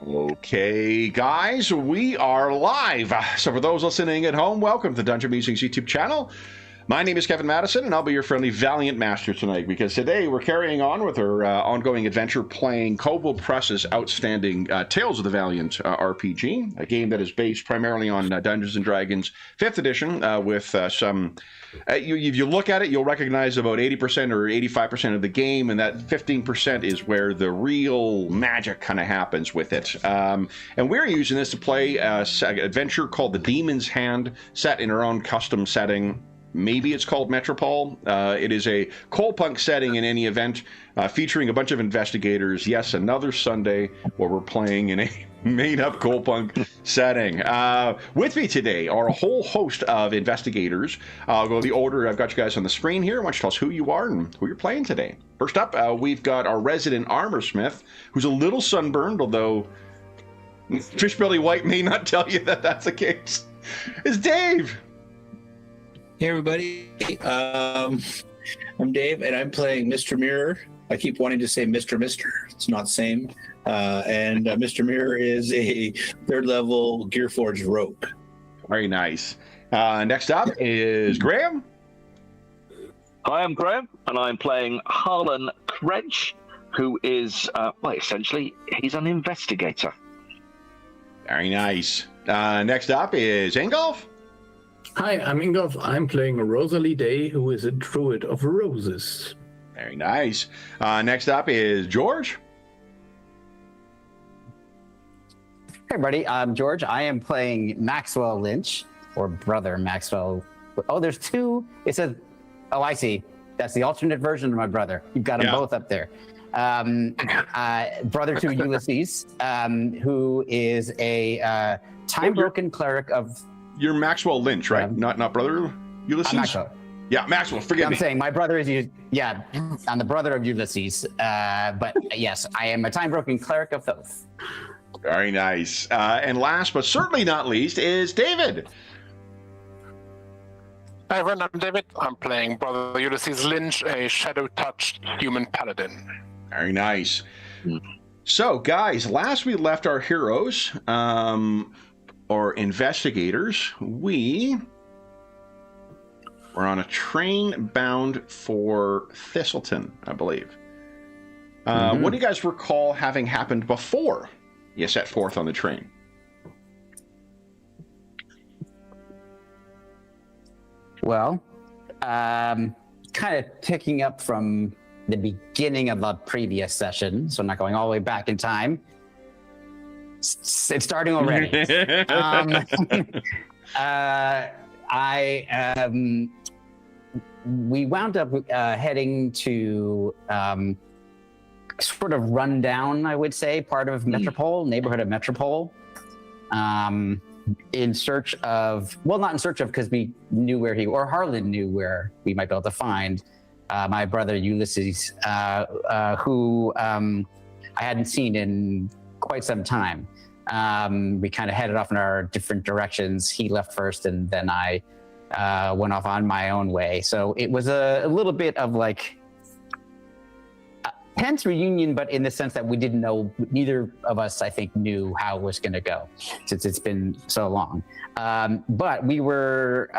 Okay, guys, we are live. So for those listening at home, welcome to the Dungeon Musings YouTube channel. My name is Kevin Madison, and I'll be your friendly Valiant Master tonight, because today we're carrying on with our ongoing adventure playing Kobold Press's outstanding Tales of the Valiant RPG, a game that is based primarily on Dungeons & Dragons 5th edition with some... if you look at it, you'll recognize about 80% or 85% of the game, and that 15% is where the real magic kind of happens with it. And we're using this to play an adventure called The Demon's Hand, set in our own custom setting. Maybe it's called Metropole. It is a cold punk setting in any event, featuring a bunch of investigators. Yes, another Sunday where we're playing in a made-up cold punk setting. With me today are a whole host of investigators. I'll go the order. I've got you guys on the screen here. Why don't you tell us who you are and who you're playing today? First up, we've got our resident armor smith, who's a little sunburned, although Fish Billy White may not tell you that that's the case. It's Dave. Hey everybody, I'm Dave, and I'm playing Mr. Mirror. I keep wanting to say Mr. It's not the same. And Mr. Mirror is a 3rd level Gearforged rogue. Very nice. Next up is Graham. Hi, I'm Graham, and I'm playing Harlan Crench, who is, well, essentially, he's an investigator. Very nice. Next up is Ingolf. Hi, I'm Ingolf. I'm playing Rosalie Day, who is a druid of roses. Very nice. Next up is George. Hey, everybody. I'm George. I am playing Maxwell Lynch, or Brother Maxwell. Oh, there's two. It says, oh, I see. That's the alternate version of my brother. You've got them both up there. Brother to Ulysses, who is a time-broken cleric of... You're Maxwell Lynch, right? Not Brother Ulysses? Maxwell. Yeah, Maxwell, forgive me. I'm saying my brother is... Yeah, I'm the brother of Ulysses. But yes, I am a time-broken cleric of Thoth. Very nice. And last but certainly not least is David. Hi everyone, I'm David. I'm playing Brother Ulysses Lynch, a shadow-touched human paladin. Very nice. So, guys, last we left our heroes... or investigators, we were on a train bound for Thistleton, I believe. What do you guys recall having happened before you set forth on the train? Well, kind of picking up from the beginning of the previous session, so I'm not going all the way back in time. It's starting already. We wound up heading to sort of run down, I would say, part of Metropole, neighborhood of Metropole, in search of, well, not in search of, because we knew where or Harlan knew where we might be able to find my brother Ulysses, who I hadn't seen in quite some time. We kind of headed off in our different directions. He left first, and then I went off on my own way. So it was a little bit of like a tense reunion, but in the sense that we didn't know, neither of us, I think, knew how it was going to go since it's been so long. But we were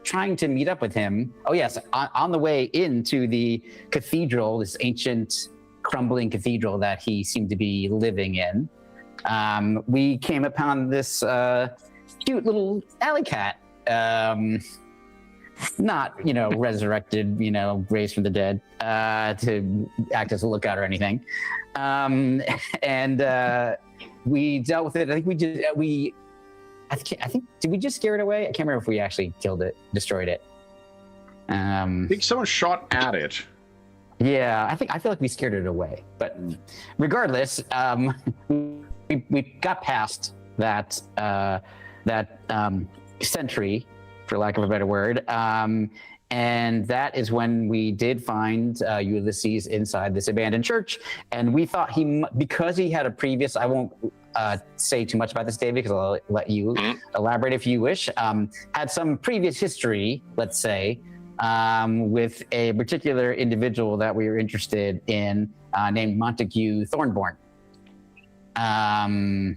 trying to meet up with him. Oh yes, on the way into the cathedral, this ancient crumbling cathedral that he seemed to be living in. We came upon this cute little alley cat, not, resurrected, raised from the dead, to act as a lookout or anything. And we dealt with it. I think did we just scare it away? I can't remember if we actually killed it, destroyed it. I think someone shot at it. Yeah, I feel like we scared it away. But regardless, we got past that sentry, for lack of a better word, and that is when we did find Ulysses inside this abandoned church. And we thought because he had a previous, I won't say too much about this, David, because I'll let you elaborate if you wish, had some previous history, let's say, with a particular individual that we were interested in named Montague Thornborn.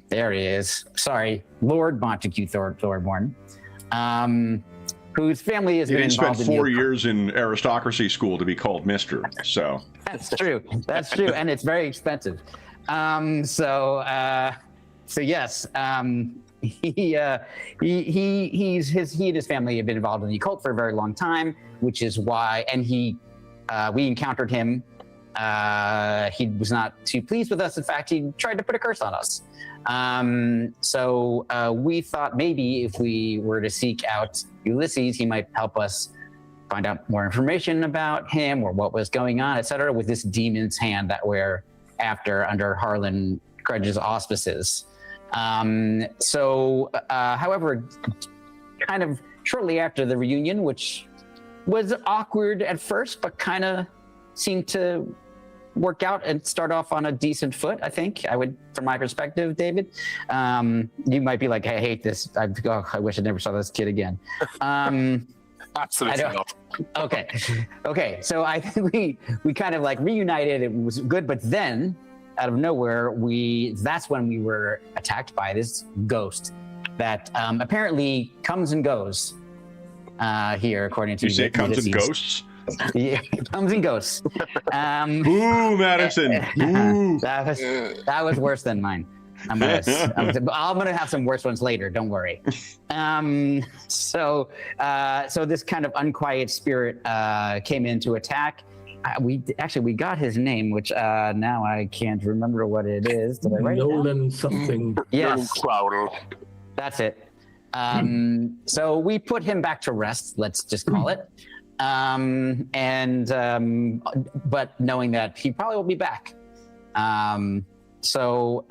There he is. Sorry, Lord Montague Thornborn, whose family has He been didn't spend involved in 4 years in aristocracy school to be called Mister. So That's true. That's true, and it's very expensive. So yes, he and his family have been involved in the occult for a very long time, which is why. And we encountered him. He was not too pleased with us. In fact, he tried to put a curse on us. So we thought maybe if we were to seek out Ulysses, he might help us find out more information about him or what was going on, etc., with this demon's hand that we're after under Harlan Credge's auspices. However, kind of shortly after the reunion, which was awkward at first, but kind of seemed to work out and start off on a decent foot, I think. I would, from my perspective, David. You might be like, hey, I hate this. I wish I never saw this kid again. Absolutely not. Okay. So I think we kind of like reunited. It was good, but then out of nowhere, that's when we were attacked by this ghost that apparently comes and goes here, according to you say it comes in ghosts. Yeah, it comes and goes. Boo, Madison. Boo. That was worse than mine. I'm gonna have some worse ones later. Don't worry. So this kind of unquiet spirit came in to attack. We got his name, which now I can't remember what it is. Did I write Nolan it down? something. Yes, Crowdle. that's it. So we put him back to rest. Let's just call it. But knowing that he probably will be back. So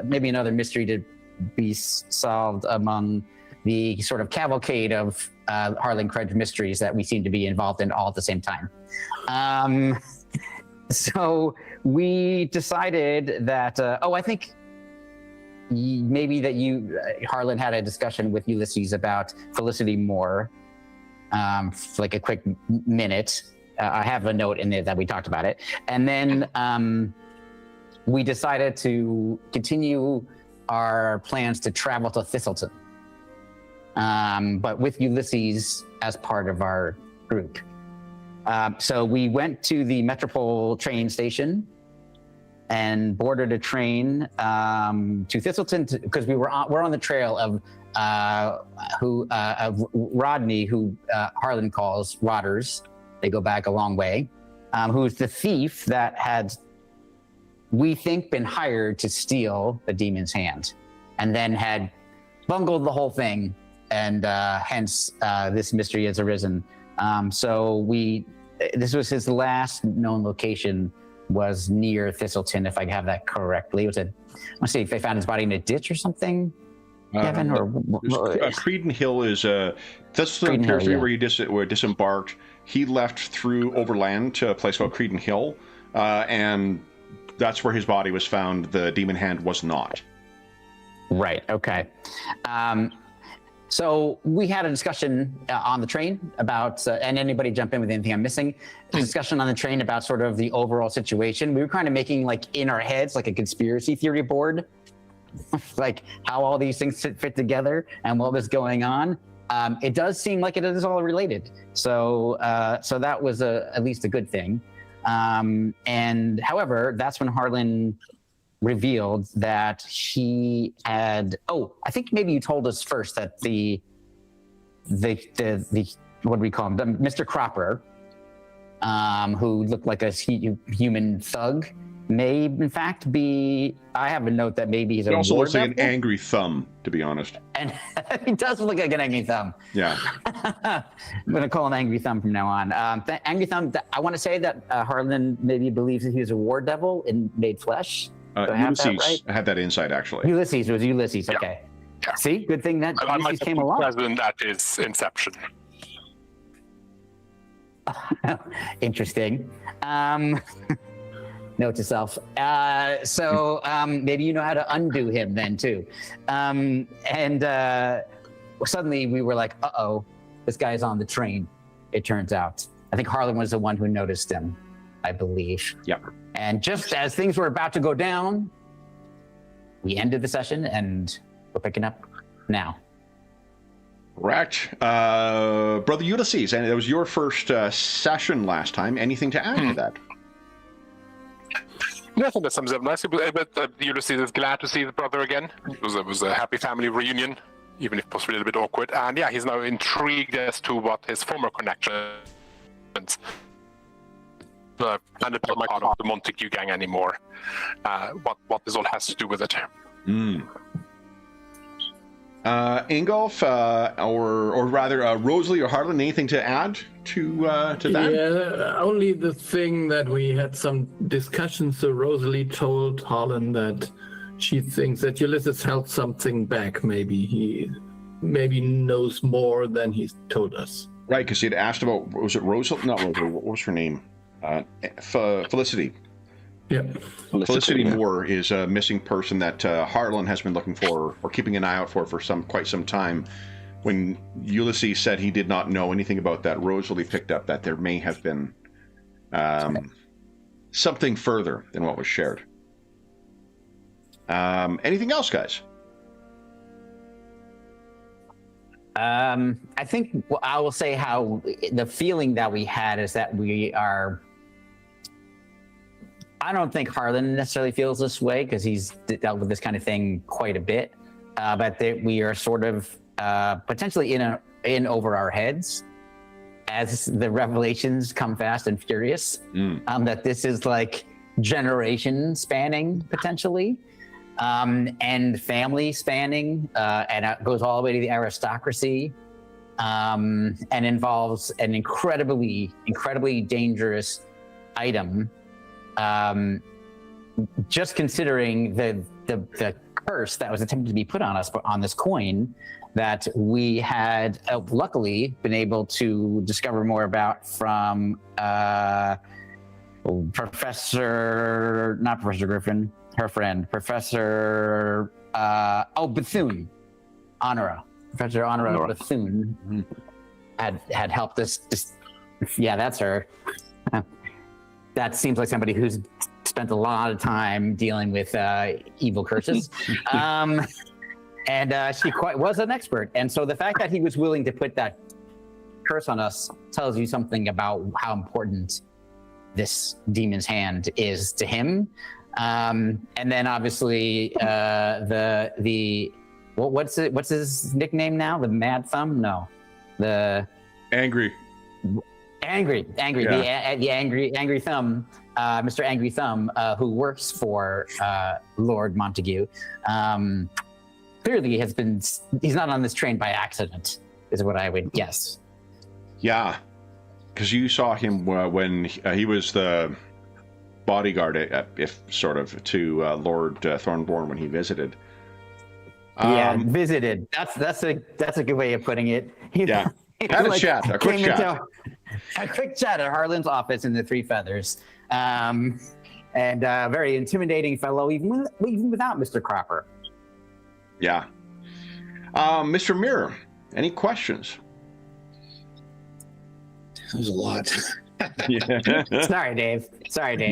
maybe another mystery to be solved among the sort of cavalcade of Harlan Credge mysteries that we seem to be involved in all at the same time. So we decided that, I think maybe that Harlan had a discussion with Ulysses about Felicity Moore, for like a quick minute. I have a note in there that we talked about it. And then we decided to continue our plans to travel to Thistleton, but with Ulysses as part of our group. So we went to the Metropole train station and boarded a train to Thistleton because we're on the trail of Rodney, who Harlan calls Rodders. They go back a long way. Who's the thief that had, we think, been hired to steal the demon's hand, and then had bungled the whole thing, and hence this mystery has arisen. This was his last known location, was near Thistleton, if I have that correctly. Let's see if they found his body in a ditch or something. Kevin, Creedon Hill is that's the territory where he disembarked. He left through overland to a place called Creedon Hill, and that's where his body was found. The demon hand was not. Right. Okay. So we had a discussion on the train about, and anybody jump in with anything I'm missing, a discussion on the train about sort of the overall situation. We were kind of making, like, in our heads, like a conspiracy theory board, like how all these things fit together and what was going on. It does seem like it is all related. So that was at least a good thing. And however, that's when Harlan revealed that he had, I think maybe you told us first that the what do we call him, Mr. Cropper, who looked like a human thug, may in fact be, I have a note that maybe he's he also looks like an angry thumb, to be honest. And he does look like an angry thumb. Yeah. I'm going to call him Angry Thumb from now on. Angry Thumb, I want to say that Harlan maybe believes that he was a war devil in made flesh. Ulysses had that insight, actually. It was Ulysses, Yeah. Okay. Yeah. See, good thing that Ulysses came along. Present at his inception. Interesting. Note to self. So maybe you know how to undo him then too. And suddenly we were like, this guy's on the train. it turns out. I think Harlan was the one who noticed him, I believe. Yep. And just as things were about to go down, we ended the session and we're picking up now. Correct. Brother Ulysses, and it was your first session last time. Anything to add to that? I think that sums up nicely. But Ulysses is glad to see his brother again. It was a happy family reunion, even if possibly a little bit awkward. And yeah, he's now intrigued as to what his former connections and it's not part of the Montague gang anymore. What this all has to do with it. Ingolf, or rather Rosalie or Harlan, anything to add to that? Yeah, only the thing that we had some discussions. So Rosalie told Harlan that she thinks that Ulysses held something back. Maybe he knows more than he's told us. Right, because he had asked about, was it Rosalie? Not Rosalie, what was her name? Felicity. Yeah. Felicity Moore is a missing person that Harlan has been looking for or keeping an eye out for quite some time. When Ulysses said he did not know anything about that, Rosalie picked up that there may have been something further than what was shared. Anything else, guys? I think I will say how the feeling that we had is that we are. I don't think Harlan necessarily feels this way because he's dealt with this kind of thing quite a bit, but that we are sort of potentially in over our heads as the revelations come fast and furious. That this is like generation spanning potentially, and family spanning, and it goes all the way to the aristocracy, and involves an incredibly dangerous item. Just considering the curse that was attempted to be put on us on this coin, that we had luckily been able to discover more about from not Professor Griffin, her friend, Professor Bethune, Honora. Professor Honora Bethune had helped us. Yeah, that's her. That seems like somebody who's spent a lot of time dealing with evil curses. And she was an expert. And so the fact that he was willing to put that curse on us tells you something about how important this demon's hand is to him. And then obviously what's his nickname now? The Mad Thumb? No. The Angry. Yeah. The angry thumb, Mr. Angry Thumb, who works for Lord Montague, clearly he's not on this train by accident, is what I would guess. Yeah, because you saw him when he was the bodyguard, to Lord Thornborn when he visited. Visited. That's a good way of putting it. Yeah. Had a chat, a quick chat. A quick chat at Harlan's office in the Three Feathers. And very intimidating fellow, even without Mr. Cropper. Yeah. Mr. Mirror, any questions? There's a lot. Sorry, Dave.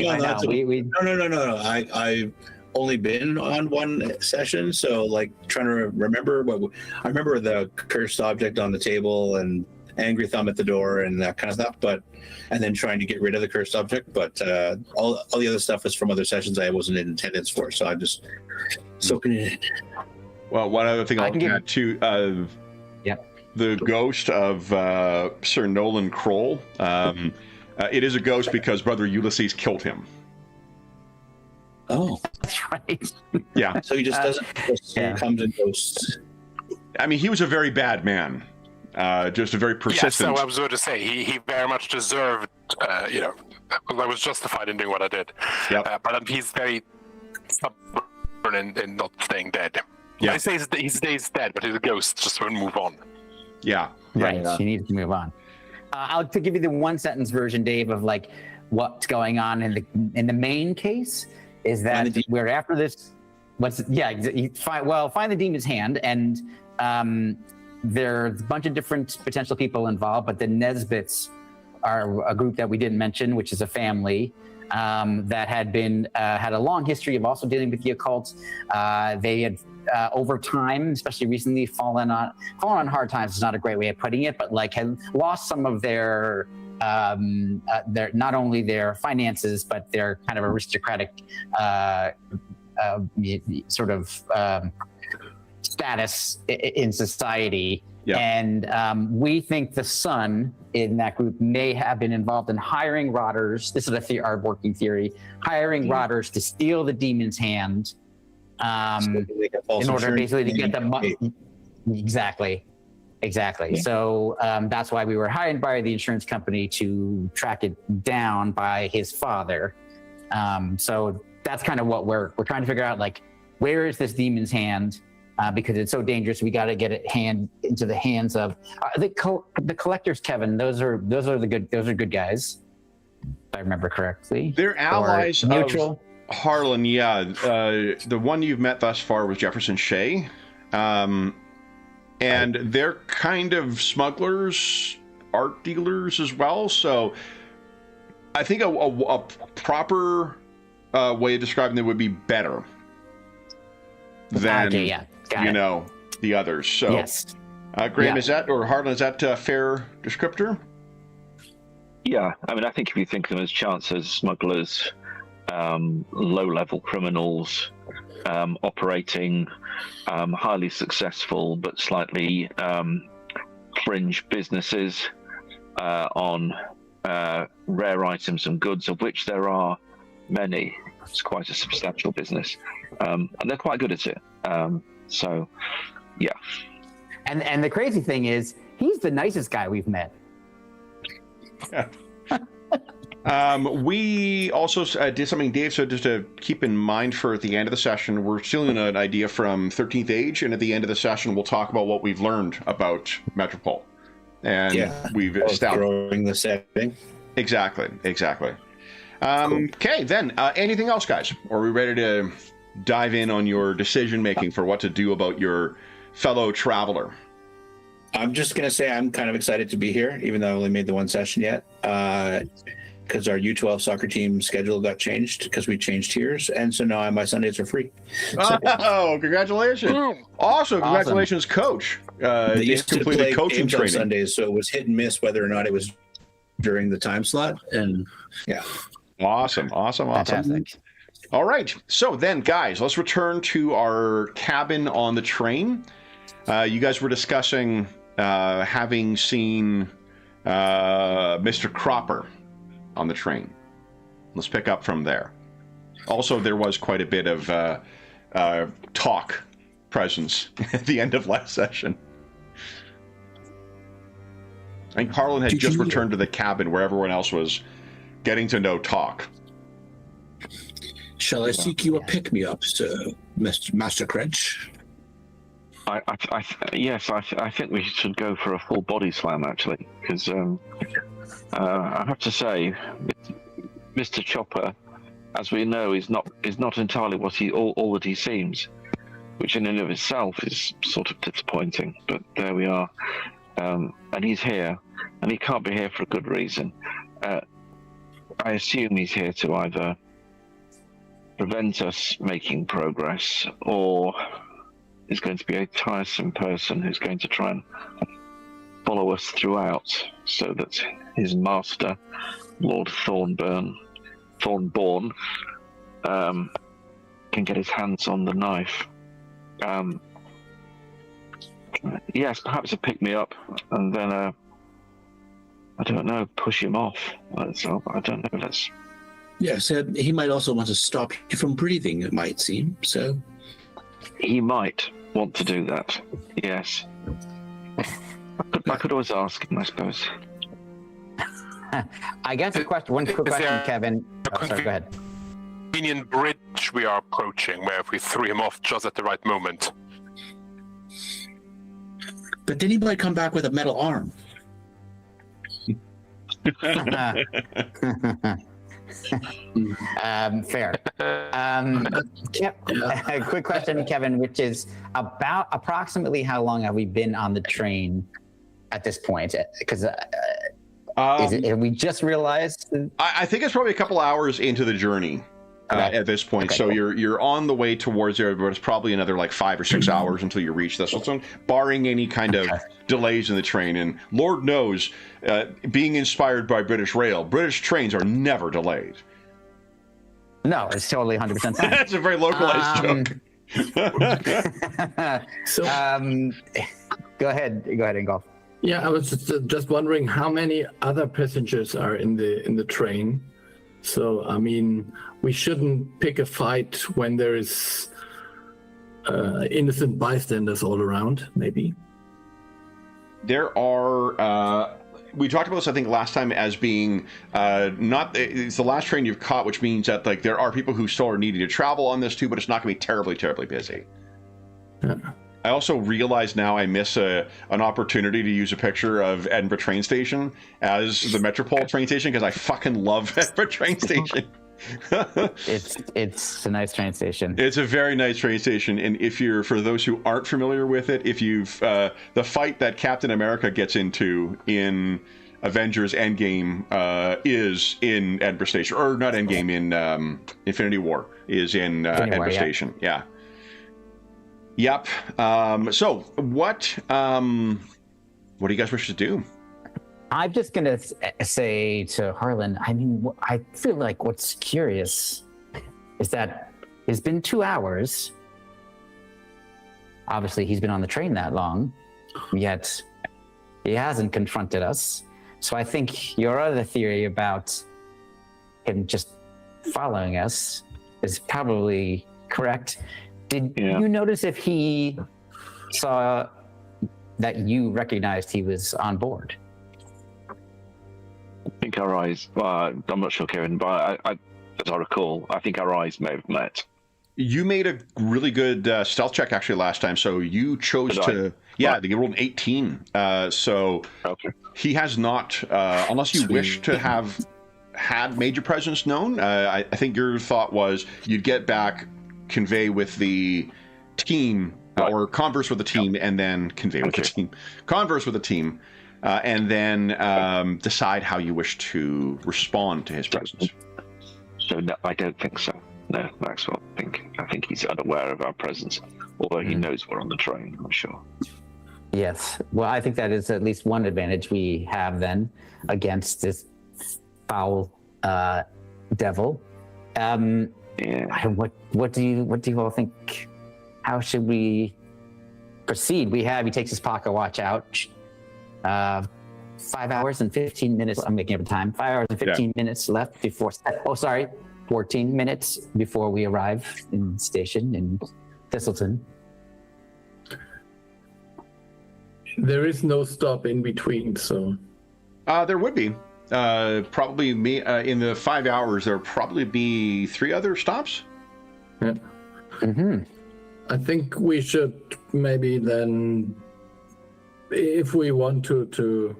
No, I've only been on one session, so like trying to remember I remember the cursed object on the table and Angry Thumb at the door and that kind of stuff, and then trying to get rid of the cursed object, but all the other stuff was from other sessions I wasn't in attendance for, so I'm just soaking it in. Well, one other thing I'll add to the ghost of Sir Nolan Kroll. It is a ghost because Brother Ulysses killed him. Oh, that's right. Yeah. So he just doesn't comes in ghosts. I mean, he was a very bad man. Just a very persistent. Yeah, so I was going to say he very much deserved. I was justified in doing what I did. Yep. But he's very stubborn in not staying dead. Yeah. I say he stays dead, but he's a ghost. Just won't move on. Yeah. Right. You need to move on. I'll give you the one sentence version, Dave, of like what's going on in the main case is that we're after this. Find the demon's hand, and there's a bunch of different potential people involved, but the Nesbits are a group that we didn't mention, which is a family that had a long history of also dealing with the occult. They had over time, especially recently, fallen on hard times is not a great way of putting it, but like had lost some of their not only their finances but their kind of aristocratic sort of status in society. Yeah. And we think the son in that group may have been involved in hiring rotters. This is our working theory: hiring rotters to steal the demon's hand, in order basically to get the money. Exactly. Yeah. So that's why we were hired by the insurance company to track it down by his father. So that's kind of what we're trying to figure out. Like, where is this demon's hand? Because it's so dangerous, we got to get it into the hands of the collectors. Kevin, those are good guys, if I remember correctly. They're allies of Harlan. Yeah, the one you've met thus far was Jefferson Shea, and they're kind of smugglers, art dealers as well. So I think a proper way of describing them would be better than the others. So yes. Graham, is that, or Harlan, is that a fair descriptor? Yeah, I mean, I think if you think of them as chancers, smugglers, low-level criminals, operating highly successful but slightly fringe businesses on rare items and goods, of which there are many. It's quite a substantial business, and they're quite good at it. So, yeah. And the crazy thing is, he's the nicest guy we've met. We also did something, Dave, so just to keep in mind for at the end of the session, we're stealing an idea from 13th Age, and at the end of the session, we'll talk about what we've learned about Metropole. And we've established growing the setting. Exactly. Okay, then, anything else, guys? Or are we ready to dive in on your decision-making for what to do about your fellow traveler? I'm just going to say I'm kind of excited to be here, even though I only made the one session yet, because our U12 soccer team schedule got changed because we changed tiers, and so now my Sundays are free. Oh, congratulations. Also, congratulations, Coach. They used to play coaching games on training. Sundays, so it was hit and miss whether or not it was during the time slot, and yeah. Awesome. Fantastic. All right. So then, guys, let's return to our cabin on the train. You guys were discussing having seen Mr. Cropper on the train. Let's pick up from there. Also, there was quite a bit of talk presence at the end of last session. I think Harlan had just returned to the cabin where everyone else was getting to know talk. Shall I seek you a pick-me-up, sir, Master Crench? Yes, I think we should go for a full body slam, actually, because I have to say, Mr. Chopper, as we know, is not entirely what all that he seems, which in and of itself is sort of disappointing. But there we are, and he's here, and he can't be here for a good reason. I assume he's here to either prevent us making progress, or is going to be a tiresome person who's going to try and follow us throughout, so that his master, Lord Thornborn, can get his hands on the knife. Yes, perhaps a pick-me-up, and then I don't know, push him off. So I don't know. Yes, he might also want to stop you from breathing, it might seem. So he might want to do that. Yes. I could always ask him, I suppose. I guess one quick question, Kevin. Sorry, go ahead. Convenient bridge we are approaching, where if we threw him off just at the right moment. But then he might come back with a metal arm. Fair. A quick question, Kevin, which is about approximately how long have we been on the train at this point? Because have we just realized? I think it's probably a couple hours into the journey at this point. So cool. you're on the way towards there, but it's probably another like 5 or 6 hours until you reach Thistleton, barring any kind of delays in the train. And Lord knows, being inspired by British Rail, British trains are never delayed. No, it's totally 100% fine. That's a very localized joke. So, Go ahead, Ingolf. yeah, I was just wondering how many other passengers are in the train. So, I mean, we shouldn't pick a fight when there is innocent bystanders all around, maybe. There are, we talked about this, I think, last time as being it's the last train you've caught, which means that like there are people who still are needing to travel on this too, but it's not going to be terribly, terribly busy. Yeah. I also realize now I miss an opportunity to use a picture of Edinburgh train station as the Metropole train station because I fucking love Edinburgh train station. It's a nice train station. It's a very nice train station, and for those who aren't familiar with it, if you've the fight that Captain America gets into in Avengers Endgame is in Edinburgh Station, or not Endgame, in Infinity War is in Edinburgh Station. Yeah. Yep. So what do you guys wish to do? I'm just going to say to Harlan, I mean, I feel like what's curious is that it's been 2 hours. Obviously, he's been on the train that long, yet he hasn't confronted us. So I think your other theory about him just following us is probably correct. Did you notice if he saw that you recognized he was on board? I think our eyes, I'm not sure, Kevin, but as I recall, I think our eyes may have met. You made a really good stealth check actually last time, so you chose to... Yeah, you rolled an 18. So he has not, unless you wish to have had Major Presence known, I think your thought was you'd get back, convey with the team, or converse with the team, and then convey with the team. Converse with the team, and then decide how you wish to respond to his presence. So no, I don't think so. No, Maxwell, I think he's unaware of our presence, although he knows we're on the train, I'm sure. Yes. Well, I think that is at least one advantage we have then against this foul devil. What do you all think? How should we proceed? He takes his pocket watch out. 5 hours and 15 minutes. I'm making up the time. 5 hours and 15 minutes left before. 14 minutes before we arrive in the station in Thistleton. There is no stop in between, so. There would be. Probably in the 5 hours, there'll probably be 3 other stops. Yeah. Mm-hmm. I think we should maybe then, if we want to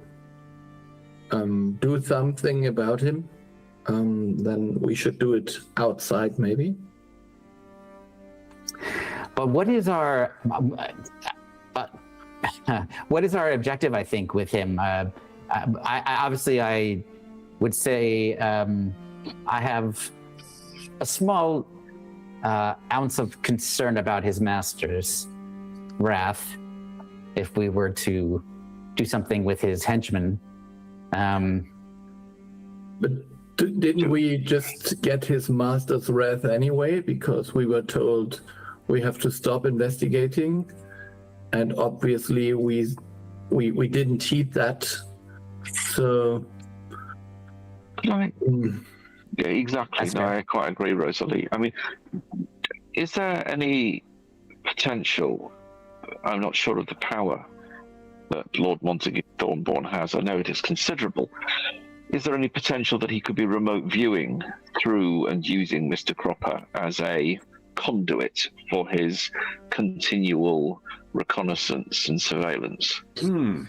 do something about him, then we should do it outside, maybe. But what is our objective? I think with him, I obviously I would say I have a small ounce of concern about his master's wrath if we were to do something with his henchmen. But didn't we just get his master's wrath anyway? Because we were told we have to stop investigating, and obviously we didn't heed that. So. Yeah, exactly. No, I quite agree, Rosalie. I mean, is there any potential? I'm not sure of the power that Lord Montague Thornborn has. I know it is considerable. Is there any potential that he could be remote viewing through and using Mr. Cropper as a conduit for his continual reconnaissance and surveillance? So,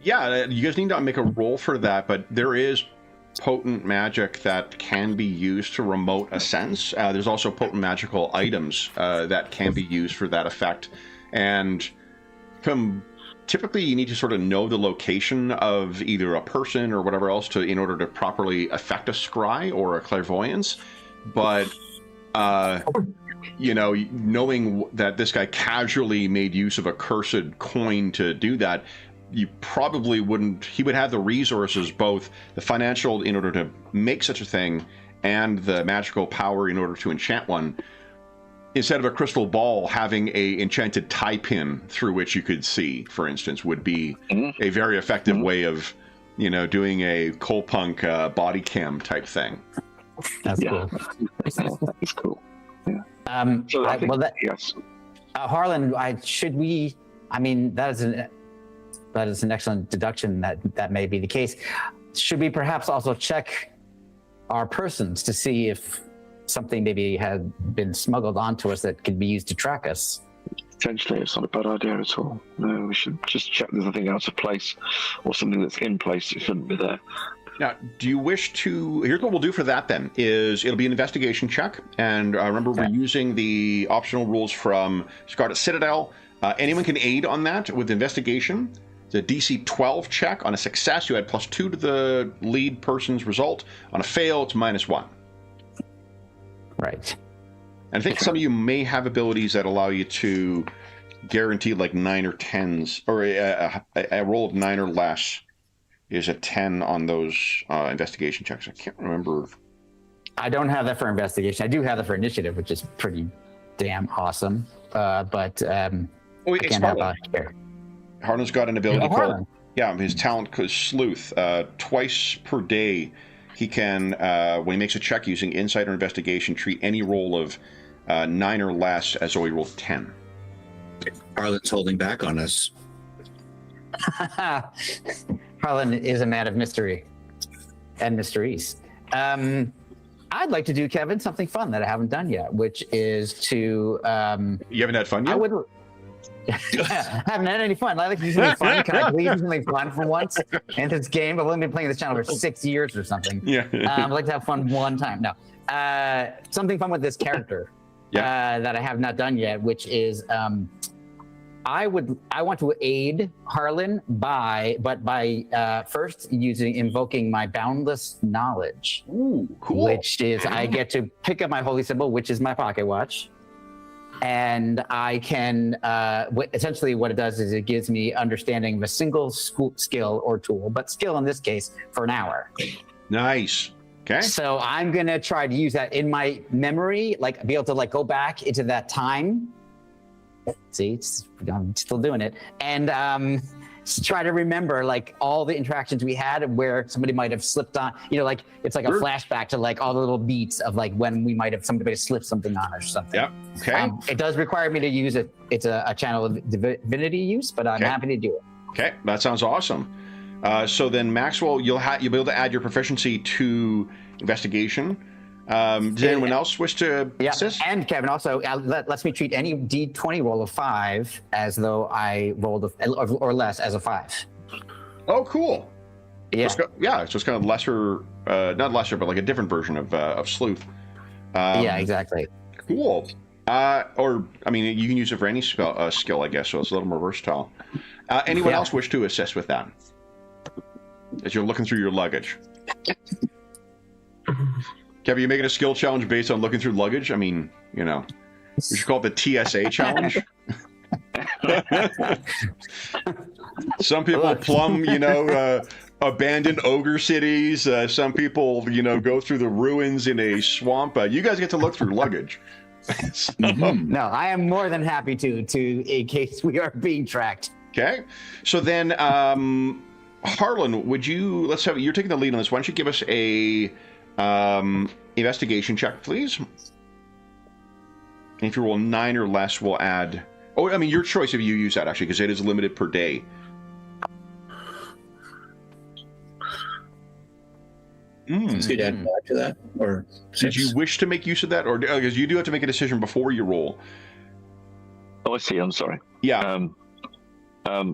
yeah, you guys need to make a roll for that, but there is potent magic that can be used to remote a sense. There's also potent magical items that can be used for that effect. And typically you need to sort of know the location of either a person or whatever else in order to properly affect a scry or a clairvoyance. But you know, knowing that this guy casually made use of a cursed coin to do that, you probably wouldn't. He would have the resources, both the financial in order to make such a thing and the magical power in order to enchant one. Instead of a crystal ball, having a enchanted tie pin through which you could see, for instance, would be a very effective way of, you know, doing a Colepunk body cam type thing. That's cool. That's cool. Yeah. So yes. Harlan, I mean, that is an excellent deduction that may be the case. Should we perhaps also check our persons to see if something maybe had been smuggled onto us that could be used to track us? Potentially, it's not a bad idea at all. No, we should just check there's nothing out of place or something that's in place that shouldn't be there. Now, do you wish to... Here's what we'll do for that then, is it'll be an investigation check. And remember, we're using the optional rules from Scarlet Citadel. Anyone can aid on that with investigation. It's a DC 12 check. On a success, you add +2 to the lead person's result. On a fail, it's -1. Right. And I think some of you may have abilities that allow you to guarantee like 9 or 10s, or a roll of 9 or less is a 10 on those investigation checks. I can't remember. I don't have that for investigation. I do have that for initiative, which is pretty damn awesome. But wait, I can't have that here. Harlan's got an ability called... Harlan. Yeah, his talent is Sleuth. Twice per day, he can, when he makes a check using Insight or Investigation, treat any roll of 9 or less as though he rolled 10. Harlan's holding back on us. Harlan is a man of mystery and mysteries. I'd like to do, Kevin, something fun that I haven't done yet, which is to... You haven't had fun yet? I haven't had any fun. I like to do something fun. Can I please do something fun for once in this game? I've only been playing this channel for 6 years or something. Yeah. I'd like to have fun one time. No. Something fun with this character that I have not done yet, which is I want to aid Harlan by first invoking my boundless knowledge. Ooh, cool. Which is I get to pick up my holy symbol, which is my pocket watch. And I can, essentially what it does is it gives me understanding of a single skill or tool, but skill in this case for an hour. Nice. Okay. So I'm going to try to use that in my memory, like be able to like go back into that time. See, I'm still doing it. And try to remember like all the interactions we had where somebody might have slipped on, you know, like it's like a flashback to like all the little beats of like when somebody might have slipped something on or something. Yeah. Okay. It does require me to use it. It's a channel of divinity use, but I'm happy to do it. Okay, that sounds awesome. So then, Maxwell, you'll be able to add your proficiency to investigation. Does anyone else wish to assist? And Kevin also lets me treat any D20 roll of 5 as though I rolled or less as a 5. Oh, cool. Yeah. So it's kind of lesser, not lesser, but like a different version of Sleuth. Yeah, exactly. Cool. Or, I mean, you can use it for any skill, I guess, so it's a little more versatile. Anyone else wish to assist with that? As you're looking through your luggage. Kevin, you making a skill challenge based on looking through luggage? I mean, you know, we should call it the TSA challenge. Some people plumb, you know, abandoned ogre cities. Some people, you know, go through the ruins in a swamp. You guys get to look through luggage. So, no, I am more than happy to in case we are being tracked. Okay. So then, Harlan, you're taking the lead on this. Why don't you give us a investigation check, please? And if you roll 9 or less, we'll add... Oh, I mean, your choice if you use that, actually, because it is limited per day. So you'd add to that? Or did you wish to make use of that? Or because you do have to make a decision before you roll. Oh, I see. I'm sorry. Yeah.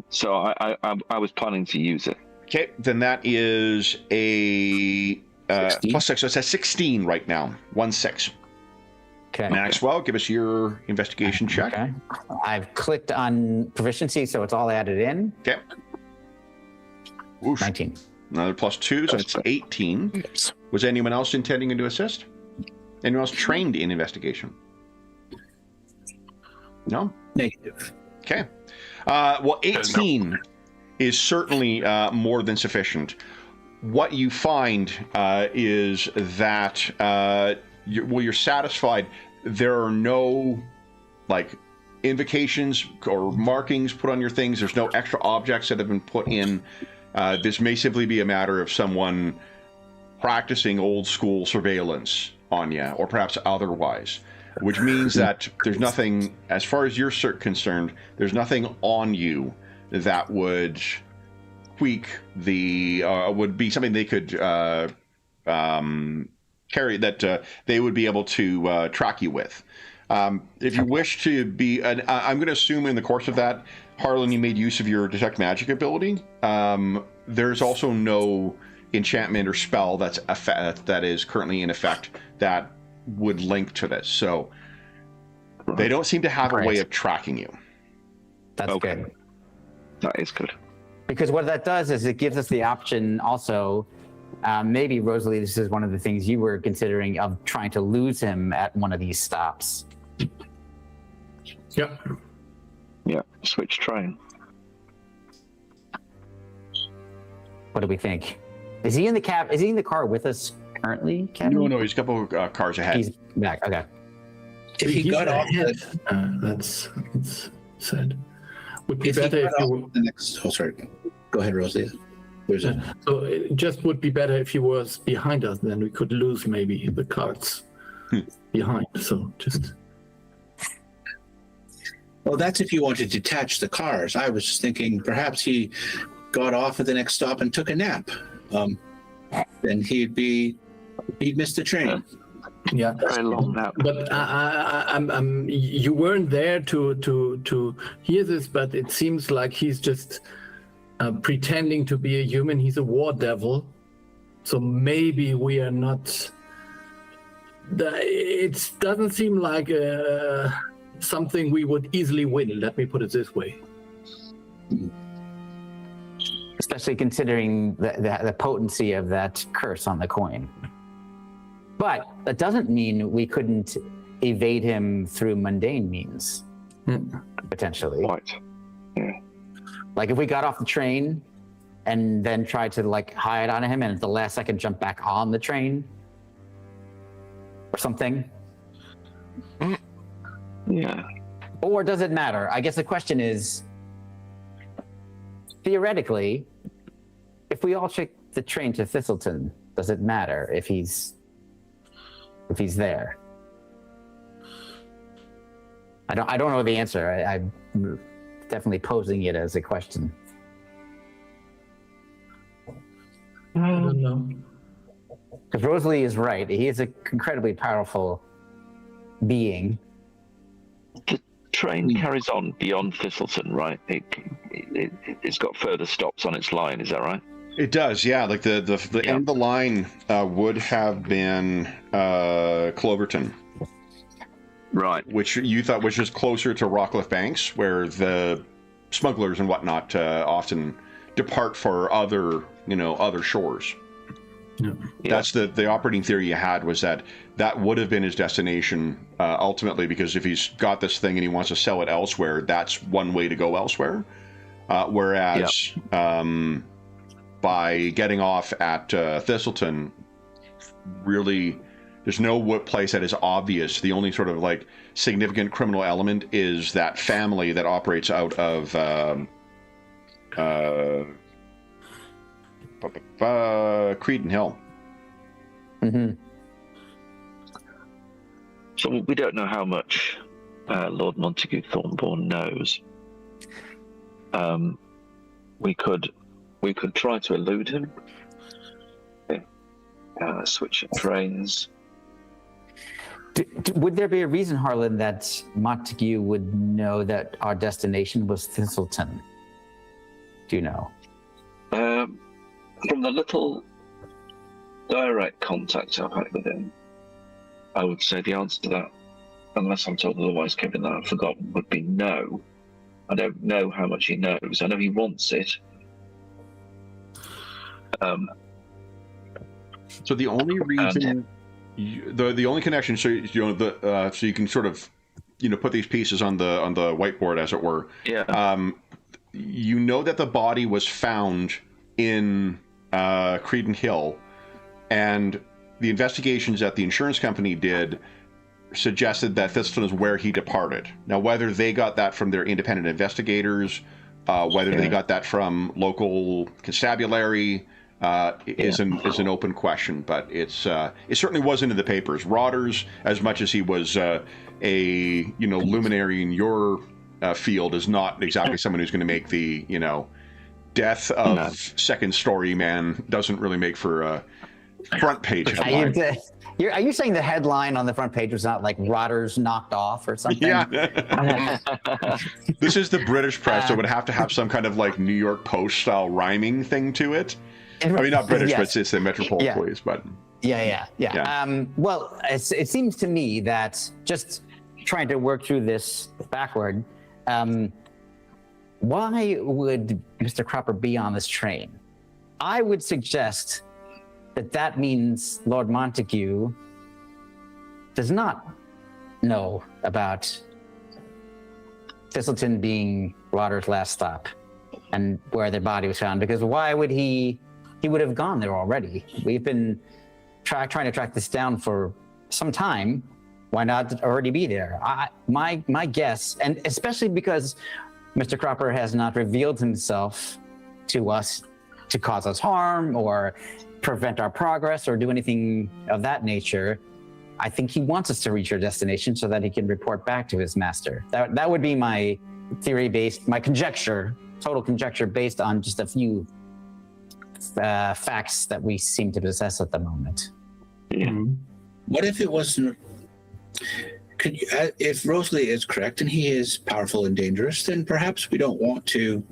So I was planning to use it. Okay, then that is a plus 6, so it's at 16 right now. 1-6. Okay. Maxwell, give us your investigation check. Okay. I've clicked on proficiency, so it's all added in. Okay. Whoosh. 19. Another plus 2, so it's 18. Yes. Was anyone else intending to assist? Anyone else trained in investigation? No? Negative. Okay. Well, 18 is certainly more than sufficient. What you find is that you're satisfied. There are no like invocations or markings put on your things. There's no extra objects that have been put in. This may simply be a matter of someone practicing old school surveillance on you, or perhaps otherwise, which means that there's nothing, as far as you're concerned, there's nothing on you that would tweak the, would be something they could carry, that they would be able to track you with. If you wish to be, I'm going to assume in the course of that, Harlan, you made use of your detect magic ability. There's also no enchantment or spell that is currently in effect that would link to this. So they don't seem to have a way of tracking you. That's good. That is good. Because what that does is it gives us the option also, maybe Rosalie, this is one of the things you were considering, of trying to lose him at one of these stops. Yep. Yeah, switch train. What do we think? Is he in the cab? Is he in the car with us currently, Kevin? No, he's a couple of cars ahead. He's back. Okay. If he got off that's said. Would be if he better got if you off the next. Oh, sorry. Go ahead, Rosalie. There's a. So it just would be better if he was behind us, then we could lose maybe the cards behind. So just. Well, that's if you want to detach the cars. I was just thinking perhaps he got off at the next stop and took a nap. Then he'd miss the train. Yeah. Very long nap. But you weren't there to hear this, but it seems like he's just pretending to be a human. He's a war devil, so maybe we are not. It doesn't seem like something we would easily win. Let me put it this way. Especially considering the potency of that curse on the coin. But that doesn't mean we couldn't evade him through mundane means, potentially. Right. Yeah. Like if we got off the train and then tried to like hide on him and at the last second jump back on the train or something. Yeah. Or does it matter? I guess the question is, theoretically, if we all take the train to Thistleton, does it matter if he's there? I don't know the answer. I'm definitely posing it as a question. I don't know. Because Rosalie is right. He is an incredibly powerful being. The train carries on beyond Thistleton, right? It's got further stops on its line. Is that right? It does, yeah. Like the end of the line would have been Cloverton, Right. which you thought was just closer to Rockcliffe Banks, where the smugglers and whatnot often depart for other shores. Yeah. That's the operating theory you had, was that would have been his destination ultimately, because if he's got this thing and he wants to sell it elsewhere, that's one way to go elsewhere. Whereas by getting off at Thistleton, really, there's no place that is obvious. The only sort of like significant criminal element is that family that operates out of Creedon Hill. Mm-hmm. So we don't know how much Lord Montague Thornborn knows. We could try to elude him. Okay. Switch trains. Would there be a reason, Harlan, that Montague would know that our destination was Thistleton? Do you know? From the little direct contact I've had with him, I would say the answer to that, unless I'm told otherwise, Kevin, that I've forgotten, would be no. I don't know how much he knows. I know he wants it. So the only reason, the only connection, so so you can sort of, put these pieces on the whiteboard, as it were. Yeah. You know that the body was found in Creedon Hill, and the investigations that the insurance company did suggested that Thistleton is where he departed. Now, whether they got that from their independent investigators, whether they got that from local constabulary, is an open question. But it certainly wasn't in the papers. Rodders, as much as he was a luminary in your field, is not exactly someone who's going to make the death of second story man. Doesn't really make for a front page headline. Are you saying the headline on the front page was not like Rodders knocked off or something? Yeah. This is the British press, so it would have to have some kind of like New York Post style rhyming thing to it. I mean, not British, but it's the Metropole Police. But yeah. Well, it seems to me that, just trying to work through this backward, why would Mr. Cropper be on this train? I would suggest that means Lord Montague does not know about Thistleton being Rodders' last stop and where their body was found, because why would he would have gone there already. We've been trying to track this down for some time. Why not already be there? My guess, and especially because Mr. Cropper has not revealed himself to us to cause us harm or prevent our progress or do anything of that nature, I think he wants us to reach our destination so that he can report back to his master. That would be my my total conjecture based on just a few facts that we seem to possess at the moment. Mm-hmm. What if it wasn't? If Rosalie is correct and he is powerful and dangerous, then perhaps we don't want to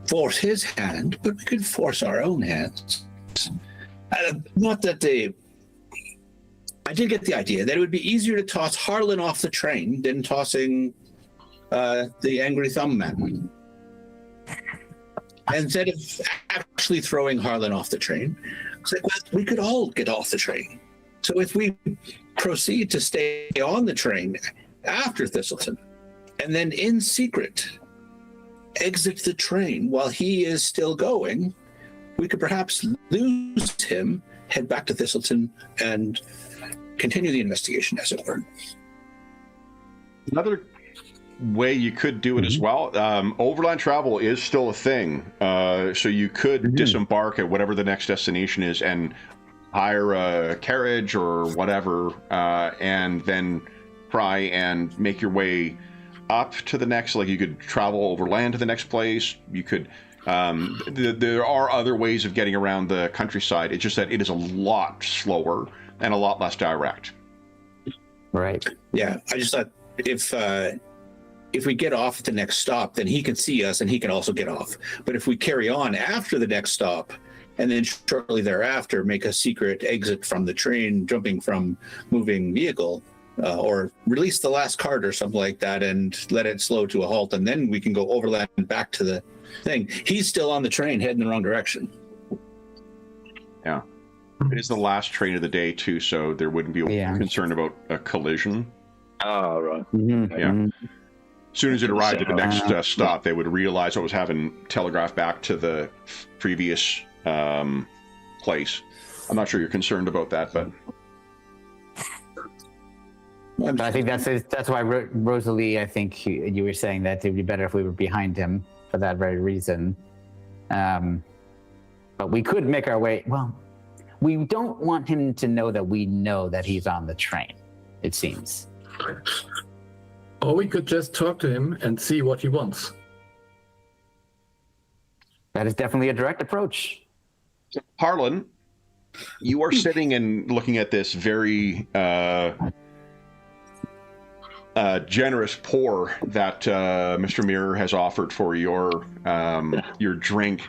force his hand, but we could force our own hands. Not that I did get the idea that it would be easier to toss Harlan off the train than tossing the Angry Thumb Man. Instead of actually throwing Harlan off the train, it's like, well, we could all get off the train. So if we proceed to stay on the train after Thistleton, and then in secret exit the train while he is still going, we could perhaps lose him, head back to Thistleton, and continue the investigation, as it were. Another way you could do it as well, overland travel is still a thing. So you could disembark at whatever the next destination is and hire a carriage or whatever, and then try and make your way up to the next, like you could travel overland to the next place. You could, there are other ways of getting around the countryside. It's just that it is a lot slower and a lot less direct. Right. Yeah, I just thought if we get off at the next stop, then he can see us and he can also get off. But if we carry on after the next stop and then shortly thereafter make a secret exit from the train, jumping from moving vehicle, or release the last cart or something like that and let it slow to a halt, and then we can go overland back to the thing. He's still on the train heading the wrong direction. Yeah. It is the last train of the day too, so there wouldn't be a concern about a collision. Oh, right. Yeah. As soon as it arrived at the next stop, they would realize what was having telegraphed back to the previous place. I'm not sure you're concerned about that, but I think that's why Rosalie, I think you were saying that it would be better if we were behind him for that very reason. But we could make our way. Well, we don't want him to know that he's on the train, it seems. Or we could just talk to him and see what he wants. That is definitely a direct approach. Harlan, you are sitting and looking at this very generous pour that Mr. Mirror has offered for your drink,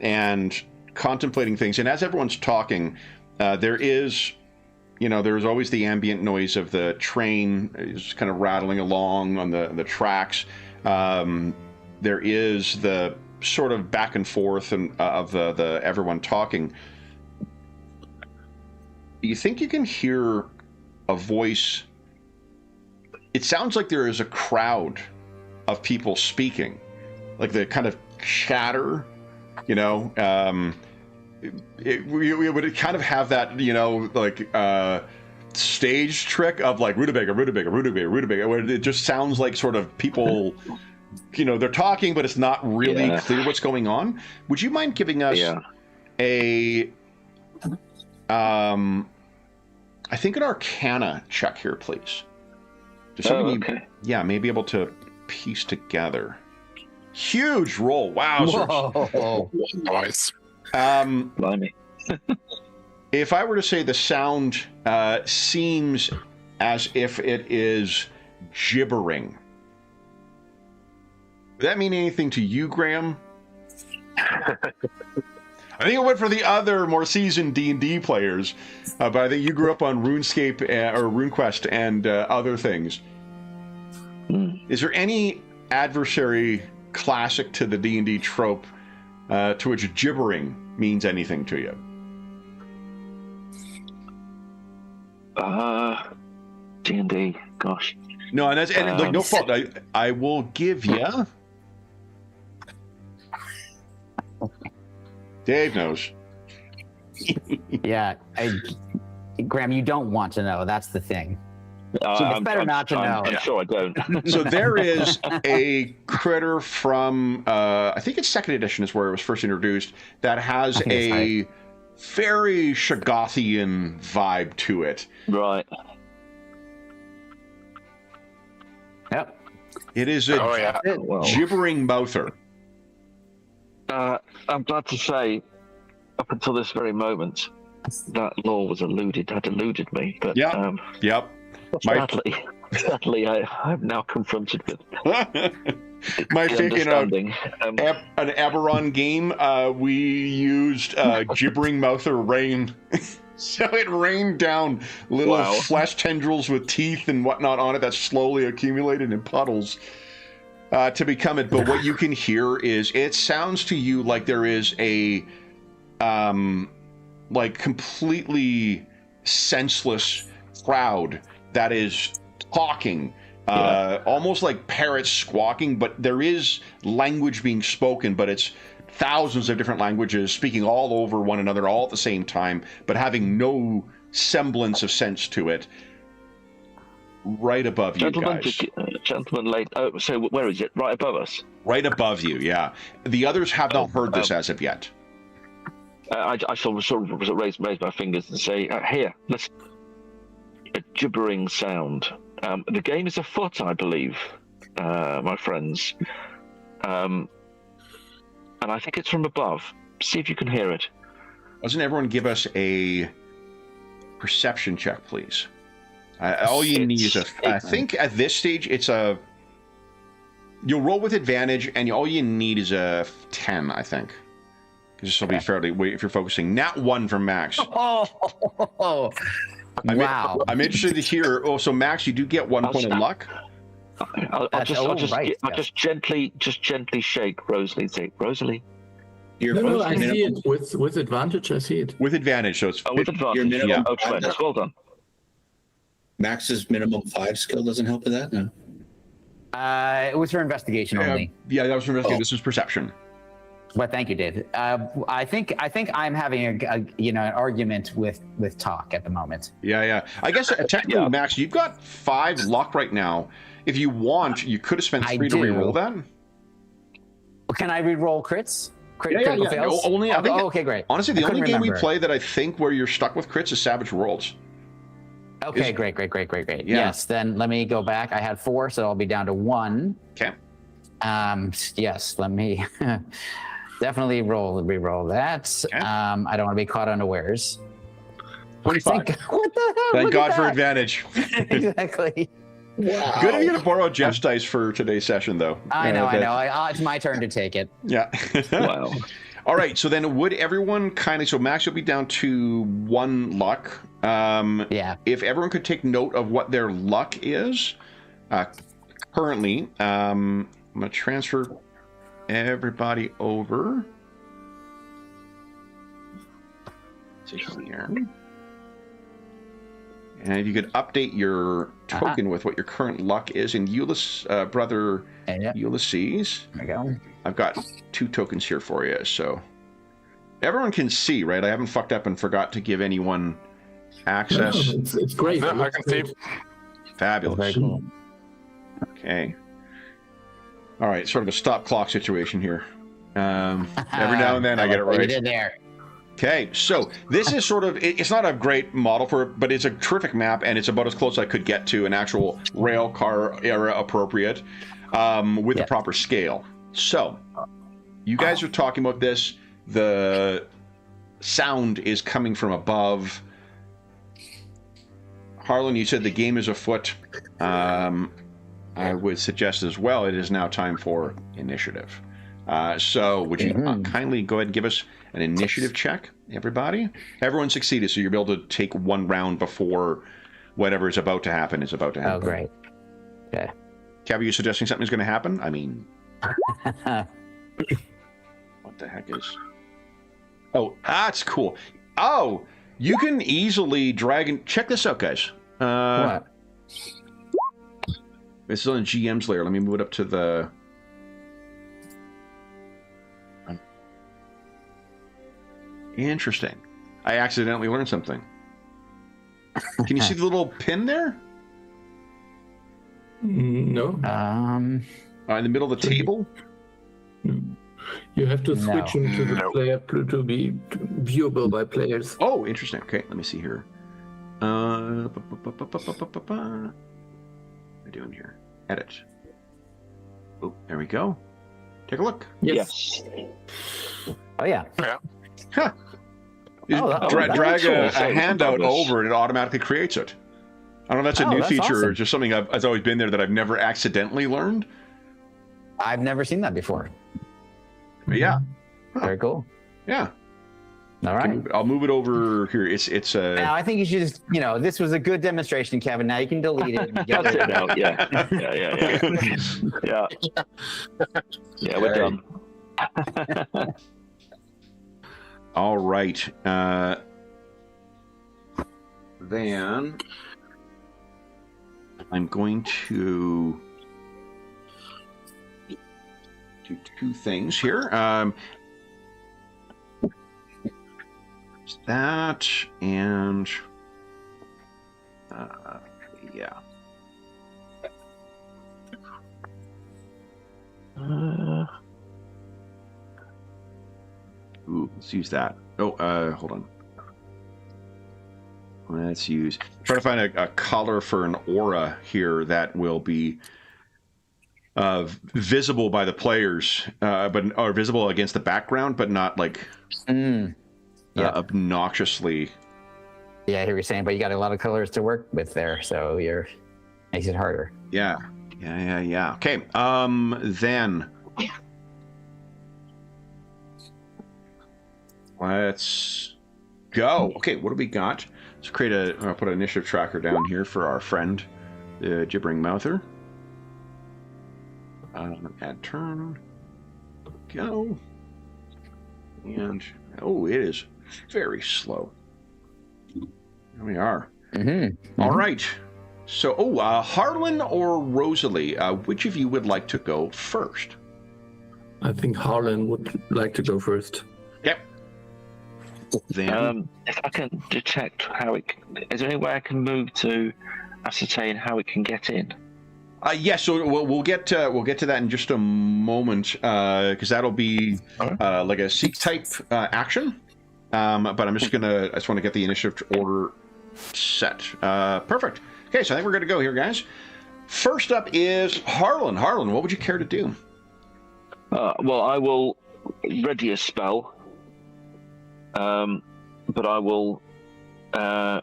and contemplating things, and as everyone's talking, there is, there's always the ambient noise of the train just kind of rattling along on the tracks. There is the sort of back and forth of the everyone talking. You think you can hear a voice? It sounds like there is a crowd of people speaking, like the kind of chatter, we would kind of have that, like stage trick of like rutabaga, where it just sounds like sort of people, they're talking, but it's not really clear what's going on. Would you mind giving us I think an Arcana check here, please? Just something maybe able to piece together. Huge roll. Wow. Whoa. Nice. Blimey. If I were to say the sound seems as if it is gibbering, would that mean anything to you, Graham? I think it went for the other more seasoned D&D players, but I think you grew up on RuneScape or RuneQuest and other things. Is there any adversary classic to the D&D trope to which gibbering means anything to you? D&D, gosh. No, and that's like no fault. I will give you. Dave knows. Yeah, Graham, you don't want to know. That's the thing. So it's better not to know. I'm sure I don't. So there is a critter from, I think it's 2nd edition is where it was first introduced, that has a very Shogothian vibe to it. Right. Yep. It is a gibbering mouther. I'm glad to say, up until this very moment, that law had eluded me. But sadly, I'm now confronted with my favorite. An Eberron game, we used gibbering mouther rain. So it rained down little flesh tendrils with teeth and whatnot on it that slowly accumulated in puddles. To become it, but what you can hear is it sounds to you like there is a like completely senseless crowd that is talking, almost like parrots squawking, but there is language being spoken, but it's thousands of different languages speaking all over one another all at the same time, but having no semblance of sense to it. Right above you guys. Gentlemen, so where is it? Right above us? Right above you, yeah. The others have not heard this as of yet. I shall sort of raise my fingers and say, here, listen. A gibbering sound. The game is afoot, I believe, my friends. And I think it's from above. See if you can hear it. Doesn't everyone give us a perception check, please? All you need is I think at this stage it's you'll roll with advantage, and all you need is a 10, I think. Because this will be fairly, if you're focusing. Nat 1 from Max. Wow. I'm interested to hear. Oh, so Max, you do get 1 point of luck. I'll just gently shake Rosalie. Say, Rosalie. No, I see it with advantage. I see it with advantage. So it's with advantage. Your minimum. Well done. Max's minimum 5 skill doesn't help with that. No. It was for investigation only. Yeah, that was for investigation. This was perception. But thank you, Dave. I think I'm having an argument with talk at the moment. Yeah. I guess technically, Max, you've got 5 luck right now. If you want, you could have spent 3 to reroll that. Can I reroll crits? Critical fails? Only. I think okay, great. Honestly, the only game we play that I think where you're stuck with crits is Savage Worlds. Okay, great. Yeah. Yes, then let me go back. I had 4, so I'll be down to 1. Okay. Yes, let me definitely re-roll that. Okay. I don't want to be caught unawares. 25. What the hell? Thank God for advantage. Exactly. Wow. Good of you to borrow Jeff's dice for today's session, though. I know. It's my turn to take it. Yeah. Wow. All right, so then would everyone kind of, so Max will be down to 1 luck. Yeah. If everyone could take note of what their luck is currently, I'm going to transfer everybody over to here. And if you could update your token with what your current luck is, and brother Ulysses. There we go. I've got 2 tokens here for you, so everyone can see, right? I haven't fucked up and forgot to give anyone access. No, it's great. Yeah, I can see. Fabulous. Very cool. Okay. All right, sort of a stop clock situation here. Every now and then I get it What you right. did there. Okay, so this is sort of, it's not a great model for it, but it's a terrific map, and it's about as close as I could get to an actual rail car era appropriate with the proper scale. So, you guys are talking about this. The sound is coming from above. Harlan, you said the game is afoot. I would suggest as well, it is now time for initiative. So would you kindly go ahead and give us an initiative check, everybody? Everyone succeeded, so you'll be able to take 1 round before whatever is about to happen is about to happen. Oh, great. Okay. Cav, are you suggesting something's going to happen? I mean, what the heck is... Oh, that's cool. Oh, you can easily drag and... Check this out, guys. What? This is on GM's layer. Let me move it up to the... Interesting. I accidentally learned something. Can you see the little pin there? No. In the middle of the table? No. You have to switch into the player to be viewable by players. Oh, interesting. Okay, let me see here. What am I doing here? Edit. Oh, there we go. Take a look. Yes. Oh, yeah. Yeah. Huh. You Oh, drag cool. a So handout fabulous. over and it automatically creates it. I don't know if that's a new that's feature or awesome. just something that's always been there that I've never accidentally learned. I've never seen that before. But yeah. Very cool. Yeah. All right. I'll move it over here. It's Now, I think you should just, this was a good demonstration, Kevin. Now you can delete it. And get That's rid it of now. Yeah. Yeah, we're done. all right. Then I'm going to do 2 things here. That and yeah. Ooh, let's use that. Oh, hold on. Let's use. Try to find a color for an aura here that will be visible by the players, or visible against the background, but not like obnoxiously. Yeah, I hear what you're saying, but you got a lot of colors to work with there, so makes it harder. Yeah. Okay. Then let's go. Okay, what do we got? Let's create I'll put an initiative tracker down here for our friend, the Gibbering Mouther. Add turn. Go. And it is very slow. There we are. All right. So, Harlan or Rosalie, which of you would like to go first? I think Harlan would like to go first. Yep. Then, If I can detect how is there any way I can move to ascertain how it can get in? yes. So we'll get to that in just a moment, because that'll be like a seek type action. But I just want to get the initiative order set. Perfect. Okay, so I think we're going to go here, guys. First up is Harlan. Harlan, what would you care to do? Well, I will ready a spell, but I will try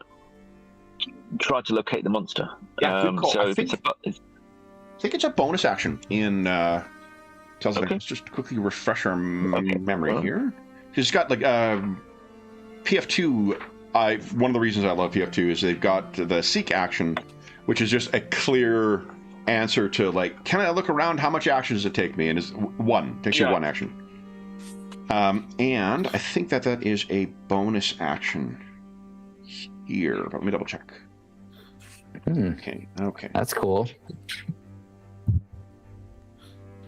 to locate the monster. Yeah, good call. So I think it's a bonus action in tells us. Okay. Let's just quickly refresh our memory here. it's got like PF2. One of the reasons I love PF2 is they've got the seek action, which is just a clear answer to like, can I look around? How much action does it take me? And it's one. Takes you one action. And I think that is a bonus action here. Let me double check. Okay. That's cool.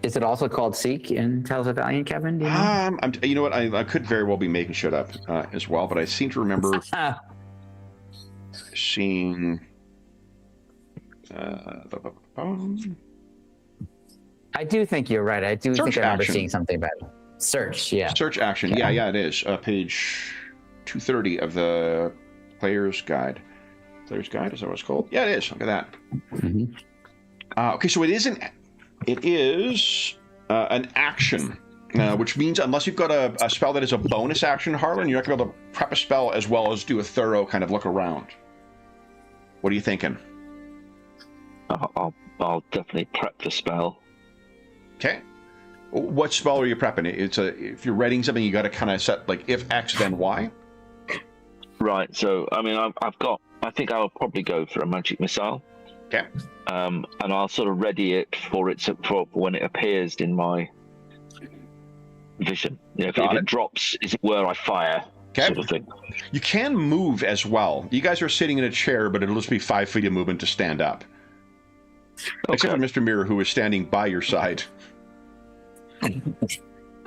Is it also called Seek in Tales of Valiant, Kevin? Do you know? You know what? I could very well be making shit up as well, but I seem to remember seeing. I do think you're right. I do think I remember action. seeing something about it. Search, yeah. Search action. Yeah, it is. Page 230 of the Player's Guide. Player's Guide, is that what it's called? Yeah, it is. Look at that. Mm-hmm. Okay, so it is an action, which means unless you've got a spell that is a bonus action, Harlan, you're not going to be able to prep a spell as well as do a thorough kind of look around. What are you thinking? I'll definitely prep the spell. Okay. What spell are you prepping? If you're writing something, you got to kind of set like if X then Y. Right. So I mean, I think I will probably go for a magic missile. Okay. And I'll sort of ready it for when it appears in my vision. If it drops, is it where I fire? Okay. Sort of thing. You can move as well. You guys are sitting in a chair, but it'll just be 5 feet of movement to stand up. Okay. Except for Mr. Mirror, who is standing by your side.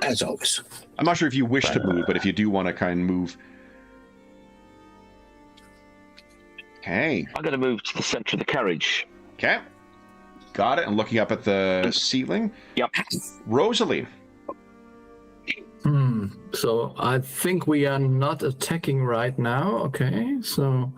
As always. I'm not sure if you wish to move, but if you do want to kind of move. Okay. I'm going to move to the center of the carriage. Okay. Got it. And looking up at the ceiling. Yep. Rosalie. So I think we are not attacking right now. Okay. So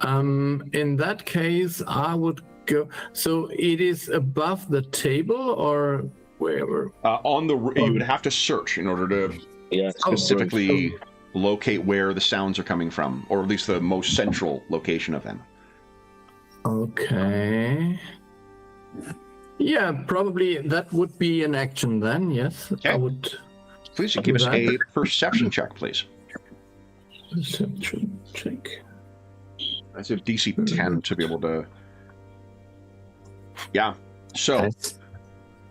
in that case, I would go. So it is above the table or wherever? You would have to search in order to specifically locate where the sounds are coming from, or at least the most central location of them. Okay. Yeah, probably that would be an action then, yes. Okay. I would. Please give us a perception check, please. Perception check. That's a DC 10 to be able to... Yeah. So,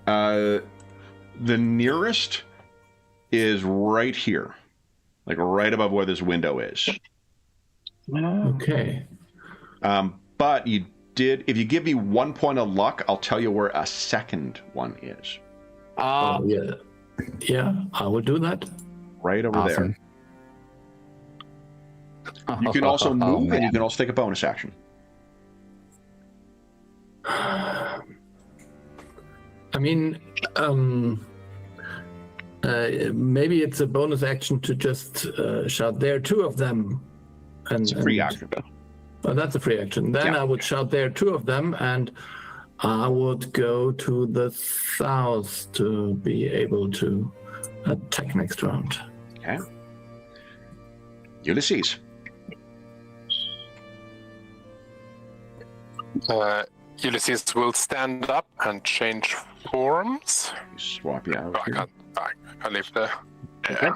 the nearest is right here. Like right above where this window is. Okay. But if you give me 1 point of luck, I'll tell you where a second one is. Yeah. Yeah, I will do that. Right over there. You can also move, and you can also take a bonus action. I mean, maybe it's a bonus action to just shout, there are two of them. It's a free action. Oh, that's a free action. Then I would shout, there are two of them, and I would go to the south to be able to attack next round. Okay. Ulysses. Ulysses will stand up and change forms. Swap you out. I can't leave the. Okay.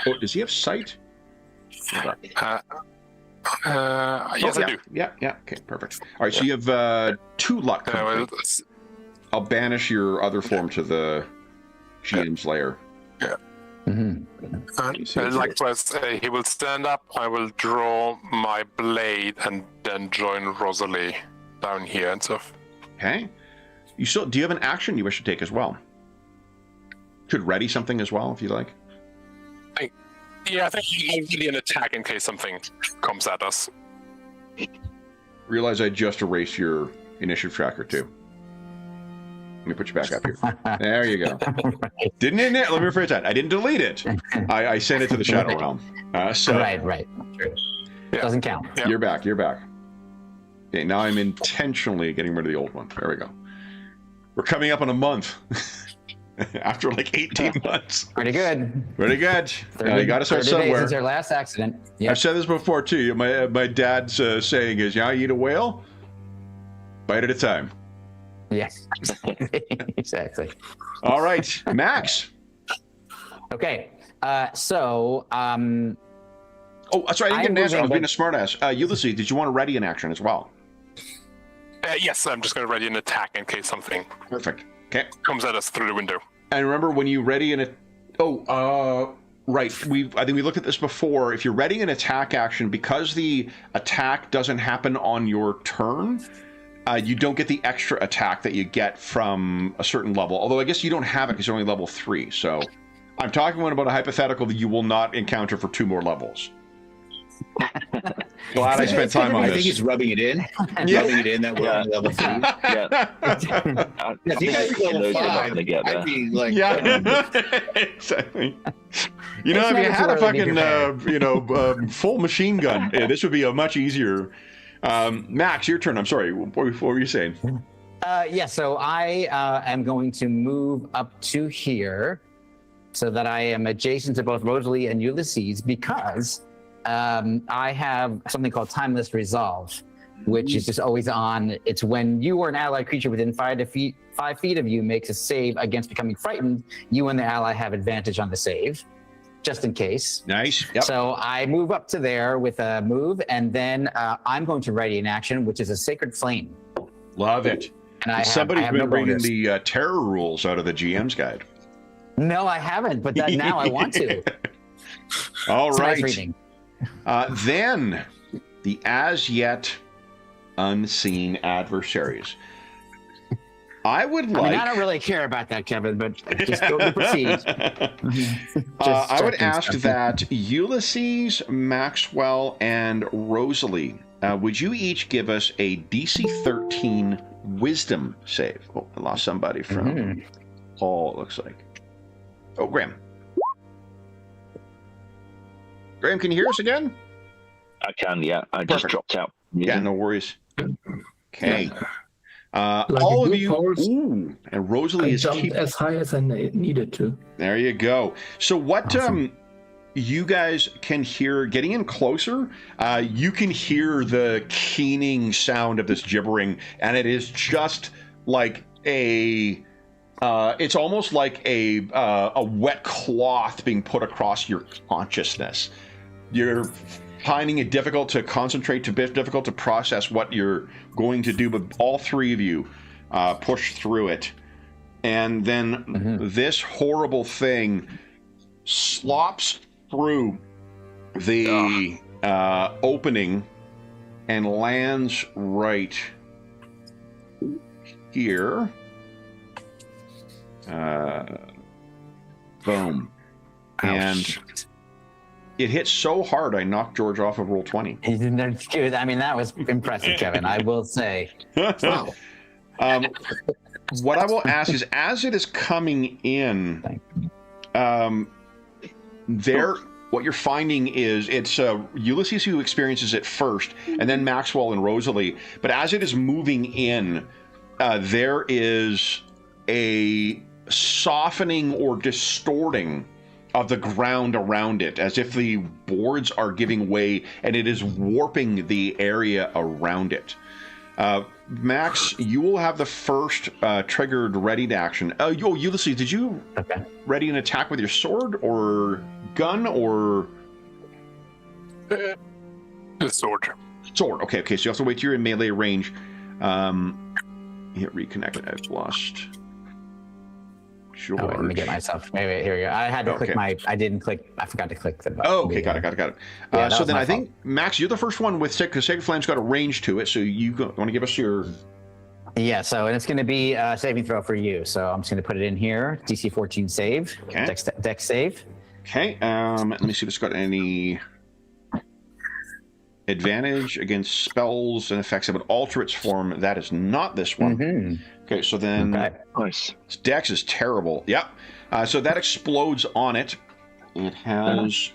Oh, does he have sight? Yes, I do. Yeah. Okay, perfect. All right, so you have 2 luck. I'll banish your other form to the GM's lair. Yeah. Mm-hmm. Likewise, he will stand up. I will draw my blade and then join Rosalie down here and stuff. Okay. Do you have an action you wish to take as well? Could ready something as well if you like. Yeah, I think I'll ready an attack in case something comes at us. Realize I just erased your initiative tracker too. Let me put you back up here. There you go. Didn't it? Let me rephrase that. I didn't delete it. I sent it to the Shadow Realm. Right. True. Yeah. Doesn't count. Yeah. You're back. Okay, now I'm intentionally getting rid of the old one. There we go. We're coming up on a month. After like 18 months. Pretty good. You got to start 30 somewhere. days since our last accident. Yep. I've said this before too. My dad's saying is, you eat a whale, bite at a time. Yes. Exactly. All right, Max. Okay. Oh, sorry, I didn't get an answer. I was being a smartass. Ulysses, did you want to ready an action as well? Yes, I'm just going to ready an attack in case something Perfect. Okay. comes at us through the window. And remember, when you ready an... right. I think we looked at this before. If you're readying an attack action, because the attack doesn't happen on your turn, you don't get the extra attack that you get from a certain level. Although I guess you don't have it because you're only level 3. So I'm talking about a hypothetical that you will not encounter for 2 more levels. Glad I spent time on this. I think he's rubbing it in. Rubbing it in that we're on level 3. If you guys are level 5, I'd be like, exactly. You know, if you had a fucking, full machine gun, this would be a much easier. Max, your turn. I'm sorry. What were you saying? So I am going to move up to here so that I am adjacent to both Rosalie and Ulysses because I have something called Timeless Resolve, which is just always on. It's when you or an allied creature within 5 feet of you makes a save against becoming frightened, you and the ally have advantage on the save, just in case. Nice. Yep. So I move up to there with a move, and then I'm going to ready an action, which is a Sacred Flame. Love it. And Somebody's been reading the terror rules out of the GM's guide. No, I haven't, but now I want to. All it's right. Nice reading. Then the as yet unseen adversaries. I would like. I don't really care about that, Kevin, but just go to proceed. I would ask that Ulysses, Maxwell, and Rosalie, would you each give us a DC 13 Wisdom save? Oh, I lost somebody from Paul, it looks like. Oh, Graham. Graham, can you hear us again? I can, yeah. I just dropped out. Yeah, no worries. Okay. Like all of good you. horse, Ooh, and Rosalie I is jumped as high as I needed to. There you go. So what you guys can hear getting in closer, you can hear the keening sound of this gibbering, and it is just like it's almost like a wet cloth being put across your consciousness. You're finding it difficult to concentrate, difficult to process what you're going to do, but all 3 of you push through it. And then this horrible thing slops through the opening and lands right here. Boom. And it hit so hard I knocked George off of roll 20. I mean, that was impressive, Kevin, I will say. Wow. What I will ask is, as it is coming in, what you're finding is it's Ulysses who experiences it first, and then Maxwell and Rosalie. But as it is moving in, there is a softening or distorting of the ground around it, as if the boards are giving way and it is warping the area around it. Max, you will have the first triggered readied action. Ulysses, did you ready an attack with your sword or gun or? The sword. Sword. Okay. So you have to wait till you're in melee range. Hit reconnect. I've lost. George. Let me get myself. Maybe here we go. I had to click I didn't click. I forgot to click the button. Oh, okay, got it. Yeah, so then I think Max, you're the first one with because Sacred Flame's got a range to it. So you want to give us your? Yeah. So and it's going to be a saving throw for you. So I'm just going to put it in here. DC 14 save. Okay. Dex save. Okay. Let me see if it's got any advantage against spells and effects of an alter its form. That is not this one. Okay, so then nice. Dex is terrible. Yep. So that explodes on it. It has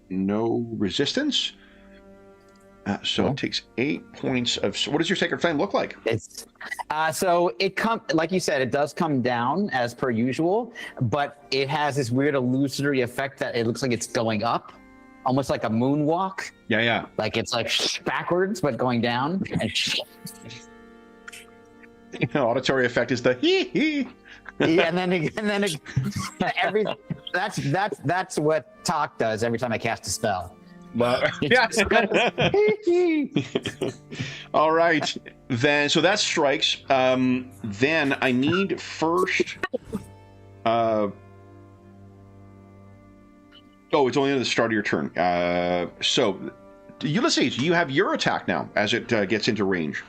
no resistance. So it takes 8 points of. What does your Sacred Flame look like? It's so it like you said, it does come down as per usual, but it has this weird illusory effect that it looks like it's going up, almost like a moonwalk. Yeah. Like it's like backwards, but going down. And auditory effect is the hee hee. Yeah, and then every that's what talk does every time I cast a spell. Well, yeah. All right. Then, so that strikes. Then I need first. Oh, it's only at the start of your turn. So, Ulysses, you have your attack now as it gets into range.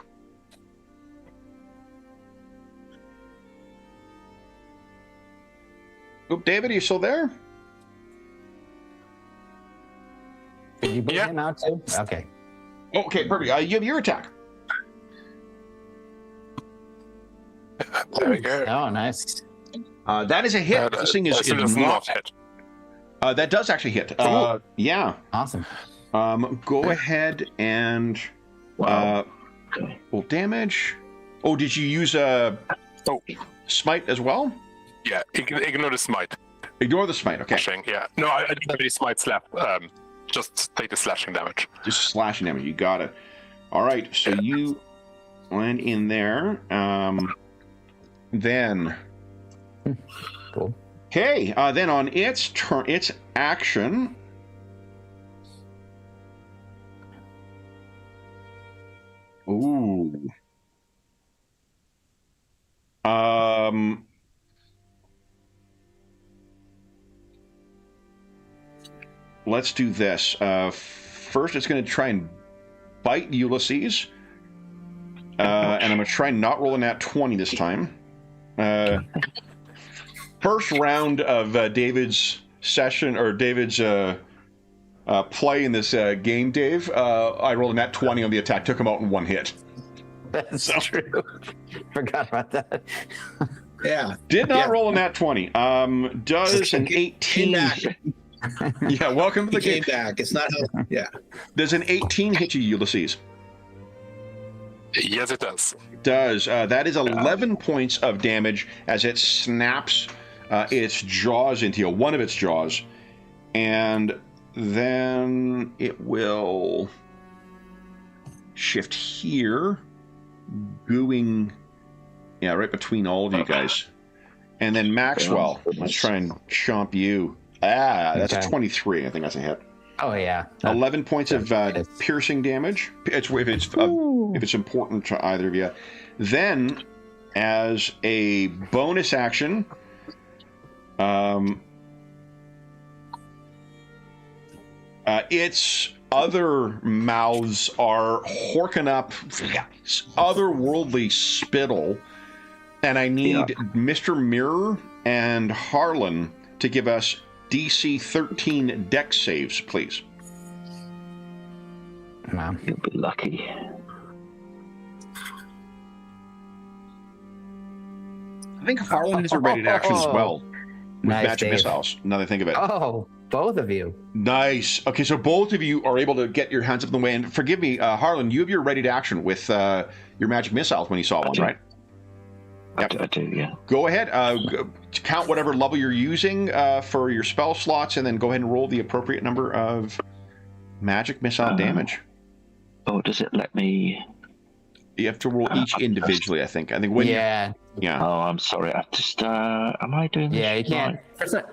Oh, David, are you still there? Did you bring him out too? Okay. Okay, perfect. You have your attack. There we go. Oh, nice. That is a hit. This thing is not hit. That does actually hit. Yeah. Awesome. Go ahead and well, damage. Oh, did you use a smite as well? Yeah, ignore the smite. Ignore the smite. Okay. Slashing, yeah. No, I don't have any smites left. Just take the slashing damage. Just slashing damage. You got it. All right. So you went in there. Then. Cool. Okay. Then on its turn, its action. Ooh. Let's do this. First, it's going to try and bite Ulysses. And I'm going to try and not roll a nat 20 this time. First round of David's session, or David's play in this game, Dave, I rolled a nat 20 on the attack, took him out in one hit. That's true. Forgot about that. Yeah. Did not roll a nat 20. Does an 18... Yeah, welcome to the game. Back. It's not how... Yeah. Does an 18 hit you, Ulysses? Yes, it does. Does. That is 11 points of damage as it snaps its jaws into you, one of its jaws. And then it will shift here, gooing, yeah, right between all of you guys. And then Maxwell, let's try and chomp you. That's a 23. I think that's a hit. Oh yeah. 11 points of piercing damage. If it's important to either of you. Then, as a bonus action, its other mouths are horking up otherworldly spittle, and I need Mr. Mirror and Harlan to give us DC 13 dex saves, please. You'll be lucky. I think Harlan has a rated action as well. With Nice, magic Dave. missiles. Now that I think of it. Oh, both of you. Nice. Okay, so both of you are able to get your hands up in the way. And forgive me, Harlan, you have your ready to action with your magic missiles when you saw one, right? Yep. I do, yeah. Go ahead. Count whatever level you're using for your spell slots, and then go ahead and roll the appropriate number of magic missile damage. Oh, does it let me... You have to roll each individually, I think. When Yeah. Yeah. Oh, I'm sorry. I just... am I doing this? Yeah, you can't.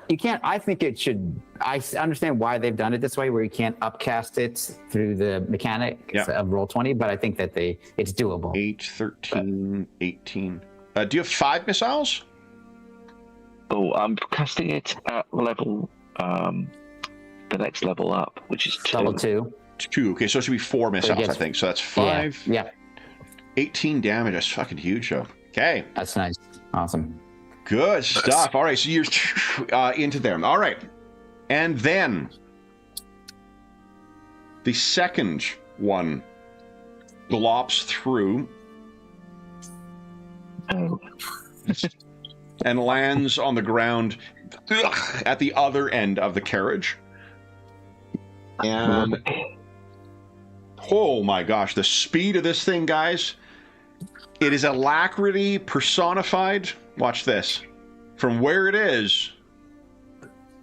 You can't. I think it should. I understand why they've done it this way, where you can't upcast it through the mechanics of Roll20, but I think that it's doable. 8, 13, 18. Do you have 5 missiles? Oh, I'm casting it at level... the next level up, which is 2. Level 2. 2. Okay, so it should be 4 missiles, I think. So that's 5. Yeah. 18 damage. That's fucking huge, though. Okay. That's nice. Awesome. Good stuff. All right, so you're into them. All right. And then the second one glops through and lands on the ground at the other end of the carriage. And oh my gosh, the speed of this thing, guys. It is alacrity personified. Watch this. From where it is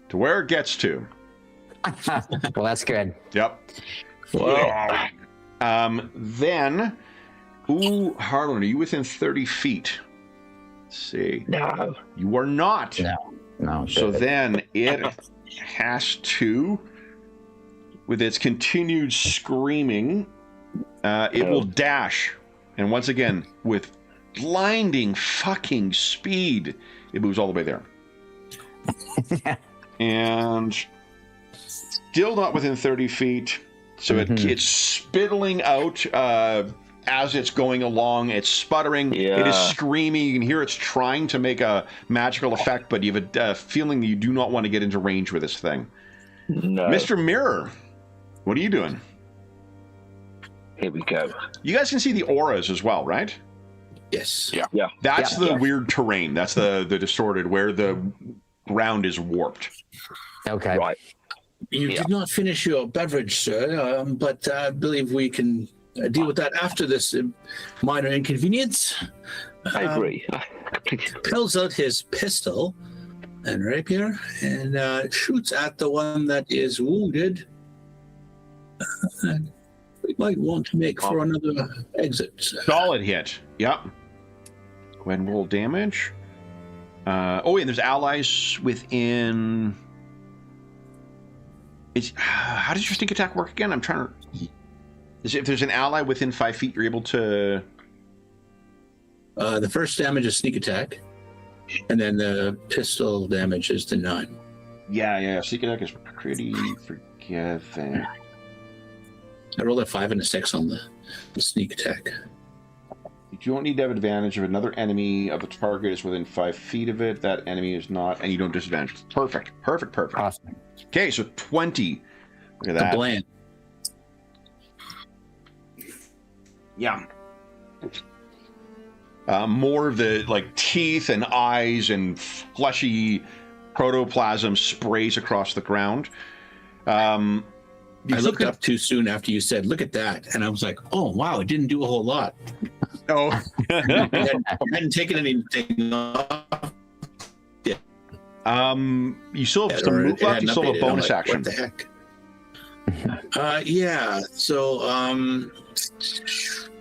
to where it gets to. Well, that's good. Yep. Whoa. Then, Harlan, are you within 30 feet? Let's see. No. You are not. No. So then it has to, with its continued screaming, it will dash. And once again, with blinding fucking speed, it moves all the way there. And still not within 30 feet. So it's spittling out as it's going along. It's sputtering. Yeah. It is screaming. You can hear it's trying to make a magical effect, but you have a feeling that you do not want to get into range with this thing. No. Mr. Mirror, what are you doing? Here we go. You guys can see the auras as well, right? Yes. Yeah. That's the weird terrain. That's the distorted, where the ground is warped. Okay. Right. You did not finish your beverage, sir, but I believe we can deal with that after this minor inconvenience. I agree. Pulls out his pistol and rapier and shoots at the one that is wounded. We might want to make for another exit. Solid hit. Yep. Go ahead and roll damage. And there's allies within. How does your sneak attack work again? I'm trying to. If there's an ally within 5 feet, you're able to. The first damage is sneak attack, and then the pistol damage is the 9. Yeah. Sneak attack is pretty forgiving. I rolled a 5 and a 6 on the sneak attack. You don't need to have advantage if another enemy of the target is within 5 feet of it. That enemy is not, and you don't disadvantage. Perfect. Awesome. Okay, so 20. Look at that. The bland. Yeah. More of the teeth and eyes and fleshy protoplasm sprays across the ground. I looked up too soon after you said, "Look at that," and I was like, "Oh wow, it didn't do a whole lot." No. I hadn't taken anything off. You still have some move left. You still have a bonus action. What the heck? Yeah. So,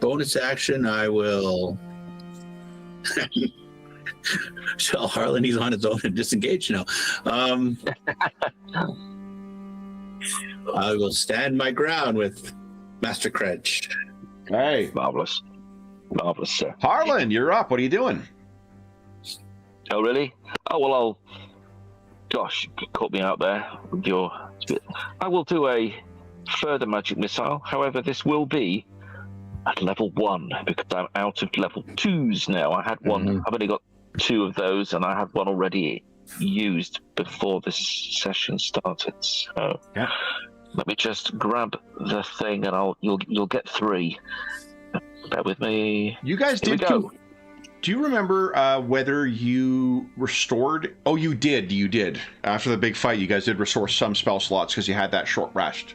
bonus action. I will. So Harlan, he's on his own and disengaged now. I will stand my ground with Master Credge. Hey, Marvelous, sir. Harlan, you're up. What are you doing? Oh, really? Oh, well, Gosh, you caught me out there with your. I will do a further magic missile. However, this will be at level 1 because I'm out of level 2s now. I had one. I've only got 2 of those, and I had one already used before this session started. So yeah. Let me just grab the thing, and you'll get 3. Bear with me. You guys did go. Do you remember whether you restored? Oh, you did. You did. After the big fight, you guys did restore some spell slots because you had that short rest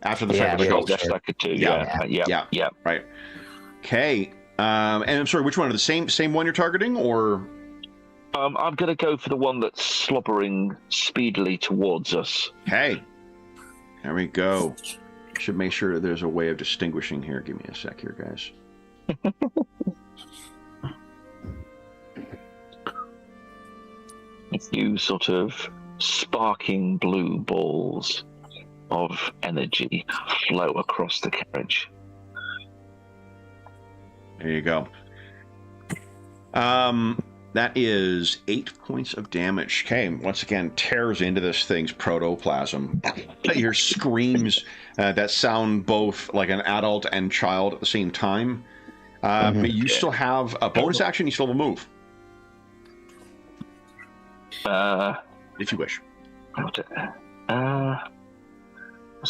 after the fight with the ghost. I could do. Yeah. Right. Okay. And I'm sorry, which one? The same one you're targeting, or? I'm going to go for the one that's slobbering speedily towards us. Okay. There we go. Should make sure there's a way of distinguishing here. Give me a sec here, guys. A few sort of sparking blue balls of energy flow across the carriage. There you go. That is 8 points of damage. Okay, once again, tears into this thing's protoplasm. Your screams that sound both like an adult and child at the same time. But you still have a bonus action, you still have a move. If you wish. That's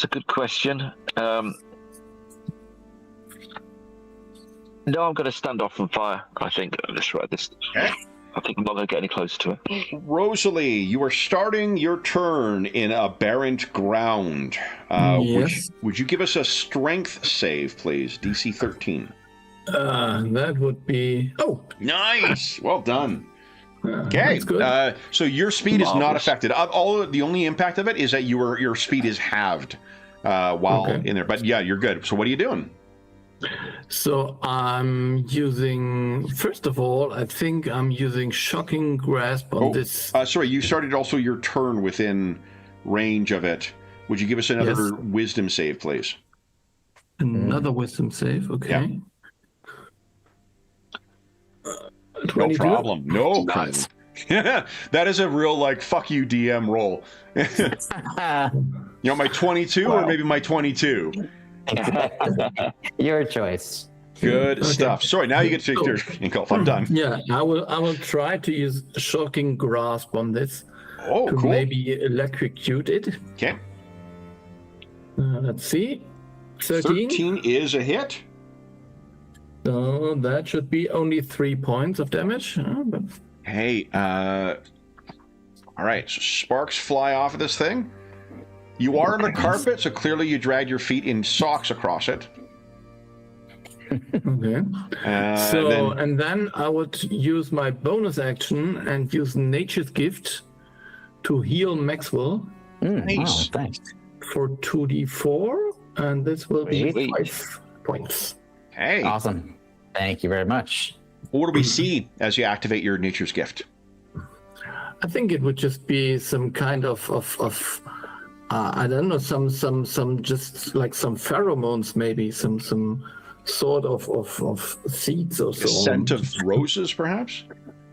a good question. No, I'm going to stand off and fire. I think that's right. Okay. I think I'm not going to get any closer to it. Rosalie, you are starting your turn in aberrant ground. Yes. Would you give us a strength save, please? DC 13. That would be... Oh! Nice! Well done. Okay, good. So your speed is not affected. The only impact of it is that your speed is halved while in there. But yeah, you're good. So what are you doing? So I'm using, first of all, I think I'm using Shocking Grasp on this. Sorry, you started also your turn within range of it. Would you give us another wisdom save, please? Another wisdom save, okay. No 22. problem. No Nice. problem. That is a real, like, fuck you, DM roll. You know, my 22 or maybe my 22? Your choice. Good stuff. Sorry, now you get to your Ingolf. I'm done. Yeah, I will try to use Shocking Grasp on this Oh, to cool. maybe electrocute it. Okay. Let's see. 13. 13 is a hit. So that should be only 3 points of damage. But Hey, all right, so sparks fly off of this thing. You are on the carpet, so clearly you dragged your feet in socks across it. okay. And then I would use my bonus action and use Nature's Gift to heal Maxwell Nice. Wow, thanks. for 2d4, and this will be Sweet. 5 points. Hey, Awesome. Thank you very much. what do we see as you activate your nature's gift? I think it would just be some kind of I don't know, some just like some pheromones, maybe some sort of seeds or so. A scent of roses, perhaps?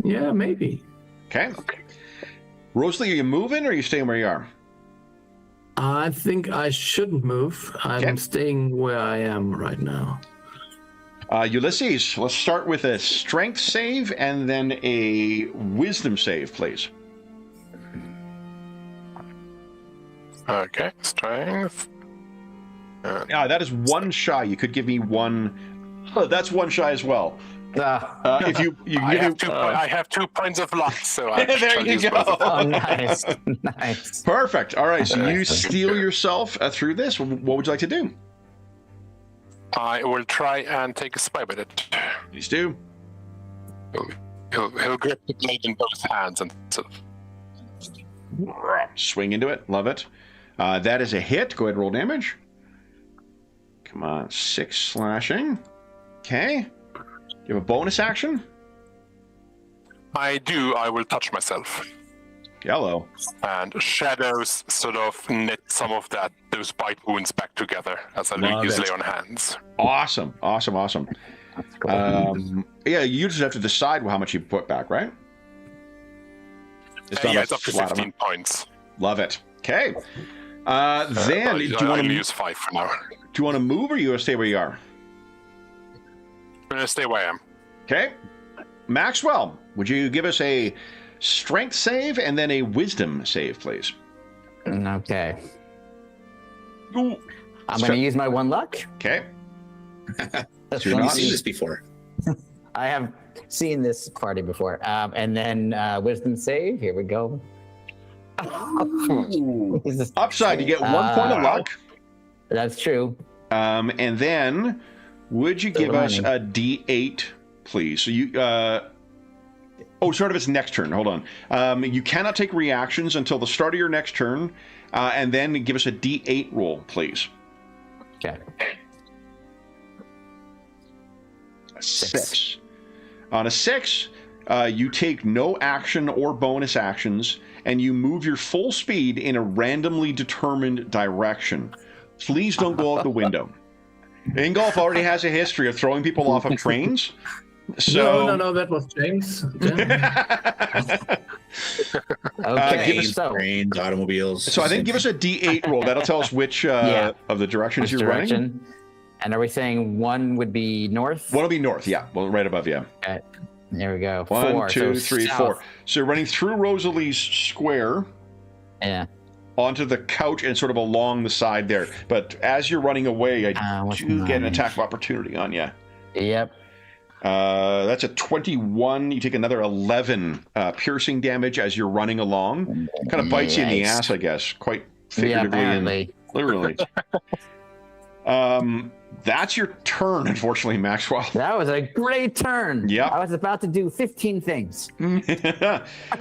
Yeah, maybe. Okay. Rosalie, are you moving or are you staying where you are? I think I shouldn't move. I'm Okay. staying where I am right now. Ulysses, let's start with a strength save and then a wisdom save, please. Okay, strength. That is one shy. You could give me one. Oh, that's one shy as well. If you I have 2 points of luck, so I There shall you use go. both of them. Oh, nice. Nice. Perfect. All right, so you steal yourself through this. What would you like to do? I will try and take a swipe at it. Please do. He'll grip the blade in both hands and sort of. Swing into it. Love it. That is a hit. Go ahead and roll damage. Come on. 6 slashing. Okay. You have a bonus action? I do. I will touch myself. Hello. And shadows sort of knit some of those bite wounds back together as I Love use it. lay on hands. Awesome. That's cool. Yeah, you just have to decide how much you put back, right? It's not Yeah, a it's up to flat 15 amount. points. Love it. Okay. Then, do you I'll want to use 5 for now. move or you want to stay where you are? I'm gonna stay where I am. Okay. Maxwell, would you give us a strength save and then a wisdom save, please? Okay. Ooh. I'm going to use my one luck. Okay. That's You're Have you not- seen this before? I have seen this party before. And then wisdom save. Here we go. Upside, you get 1 point of luck. That's true. And then, would you give us a D8, please? So you. Sort of its next turn. Hold on. You cannot take reactions until the start of your next turn, and then give us a D8 roll, please. Okay. A 6. On a 6, you take no action or bonus actions, and you move your full speed in a randomly determined direction. Please don't go out the window. Ingolf already has a history of throwing people off of trains. So No, that was James. Okay. give us- Trains, automobiles. So I think give us a D8 roll. That'll tell us which Yeah. of the directions Which you're running. direction? And are we saying one would be north? One will be north, yeah. Well, right above you. Okay. There we go. 1, 4. 2, so 3, south. 4. So you're running through Rosalie's square Yeah. onto the couch and sort of along the side there. But as you're running away, I what's do get an mine? attack of opportunity on you. Yep. That's a 21. You take another 11 piercing damage as you're running along. Kind of bites you in the Yikes. ass, I guess. Quite Yeah, figuratively and apparently. literally. That's your turn, unfortunately, Maxwell. That was a great turn. Yep. I was about to do 15 things.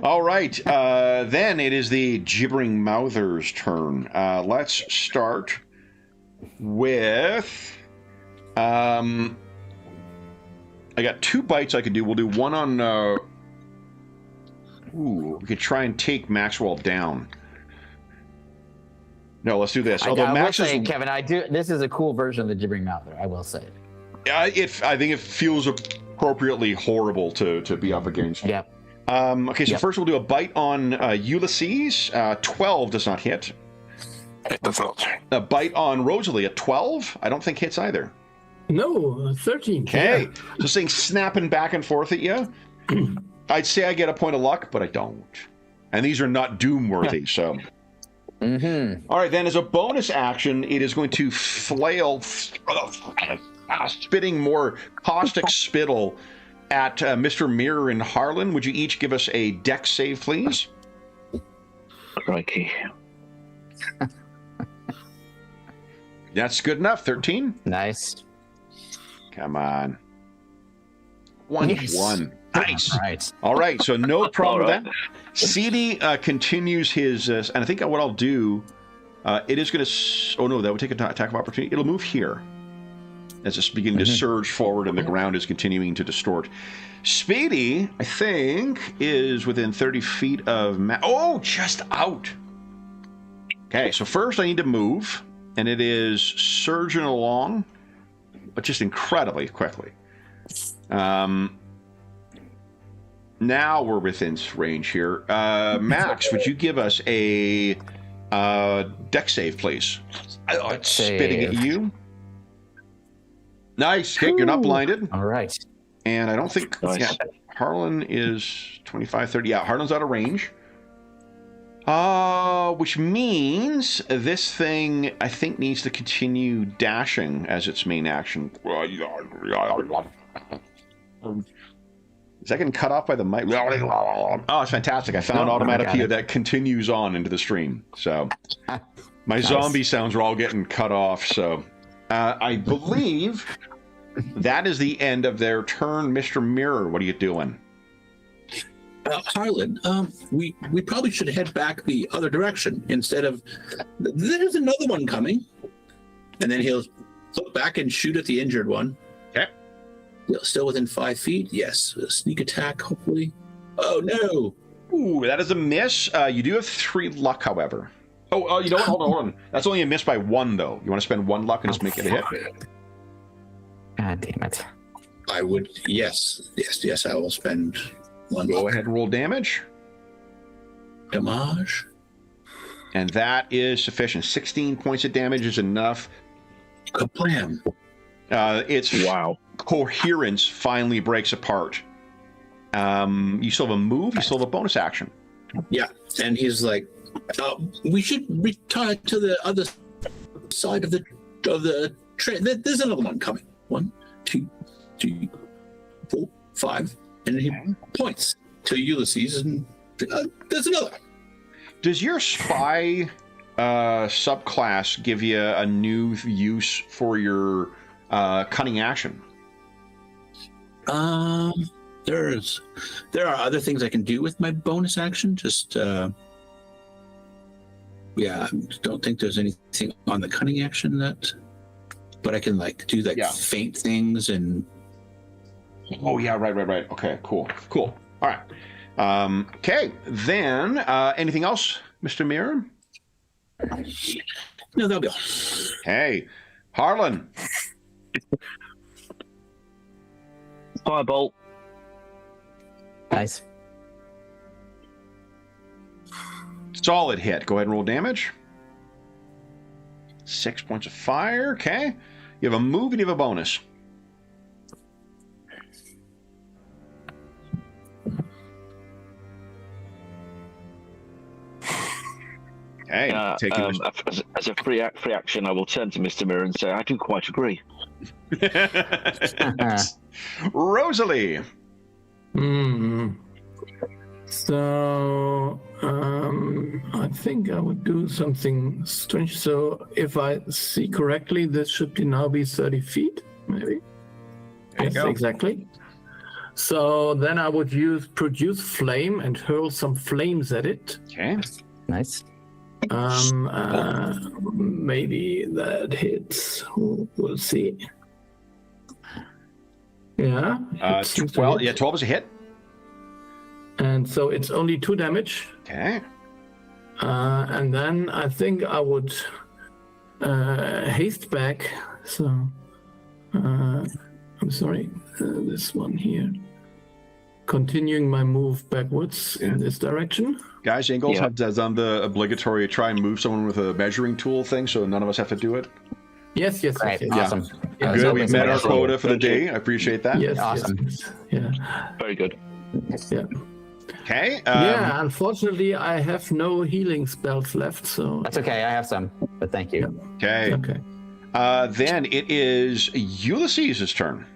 All right. Then it is the Gibbering Mouther's turn. Let's start with I got 2 bites I could do. We'll do one on... Ooh, we could try and take Maxwell down. No, let's do this. Although I will Max say, is... Kevin, this is a cool version of the gibbering mouther, I will say. I think it feels appropriately horrible to be up against. Yep. Okay, so first we'll do a bite on Ulysses. 12 does not hit. It does not. A bite on Rosalie at 12. I don't think hits either. No, 13. Okay, Yeah. so things snapping back and forth at you. I'd say I get a point of luck, but I don't. And these are not doom worthy, so. All right, then as a bonus action, it is going to flail, spitting more caustic spittle at Mr. Mirror and Harlan. Would you each give us a dex save, please? Crikey. That's good enough. 13. Nice. Come on. 1. Nice. All right. All right, so no problem All right. with that. CD continues his, and I think what I'll do, it is going to, oh no, that would take an attack of opportunity. It'll move here as it's beginning to surge forward and the ground is continuing to distort. Speedy, I think, is within 30 feet of, oh, just out. Okay, so first I need to move, and it is surging along, but just incredibly quickly. Now we're within range here. Max, would you give us a dex save, please? It's spitting at you. Nice. Okay, you're not blinded. All right. And I don't think... Nice. Yeah, Harlan is 25, 30. Yeah, Harlan's out of range. Which means this thing, I think, needs to continue dashing as its main action. Is that getting cut off by the mic? Oh, it's fantastic. I found automatic that continues on into the stream. So my zombie sounds are all getting cut off. So I believe that is the end of their turn. Mr. Mirror, what are you doing? Harlan, we probably should head back the other direction instead of... There's another one coming. And then he'll look back and shoot at the injured one. Okay. Still within 5 feet. Yes. A sneak attack, hopefully. Oh, no. Ooh, that is a miss. You do have 3 luck, however. Oh, you know what? Hold on. That's only a miss by 1, though. You want to spend 1 luck and just make it a hit? God damn it. I would... Yes, I will spend 1 Go luck. ahead and roll damage. Damage. And that is sufficient. 16 points of damage is enough. Kablam. Its Wow. coherence finally breaks apart. You still have a move. You still have a bonus action. Yeah, and he's like, we should retire to the other side of the train. There's another one coming. 1, 2, 3, 4, 5, and he points to Ulysses, and there's another. Does your spy subclass give you a new use for your cunning action? There are other things I can do with my bonus action. Just I don't think there's anything on the cunning action but I can do faint things and. Oh yeah, right. Okay, cool. All right. Okay, then anything else, Mr. Mirror? No, that'll be all. Hey, Harlan. Firebolt. Nice. Solid hit. Go ahead and roll damage. 6 points of fire. Okay. You have a move and you have a bonus. Okay. As a free action, I will turn to Mr. Mirror and say, I do quite agree. Rosalie. So I think I would do something strange. So if I see correctly, this should now be 30 feet, maybe. There you go. Exactly. So then I would produce flame and hurl some flames at it. Okay. Nice. Maybe that hits. We'll see. Yeah. it seems to 12. hit. Yeah, 12 is a hit. And so it's only 2 damage. Okay. And then I think I would haste back. So I'm sorry, this one here. Continuing my move backwards in this direction. Guys, Ingalls has done the obligatory try and move someone with a measuring tool thing, so none of us have to do it. Yes. Right. yes. Awesome. Yeah. Good, we've met our somebody- quota for the day. I appreciate that. Yes. Awesome. Yes. Yeah. Very good. Yeah. Okay. Yeah. Unfortunately, I have no healing spells left. So. That's okay. I have some, but thank you. Okay. Okay. Then it is Ulysses' turn.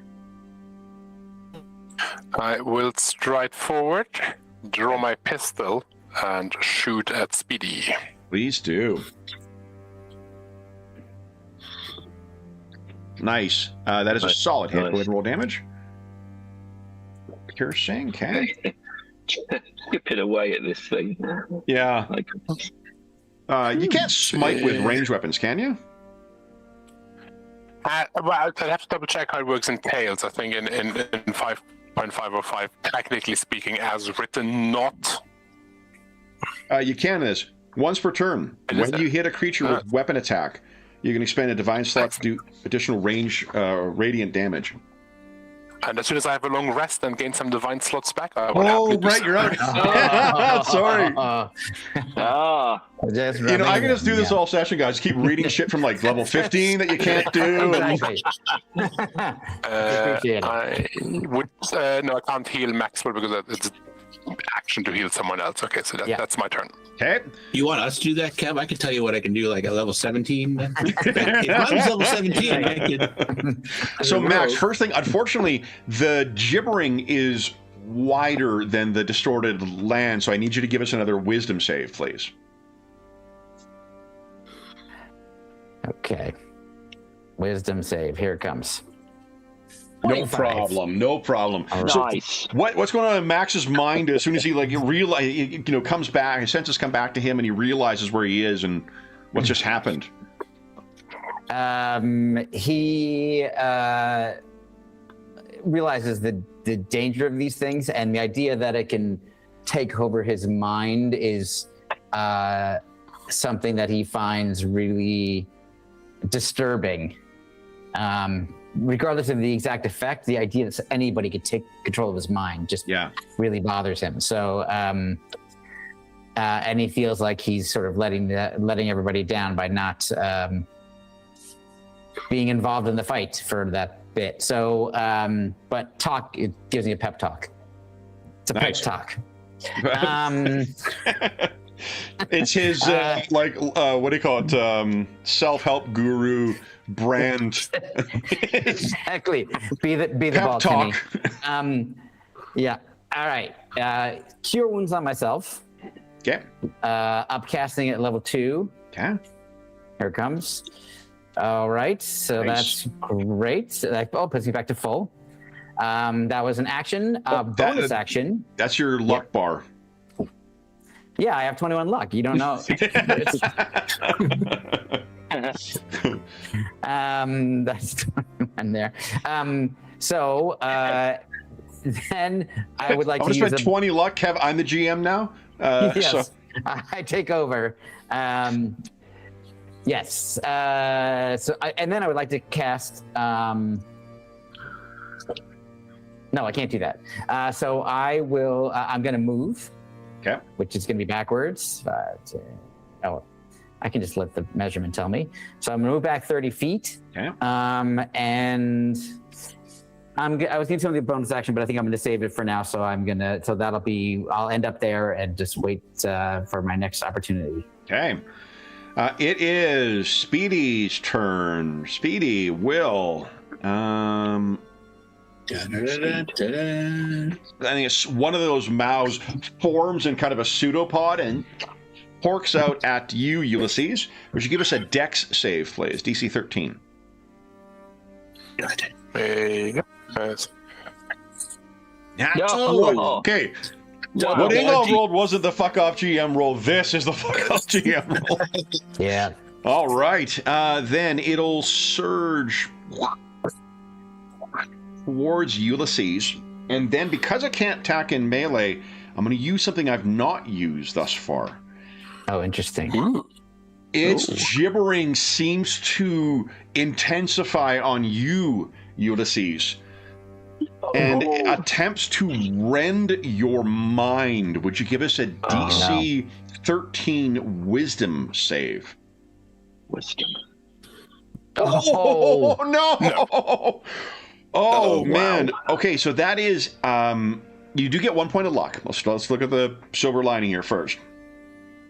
I will stride forward, draw my pistol, and shoot at Speedy. Please do. Nice. That is a solid hit. Go ahead and roll damage. Piercing. Okay. Chipping away at this thing. Yeah. Like, You can't smite with ranged weapons, can you? Well, I'd have to double check how it works in Tails. I think in 5.5 or 5, technically speaking, as written, not. You can this once per turn. When you hit a creature with weapon attack, you can expend a divine slot to do additional range radiant damage. And as soon as I have a long rest and gain some divine slots back, I will happily do so. You're out. Sorry. Just You know, I can just do this all session, guys. Keep reading shit from like level 15 that you can't do. Exactly. Appreciate it. I would no, I can't heal Maxwell because it's action to heal someone else. Okay, so that's my turn. Okay. You want us to do that, Kev? I could tell you what I can do, like at level 17. If I was level 17, I could. So, Max, first thing, unfortunately, the gibbering is wider than the distorted land, so I need you to give us another wisdom save, please. Okay. Wisdom save. Here it comes. No 25. problem. No problem. So nice. what's going on in Max's mind as soon as he comes back, his senses come back to him, and he realizes where he is and what just happened? He realizes the danger of these things, and the idea that it can take over his mind is something that he finds really disturbing. Regardless of the exact effect, the idea that anybody could take control of his mind just really bothers him. So, and he feels like he's sort of letting everybody down by not being involved in the fight for that bit. So, but it gives me a pep talk. It's a pep talk. It's his what do you call it? Self-help guru brand. Exactly. Be the pep ball, talk. Timmy. Yeah. All right. Cure wounds on myself. Okay. Upcasting at level 2. Okay. Here it comes. All right. So Nice. that's great. That puts me back to full. That was an action. Bonus action. That's your luck bar. Yeah, I have 21 luck. You don't know. That's 21 there. So then I would like I to use spend 20 luck. Kev, I'm the GM now. yes, So. I take over. Yes. And then I would like to cast. No, I can't do that. So I will. I'm going to move. Okay. Which is going to be backwards. I can just let the measurement tell me. So I'm going to move back 30 feet. Okay. And I was going to tell the bonus action, but I think I'm going to save it for now. So I'll end up there and just wait for my next opportunity. Okay. It is Speedy's turn. Speedy will. I think it's one of those mouths forms in kind of a pseudopod and porks out at you, Ulysses. Would you give us a dex save, please? DC 13. Okay. What Ingolf rolled wasn't the fuck off GM roll. This is the fuck off GM roll. Yeah. All right. Then it'll surge. towards Ulysses, and then because I can't attack in melee, I'm going to use something I've not used thus far. Oh, interesting. Its gibbering seems to intensify on you, Ulysses, and attempts to rend your mind. Would you give us a DC 13 Wisdom save? Wisdom. Oh no! Oh man. Wow. Okay, so that is you do get 1 point of luck. Let's look at the silver lining here first.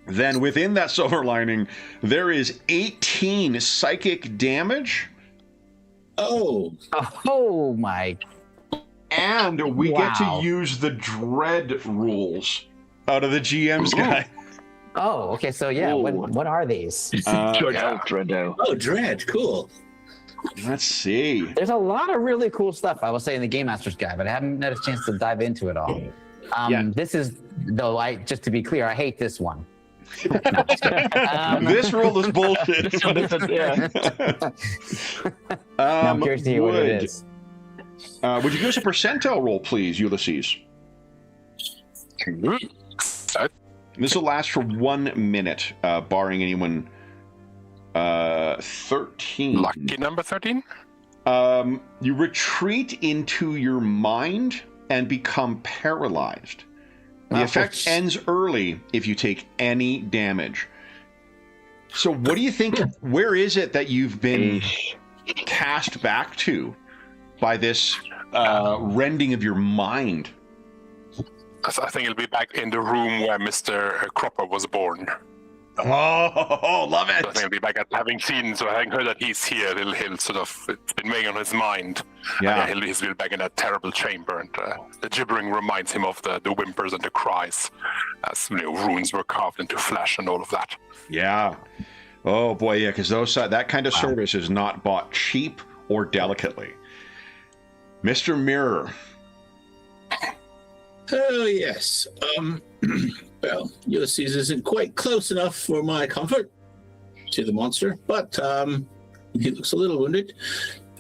Then within that silver lining, there is 18 psychic damage. Oh, My. And we get to use the dread rules out of the GM's guide. Oh, okay. So yeah, what are these? Dredo. oh, dread, cool. Let's see. There's a lot of really cool stuff, I will say, in the Game Master's Guide, but I haven't had a chance to dive into it all. This is, though, just to be clear, I hate this one. No, just kidding. This rule is bullshit. Now I'm curious to hear what it is. Would you give us a percentile roll, please, Ulysses? This will last for 1 minute, barring anyone. 13. Lucky number 13? You retreat into your mind and become paralyzed. The effect ends early if you take any damage. So what do you think, where is it that you've been cast back to by this rending of your mind? I think it'll be back in the room where Mr. Cropper was born. Oh, love it! So I think he'll be back at having heard that he's here. He'll sort of, it's been weighing on his mind. Yeah. He'll be back in that terrible chamber, and the gibbering reminds him of the whimpers and the cries, as runes were carved into flesh and all of that. Yeah. Oh boy, yeah, because that kind of service is not bought cheap or delicately. Mr. Mirror. Oh, yes. Well, Ulysses isn't quite close enough for my comfort to the monster, but he looks a little wounded.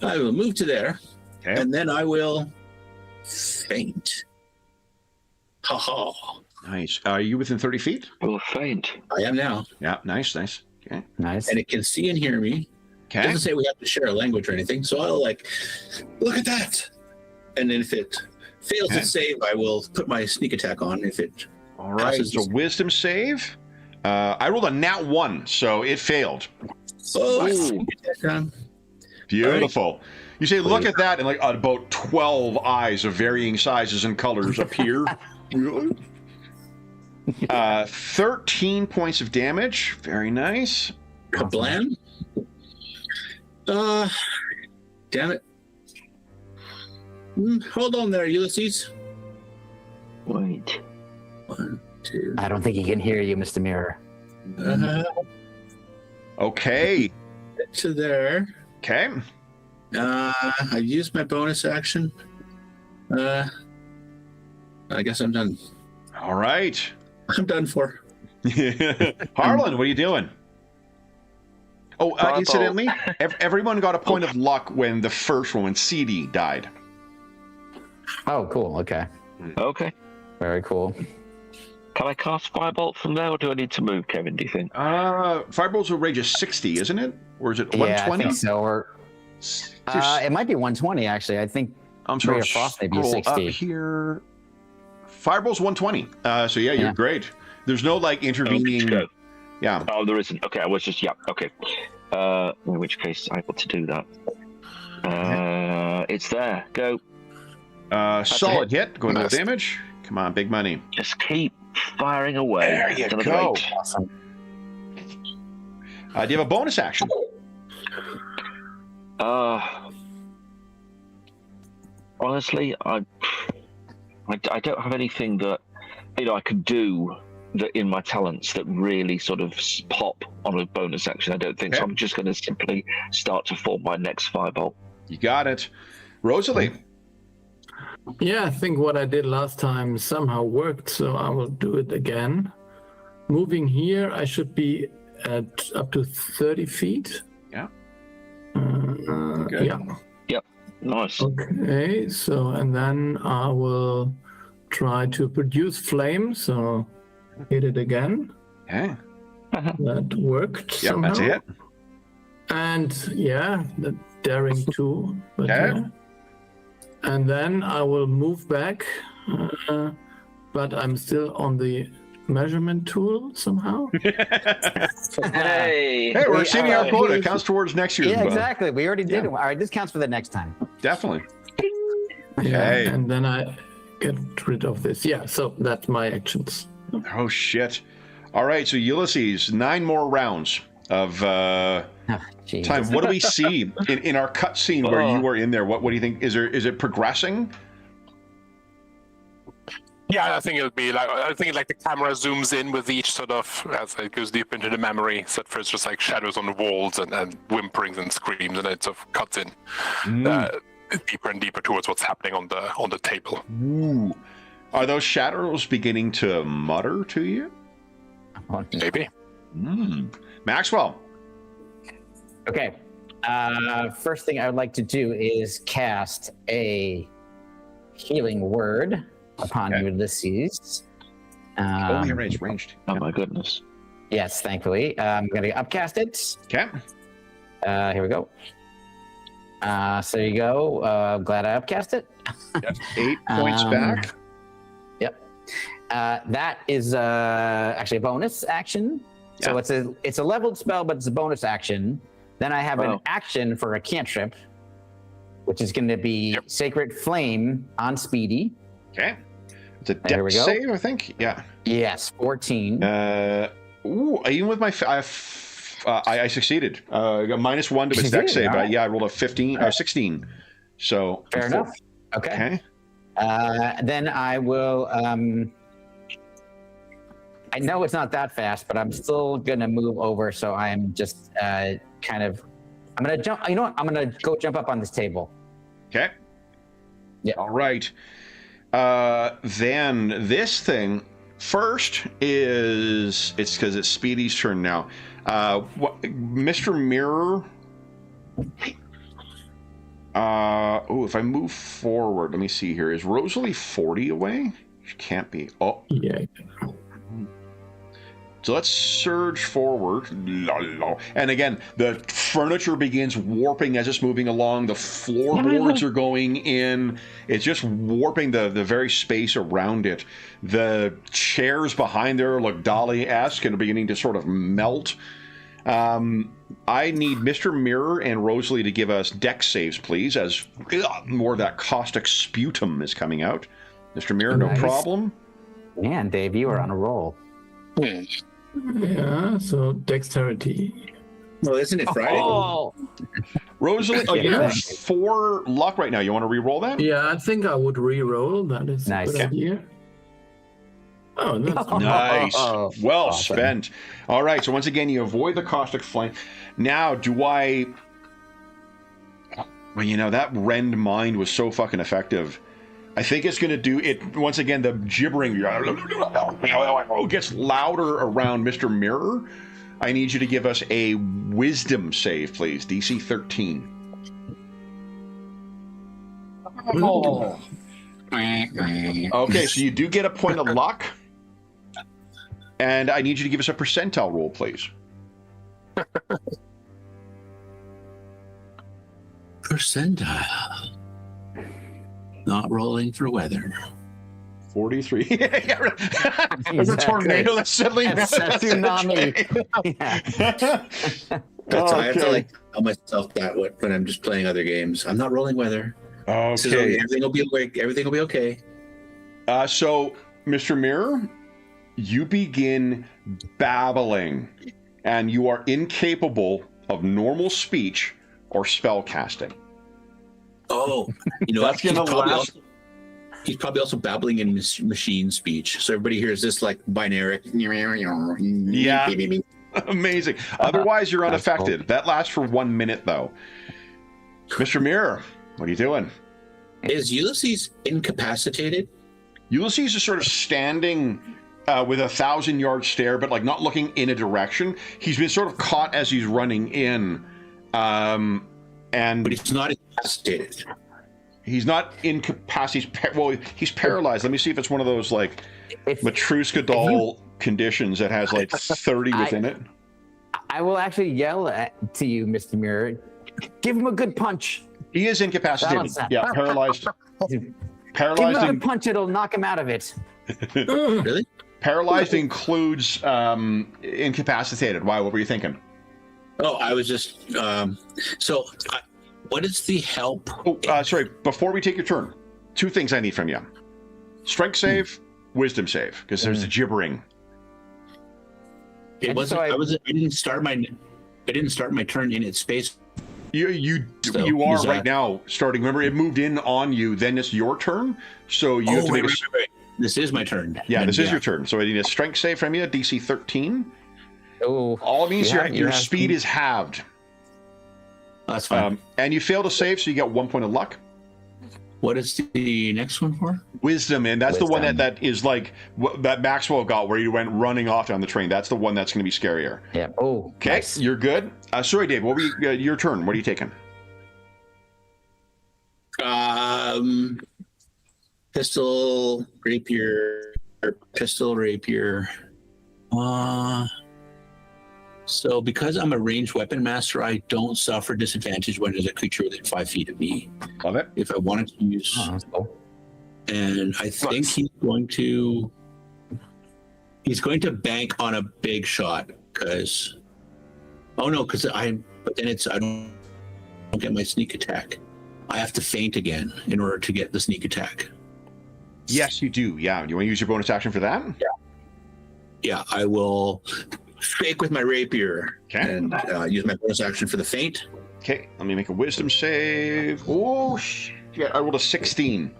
I will move to there, and then I will faint. Ha ha. Nice. Are you within 30 feet? Will faint. I am now. Yeah, nice. Okay. Nice. And it can see and hear me. It Okay. doesn't say we have to share a language or anything, so I'll look at that. And then if it fails to save, I will put my sneak attack on. If it All right. So wisdom save. I rolled a nat 1, so it failed. Beautiful. Right. You say, look at that, and about 12 eyes of varying sizes and colors appear. 13 points of damage. Very nice. Kablam. Damn it. Hold on there, Ulysses. Wait. 1, 2. I don't think he can hear you, Mr. Mirror. Okay. Get to there. Okay. I've used my bonus action. I guess I'm done. All right. I'm done for. Harlan, what are you doing? Oh, incidentally, everyone got a point of luck when the first one, when CD died. Oh, cool. Okay. Okay. Very cool. Can I cast Firebolt from there, or do I need to move, Kevin, do you think? Firebolt's range is 60, isn't it? Or is it 120? Yeah, I think so. Or, it might be 120, actually. I think I'm sorry, Ray of Frost may be scroll 60. up here. Fireball's 120. So yeah, you're great. There's no intervening. Yeah. Oh, there isn't. Okay, I was just okay. In which case, I'm able to do that. It's there. Go. Solid hit. Going to damage. Come on, big money. Just keep firing away. There you go. Awesome. Do you have a bonus action? Honestly, I don't have anything that I could do that in my talents that really sort of pop on a bonus action. I don't think so. I'm just going to simply start to form my next firebolt. You got it, Rosalie. Yeah, I think what I did last time somehow worked, so I will do it again. Moving here, I should be at up to 30 feet. Yeah. Good. Yeah. Yep. Nice. Okay, so and then I will try to produce flame. So hit it again. Okay. That worked Yep, somehow. that's it. And yeah, the daring too. But Okay. yeah. And then I will move back, but I'm still on the measurement tool somehow. Hey. Hey, we're exceeding our quota. It here's- counts towards next year's. Yeah, exactly. We already did Yeah. it. All right, this counts for the next time. Definitely. Yeah, Okay. and then I get rid of this. Yeah, so that's my actions. Oh, shit. All right, so Ulysses, 9 more rounds of Jeez. time. What do we see in our cutscene where you were in there? What do you think? Is it progressing? Yeah, I think it'll be like the camera zooms in with each sort of as it goes deep into the memory. So at first just like shadows on the walls and whimperings and screams, and it sort of cuts in deeper and deeper towards what's happening on the table. Ooh. Are those shadows beginning to mutter to you? Maybe. Maxwell. Okay. First thing I would like to do is cast a healing word upon Ulysses. Oh, you're right, it's ranged. Oh my goodness. Yes, thankfully. I'm going to upcast it. Okay. Here we go. So there you go. Glad I upcast it. 8 points back. Yep. That is actually a bonus action. So it's a leveled spell, but it's a bonus action. Then I have an action for a cantrip, which is going to be Sacred Flame on Speedy. Okay. It's a There we dex go. save, I think. Yeah. Yes, 14. Even with my, I succeeded. I got -1 to its You dex did, save. alright. I rolled a 16. So Fair enough. Okay. Then I will. I know it's not that fast, but I'm still gonna move over. So I'm just kind of. I'm gonna jump. You know what? I'm gonna go jump up on this table. Okay. Yeah. All right. Then this thing first it's because it's Speedy's turn now. Mr. Mirror. If I move forward, let me see here. Is Rosalie 40 away? She can't be. Oh. Yeah. So let's surge forward. And again, the furniture begins warping as it's moving along. The floorboards are going in. It's just warping the very space around it. The chairs behind there look Dali-esque and are beginning to sort of melt. I need Mr. Mirror and Rosalie to give us dex saves, please, as more of that caustic sputum is coming out. Mr. Mirror, no problem. Man, Dave, you are on a roll. Yeah, so dexterity. Well, isn't it Friday? Oh, Rosalie, you have 4 luck right now. You want to re-roll that? Yeah, I think I would re-roll. That is Nice. a good idea. Oh, that's Nice. Well Awesome. spent. All right, so once again, you avoid the caustic flame. Now, do I... Well, you know, that rend mind was so fucking effective. I think it's going to do it, once again, the gibbering gets louder around Mr. Mirror. I need you to give us a wisdom save, please. DC 13. Oh. Okay, so you do get a point of luck. And I need you to give us a percentile roll, please. Percentile. Not rolling for weather. 43. There's a Exactly. tornado that's settling It's down. a tsunami. Yeah. That's I have to Okay. like tell myself that when I'm just playing other games. I'm not rolling weather. This is Okay. everything will be awake. Everything will be okay. So, Mr. Mirror, you begin babbling, and you are incapable of normal speech or spell casting. Oh, you know That's what? gonna He's probably also babbling in machine speech, so everybody hears this like binary. Yeah. Amazing. Otherwise, you're That's unaffected. That lasts for 1 minute, though. Mr. Mirror, what are you doing? Is Ulysses incapacitated? Ulysses is sort of standing with a 1,000-yard stare, but like not looking in a direction. He's been sort of caught as he's running in, and But he's not incapacitated. He's not incapacitated. He's paralyzed. Let me see if it's one of those like Matryoshka doll conditions that has like 30 within it. I will actually yell to you, Mr. Mirror. Give him a good punch. He is incapacitated. Yeah, paralyzed. Paralyzed. Give him a good punch. It'll knock him out of it. Really? Paralyzed includes incapacitated. Why? What were you thinking? Oh, I was just what is the help? Oh, sorry. Before we take your turn, 2 things I need from you: strength save, wisdom save, because there's the gibbering. It wasn't. I didn't start my turn in its space. You are right now starting. Remember, it moved in on you. Then it's your turn. So you have to make right. This is my turn. Yeah, this is your turn. So I need a strength save from you, DC 13. Oh, all it means your speed is halved. That's fine. And you fail to save, so you get 1 point of luck. What is the next one for? Wisdom, and that's the one that is like that Maxwell got, where you went running off down the train. That's the one that's going to be scarier. Yeah. Oh. Okay, Nice. You're good. Sorry, Dave. What were your turn? What are you taking? Pistol, rapier. So because I'm a ranged weapon master, I don't suffer disadvantage when there's a creature within 5 feet of me. Love it. If I wanted to use, and I think he's going to bank on a big shot because, but then I don't get my sneak attack. I have to feint again in order to get the sneak attack. Yes, you do. Yeah. You want to use your bonus action for that? Yeah, I will fake with my rapier and use my bonus action for the feint. Okay, let me make a wisdom save. Oh, shit. I rolled a 16.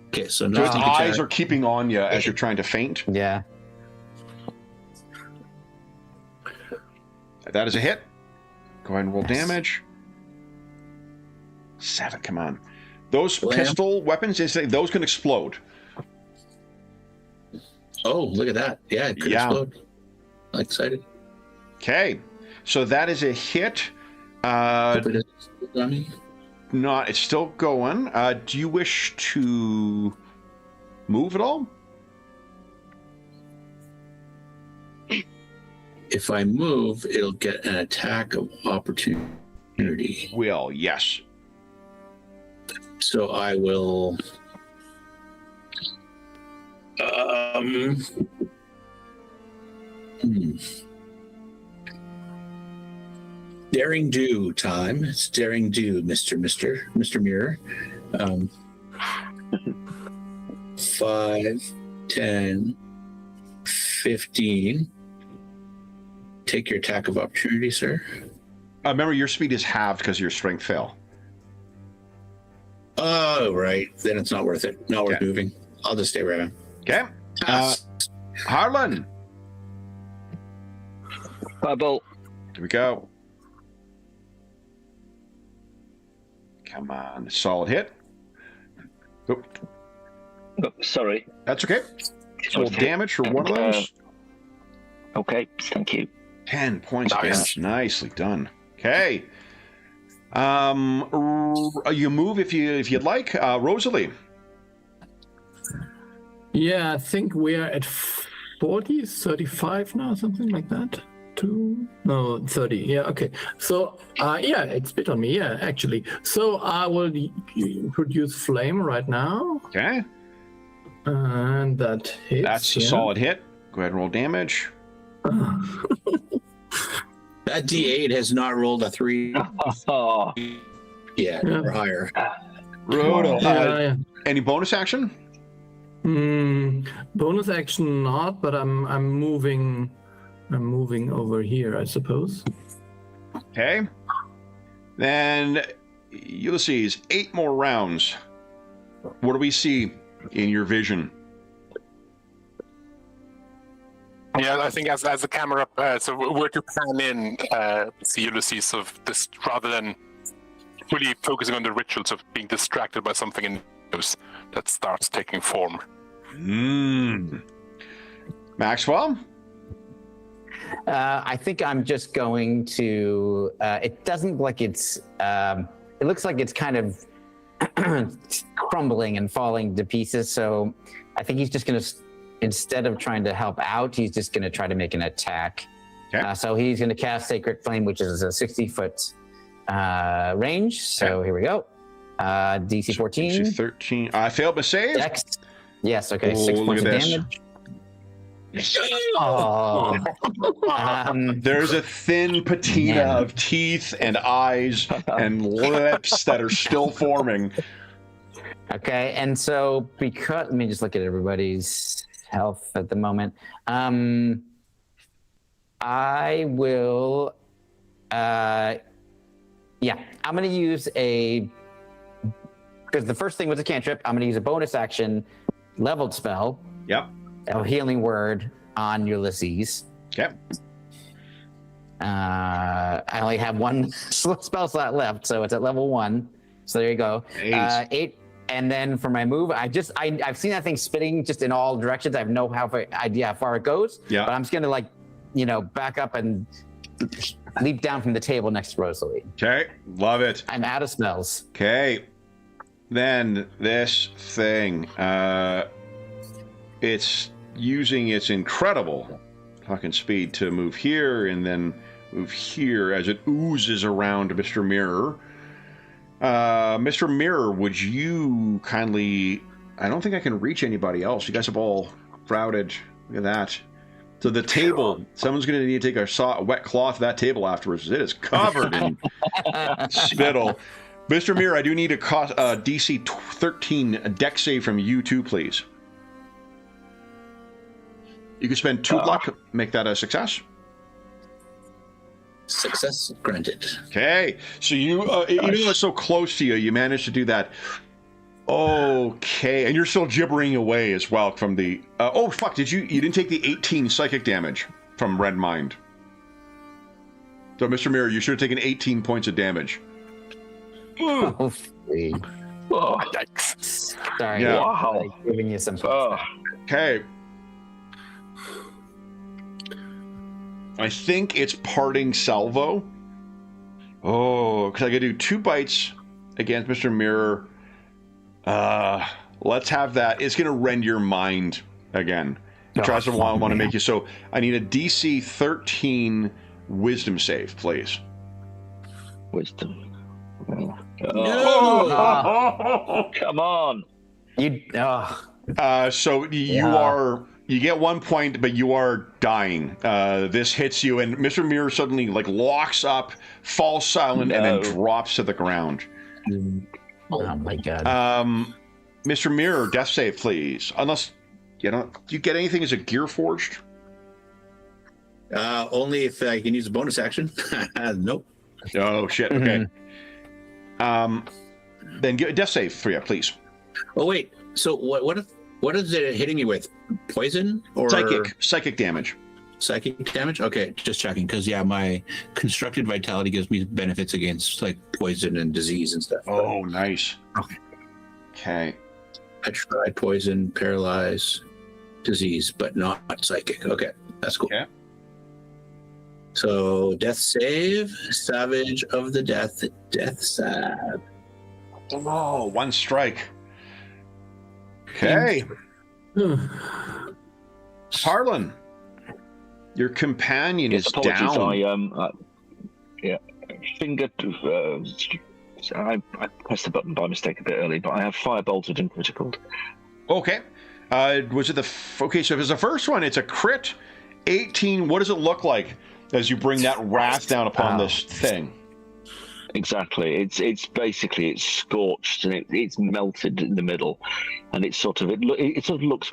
Okay, so its eyes are keeping on you as you're trying to feint. Yeah. That is a hit. Go ahead and roll damage. 7, come on. Those pistol weapons, those can explode. Oh, look at that. Yeah, it could explode. I'm excited. Okay, so that is a hit. It's still going. Do you wish to move at all? If I move, it'll get an attack of opportunity. Will, yes. So I will. Daring do time. It's daring do, Mr. Mirror. 5, 10, 15. Take your attack of opportunity, sir. Remember, your speed is halved because your strength fell. Oh, right. Then it's not worth it. Not worth moving. I'll just stay where I am. Okay. Harlan. Bubble. Here we go. Come on. Solid hit. Oh. Oh, sorry. That's okay. So damage for one of those. Okay, thank you. 10 points of damage. Nicely done. Okay. You move if you'd like. Rosalie. Yeah, I think we're at 40, 35 now, something like that. 30. Yeah, okay. So, it's a bit on me, actually. So I will produce flame right now. Okay. And that hits. That's a solid hit. Go ahead and roll damage. That D8 has not rolled a 3 yet or higher. Any bonus action? Bonus action not, but I'm moving over here, I suppose. Okay. Then Ulysses, 8 more rounds. What do we see in your vision? Yeah, I think as the camera, so we're to pan in, see Ulysses of this rather than really focusing on the rituals of being distracted by something in news that starts taking form. Maxwell? I think I'm just going to. It doesn't look like it's. It looks like it's kind of crumbling and falling to pieces. So I think he's just going to, instead of trying to help out, he's just going to try to make an attack. Okay. So he's going to cast Sacred Flame, which is a 60-foot range. So here we go. DC 14. DC 13. I failed my save. Dex. Yes, okay. Oh, 6 look points at of this. damage. Oh. There's a thin patina of teeth and eyes and lips that are still forming. Okay, and so because, let me just look at everybody's health at the moment. I will, I'm going to use because the first thing was a cantrip, I'm going to use a bonus action leveled spell. Yep. A healing word on Ulysses. Okay. I only have one spell slot left, so it's at level 1. So there you go. 8. And then for my move, I've seen that thing spitting just in all directions. I have no idea how far it goes. Yeah. But I'm just gonna back up and leap down from the table next to Rosalie. Okay. Love it. I'm out of spells. Okay. Then this thing, it's using its incredible fucking speed to move here and then move here as it oozes around Mr. Mirror. Mr. Mirror, would you kindly... I don't think I can reach anybody else. You guys have all crowded. Look at that. So the table, someone's going to need to take a wet cloth to that table afterwards. It is covered in spittle. Mr. Mirror, I do need a DC 13 dex save from you too, please. You can spend 2 luck, make that a success. Success granted. Okay, so you, even though it's so close to you, you managed to do that. Okay, and you're still gibbering away as well from the... oh, fuck, you didn't take the 18 psychic damage from Red Mind. So, Mr. Mirror, you should have taken 18 points of damage. Oh, Yikes. sorry. Yeah. Wow. Giving you some... Okay. I think it's parting salvo. Oh, because I could do 2 bites against Mr. Mirror. Let's have that. It's going to rend your mind again. It tries to want to make you... So I need a DC 13 wisdom save, please. Wisdom. No! Come on. So you get 1 point, but you are dying. This hits you, and Mr. Mirror suddenly locks up, falls silent, and then drops to the ground. Oh my god. Mr. Mirror, death save, please. Unless do you get anything as a gear forged? Only if I can use a bonus action. Nope. Oh shit. Okay. Then get a death save for you, please. Oh wait. So what is it hitting you with? Poison or psychic damage? Psychic damage? Okay, just checking because my constructed vitality gives me benefits against poison and disease and stuff. Oh, nice. Okay. I tried poison, paralyze, disease, but not psychic. Okay, that's cool. Okay. So death save, Savage of the Death save. Oh, 1 strike. Okay. Harlan, your companion is down. I pressed the button by mistake a bit early, but I have firebolted and criticaled. Okay. Was it okay, so if it's the first one, it's a crit 18. What does it look like as you bring that wrath down upon this thing? Exactly. It's basically scorched and it's melted in the middle, and it sort of looks,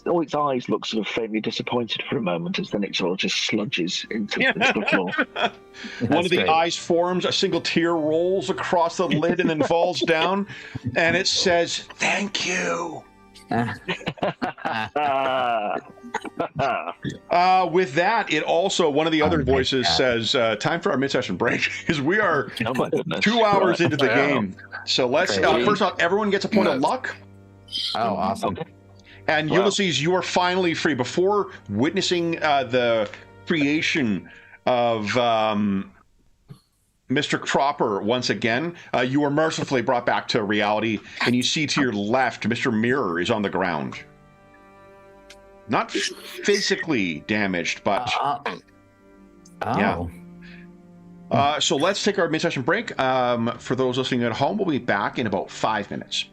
all its eyes look sort of faintly disappointed for a moment, as then it sort of just sludges into the floor. One of the eyes forms, a single tear rolls across the lid and then falls down, and it says, "Thank you." With that, it also, one of the other voices says, time for our mid-session break, because we are 2 hours into the game. So let's, first off, everyone gets a point of luck. Oh, awesome. Okay. And Ulysses, you are finally free. Before witnessing the creation of Mr. Mr. Cropper, once again, you were mercifully brought back to reality, and you see to your left, Mr. Mirror is on the ground. Not physically damaged, but... Oh. Yeah. So let's take our mid-session break. For those listening at home, we'll be back in about 5 minutes.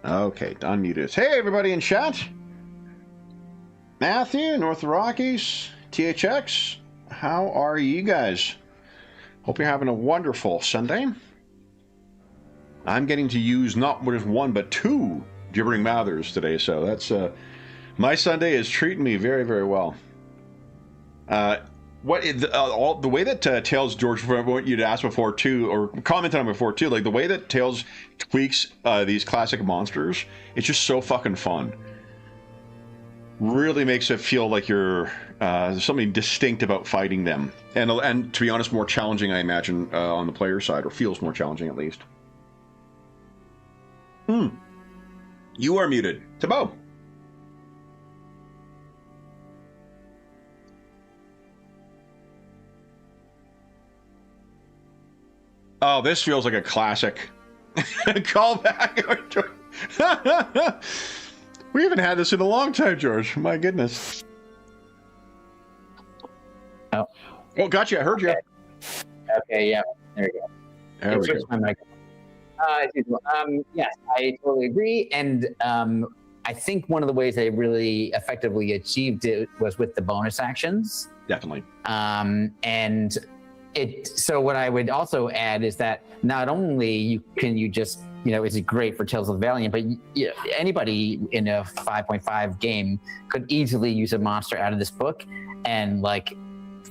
Okay, unmuted. Hey, everybody in chat. Matthew, North Rockies, THX, how are you guys? Hope you're having a wonderful Sunday. I'm getting to use not just one, but two gibbering mouthers today, so that's my Sunday is treating me very, very well. all the way that Tails, George, what you'd asked before too, or commented on before too, like the way that Tails tweaks these classic monsters, it's just so fucking fun. Really makes it feel like you're there's something distinct about fighting them, and to be honest, more challenging, I imagine, on the player side, or feels more challenging at least. You are muted, Tabo. Oh, this feels like a classic callback. We haven't had this in a long time, George. My goodness. Oh, gotcha. I heard you. Okay, yeah. There we go. There we go. My mic. Yes, I totally agree. And I think one of the ways they really effectively achieved it was with the bonus actions. Definitely. And so what I would also add is that not only can you just, is it great for Tales of the Valiant, but anybody in a 5.5 game could easily use a monster out of this book and like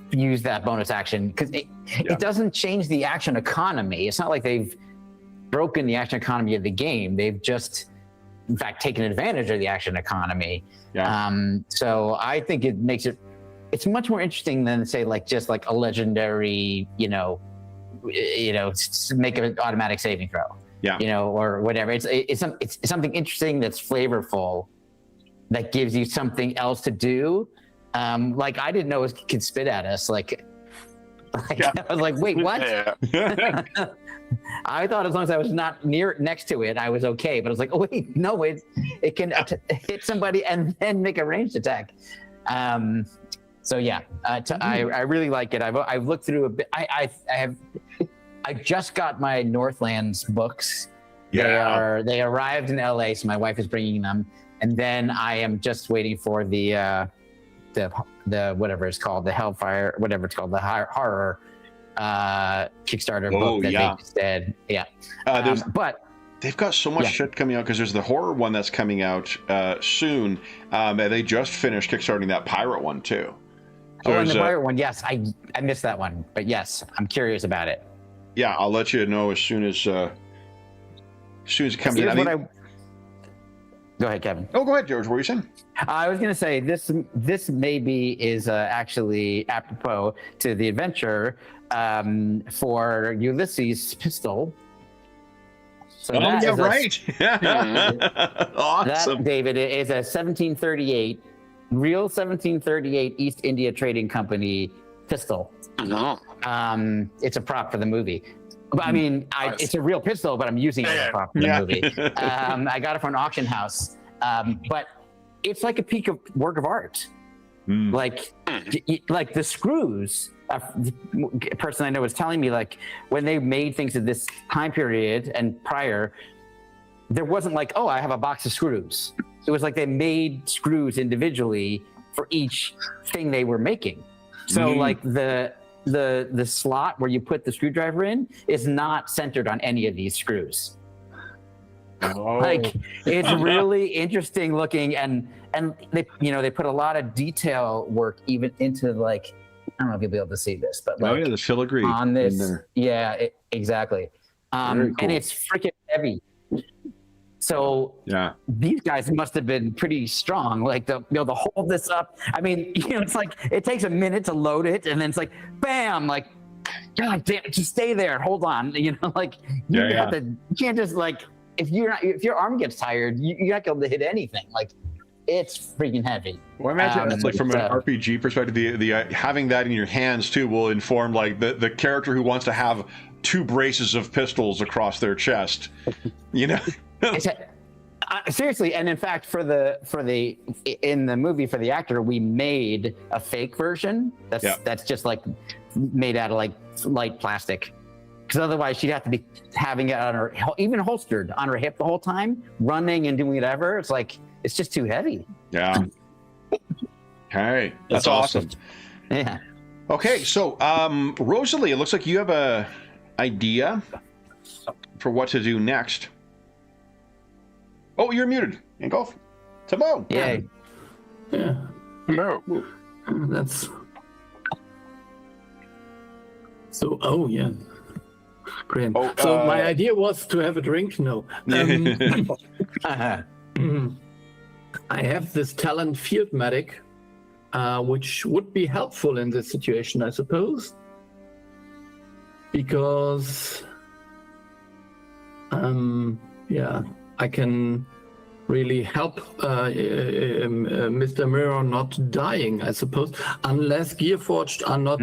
use that bonus action, because it doesn't change the action economy. It's not like they've broken the action economy of the game. They've just, in fact, taken advantage of the action economy. So I think it makes it's much more interesting than, say, like just like a legendary, make an automatic saving throw, or whatever. It's something interesting that's flavorful, that gives you something else to do. Like I didn't know it could spit at us. I was like, wait, what? I thought as long as I was not next to it, I was okay. But I was like, oh wait, no, it can hit somebody and then make a ranged attack. So yeah, I really like it. I've looked through a bit. I just got my Northlands books. Yeah. They arrived in LA, so my wife is bringing them, and then I am just waiting for the whatever it's called, the Hellfire, whatever it's called, the horror Kickstarter book that they just did. Yeah. But they've got so much shit coming out, because there's the horror one that's coming out soon. They just finished kickstarting that pirate one too. So and the pirate one, yes, I missed that one, but yes, I'm curious about it. Yeah, I'll let you know as soon as it comes in. Go ahead, Kevin. Oh, go ahead, George. What were you saying? I was going to say this maybe is actually apropos to the adventure for Ulysses' pistol. So right. Awesome. That, David, is a 1738, real 1738 East India Trading Company pistol. It's a prop for the movie. I mean, it's a real pistol, but I'm using it as a prop for the movie. I got it from an auction house, but it's like a work of art. Like the screws. A person I know was telling me, like, when they made things at this time period and prior, there wasn't like, oh, I have a box of screws. It was like they made screws individually for each thing they were making. So like the slot where you put the screwdriver in is not centered on any of these screws. Like, it's really interesting looking, and they put a lot of detail work even into, like, I don't know if you'll be able to see this, but like the filigree on this, exactly. Cool. And it's freaking heavy. So these guys must have been pretty strong, like to be able to hold this up. I mean, it's like it takes a minute to load it, and then it's like, bam, like, God damn, just stay there, hold on, like you have to. You can't just, like, if your arm gets tired, you're not able to hit anything. Like, it's freaking heavy. Well, I imagine it's like from an RPG perspective, the having that in your hands too will inform, like, the character who wants to have 2 braces of pistols across their chest. Seriously, and in fact, in the movie, for the actor, we made a fake version that's just like made out of like light plastic, because otherwise she'd have to be having it on her, even holstered on her hip the whole time, running and doing whatever. It's like, it's just too heavy. Yeah. Hey, that's awesome. Yeah. Okay, so Rosalie, it looks like you have a idea for what to do next. Oh, you're muted. And golf. Tabo. Yeah. Yeah. No. That's So, oh yeah. Great. Oh, So my idea was to have a drink. No. I have this talent field medic, which would be helpful in this situation, I suppose. Because, I can really help Mr. Mirror not dying, I suppose, unless Gearforged are not.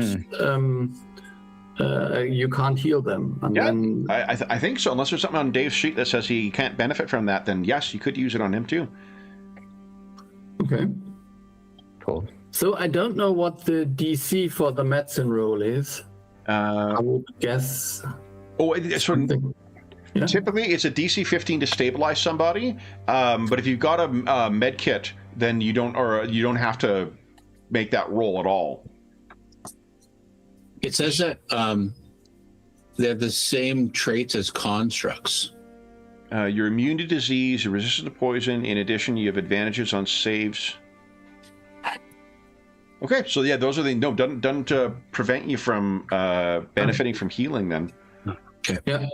You can't heal them. And then, I think so. Unless there's something on Dave's sheet that says he can't benefit from that, then yes, you could use it on him too. okay. Cool. So I don't know what the DC for the medicine roll is. I would guess. So Yeah. typically it's a DC 15 to stabilize somebody, but if you've got a med kit, then you don't have to make that roll at all. It says that they're the same traits as constructs. You're immune to disease, you're resistant to poison. In addition, you have advantages on saves. Okay, so yeah, those are doesn't prevent you from benefiting from healing then. Okay. Yeah.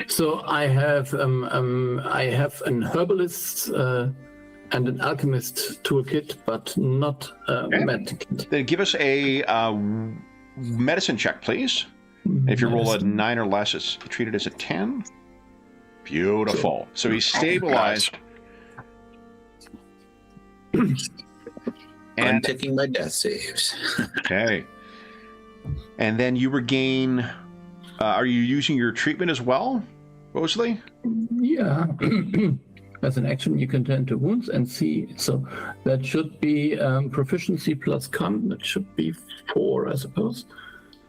So I have an herbalist and an alchemist toolkit, but not a med kit. Then give us a medicine check, please. And if you roll a 9 or less, it's treated as a 10. Beautiful. So he's stabilized. I'm taking my death saves. Okay. And then you regain. Are you using your treatment as well, Mosley? Yeah. As an action, you can tend to wounds and see. So that should be proficiency plus con. That should be 4, I suppose.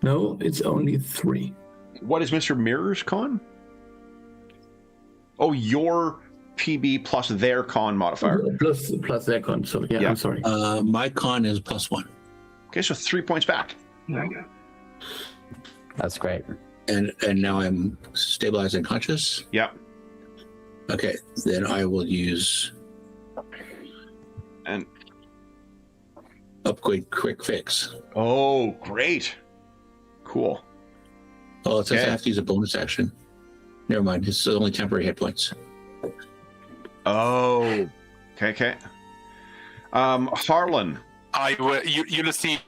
No, it's only 3. What is Mr. Mirror's con? Oh, your PB plus their con modifier. Plus their con. So yeah. I'm sorry. My con is +1. Okay, so 3 points back. That's great. And now I'm stabilized and conscious. Yep. Okay, then I will use And upgrade quick fix. oh, great. Cool. Oh, it says Okay. I have to use a bonus action. Never mind. It's only temporary hit points. Oh. Okay. Harlan. Ulysses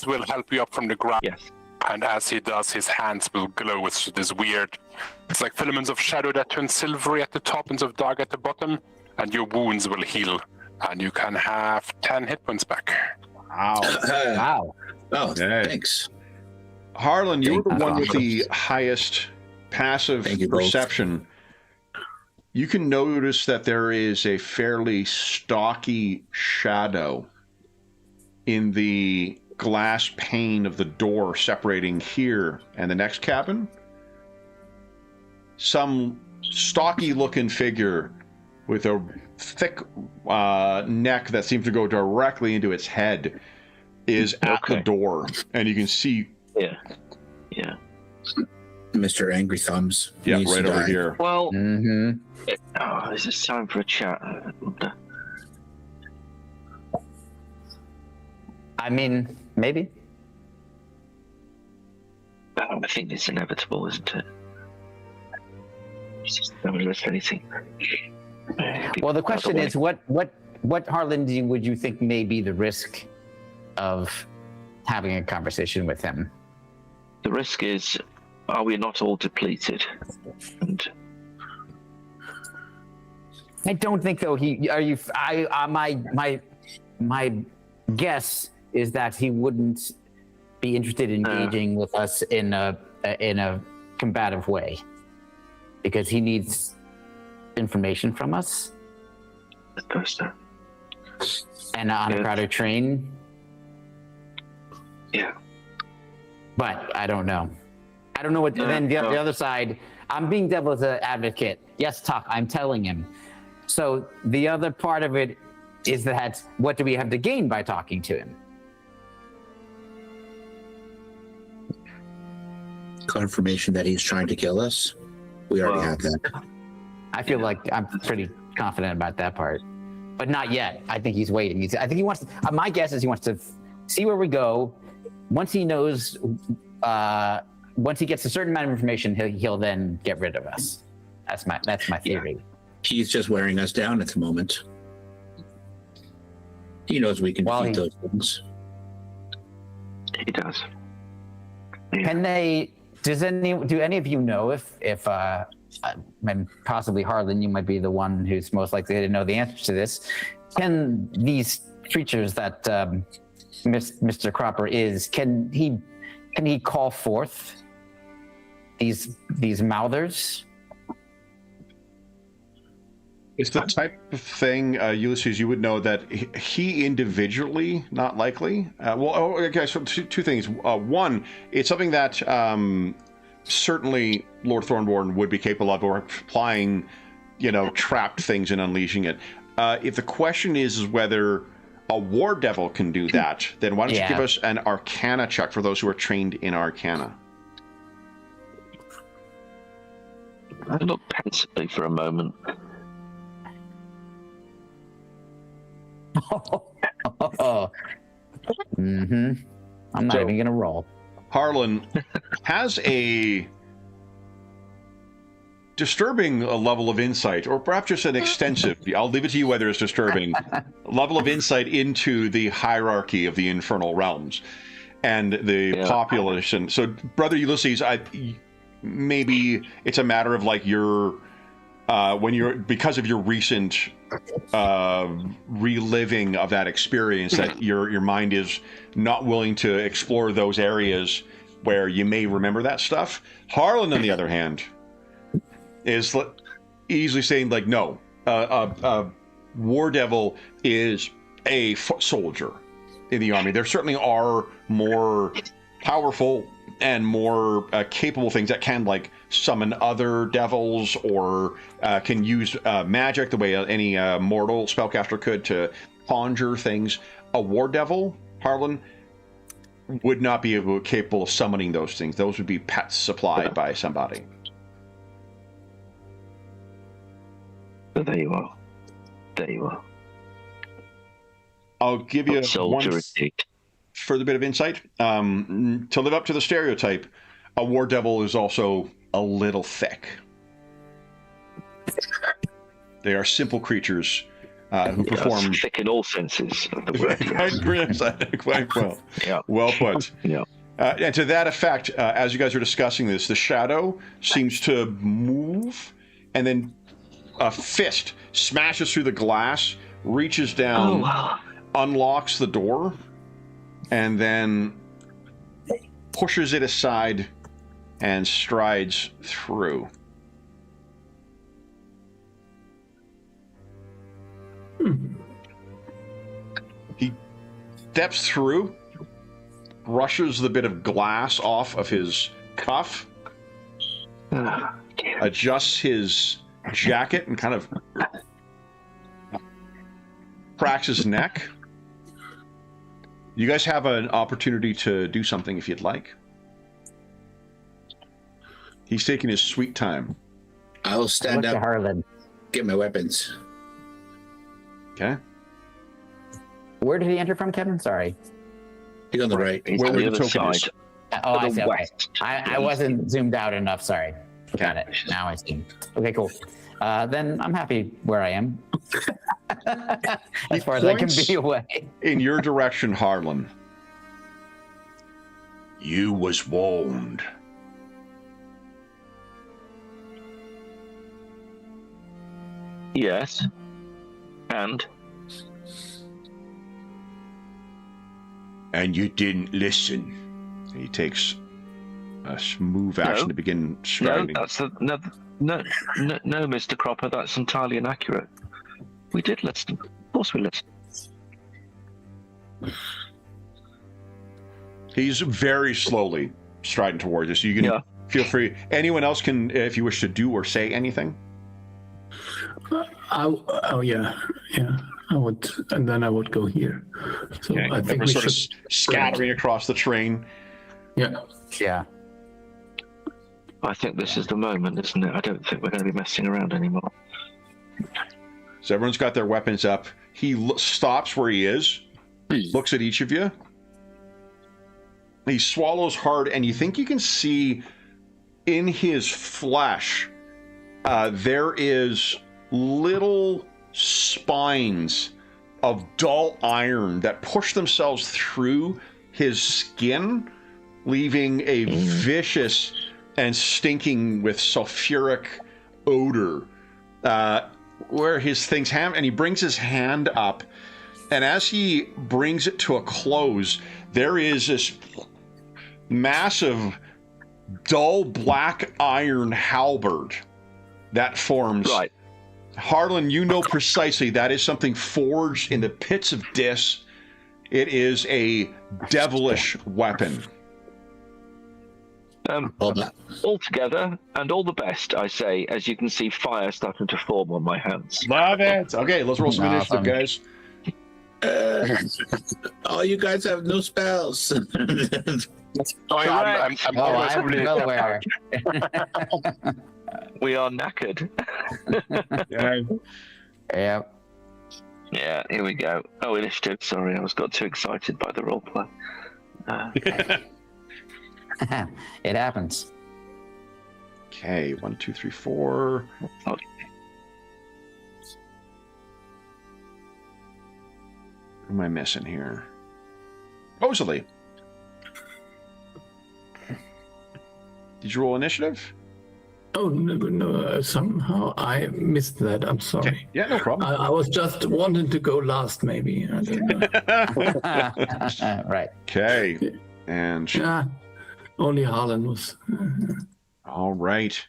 will help you up from the ground. Yes. And as he does, his hands will glow with this weird, it's like filaments of shadow that turn silvery at the top and of dark at the bottom, and your wounds will heal, and you can have 10 hit points back. Wow. Wow. Oh, Okay. thanks. Harlan, you're the Thank you. one with the highest passive Thank you both. perception. You can notice that there is a fairly stocky shadow in the glass pane of the door separating here and the next cabin. Some stocky looking figure with a thick neck that seems to go directly into its head is at the Okay. door, and you can see Yeah. Mr. Angry Thumbs. yeah needs to right over die. here. Well, Mm-hmm. is this time for a chat? I mean, maybe. I think it's inevitable, isn't it? It's just don't list anything. Well, the question is, what Harlan would you think may be the risk of having a conversation with him? The risk is, are we not all depleted? And I don't think though. My guess is that he wouldn't be interested in engaging with us in a combative way, because he needs information from us. I suppose so. And on a crowded train. Yeah. But I don't know. I don't know what. Then the other side, I'm being devil's advocate. Yes, Tuck, I'm telling him. So the other part of it is that what do we have to gain by talking to him? Confirmation that he's trying to kill us. We already have that. I feel like I'm pretty confident about that part, but not yet. I think he's waiting. I think he wants to, my guess is he wants to see where we go. Once he knows once he gets a certain amount of information, he'll then get rid of us. That's my theory. He's just wearing us down at the moment. He knows we can defeat those things. He does. Can they? Do any of you know if and possibly Harlan, you might be the one who's most likely to know the answer to this. Can these creatures that Mr. Cropper is? Can he call forth these mouthers? It's the type of thing, Ulysses, you would know that he individually, not likely. Okay, so two things. One, it's something that certainly Lord Thornborn would be capable of, or applying, trapped things and unleashing it. If the question is whether a war devil can do that, then why don't you give us an Arcana check for those who are trained in Arcana? I look pensively for a moment. I'm not even gonna roll. Harlan has a disturbing level of insight, or perhaps just an extensive, I'll leave it to you whether it's disturbing, level of insight into the hierarchy of the infernal realms and the population. So, Brother Ulysses, maybe it's a matter of like because of your recent reliving of that experience, that your mind is not willing to explore those areas where you may remember that stuff. Harlan, on the other hand, is easily saying like, no, War Devil is a foot soldier in the army. There certainly are more powerful and more capable things that can like summon other devils, or can use magic the way any mortal spellcaster could to conjure things. A war devil, Harlan, would not be capable of summoning those things. Those would be pets supplied by somebody. So there you are. There you are. I'll give you one indeed. further bit of insight. To live up to the stereotype, a war devil is also a little thick. They are simple creatures who perform... Thick in all senses of the word. Quite well. Yeah. Well put. Yeah. And to that effect, as you guys are discussing this, the shadow seems to move, and then a fist smashes through the glass, reaches down, unlocks the door, and then pushes it aside and strides through. He steps through, brushes the bit of glass off of his cuff, adjusts his jacket and kind of cracks his neck. You guys have an opportunity to do something if you'd like. He's taking his sweet time. I'll stand up, Harlan. get my weapons. Okay. Where did he enter from, Kevin? Sorry. He's on the right. He's Where on the the other token side. is. Oh, I see. Okay. west. I wasn't zoomed out enough. Sorry. Got it. Now I see. Okay, cool. Then I'm happy where I am. As far as I can be away. In your direction, Harlan. You was warned. Yes. And You didn't listen. And he takes a smooth action to begin striding. no, Mr. Cropper, that's entirely inaccurate. We did listen. Of course we listened. He's very slowly striding towards us. So you can feel free. Anyone else can, if you wish to do or say anything. I would, and then I would go here. So Okay. I think We're we sort should of scattering across the train. Yeah. Yeah. I think this is the moment, isn't it? I don't think we're going to be messing around anymore. So everyone's got their weapons up. He stops where he is, looks at each of you, He swallows hard, and you think you can see in his flesh there is little spines of dull iron that push themselves through his skin, leaving a vicious and stinking with sulfuric odor where his things have, and he brings his hand up, and as he brings it to a close, there is this massive dull black iron halberd that forms. Right. Harlan, you know precisely that is something forged in the pits of Dis. It is a devilish weapon. All together, and all the best, I say, as you can see fire starting to form on my hands. Love it. Okay, let's roll some initiative, guys. Oh, you guys have no spells. I'm I'm well aware. We are knackered. Yeah. Yeah, here we go. Oh, initiative. Sorry, I got too excited by the roleplay. It happens. Okay, 1, 2, 3, 4. Oh. Who am I missing here? Rosalie. Did you roll initiative? Oh, no, somehow I missed that. I'm sorry. Okay. Yeah, no problem. I was just wanting to go last, maybe. I don't know. Right. Okay. And Yeah, only Harlan was. all right.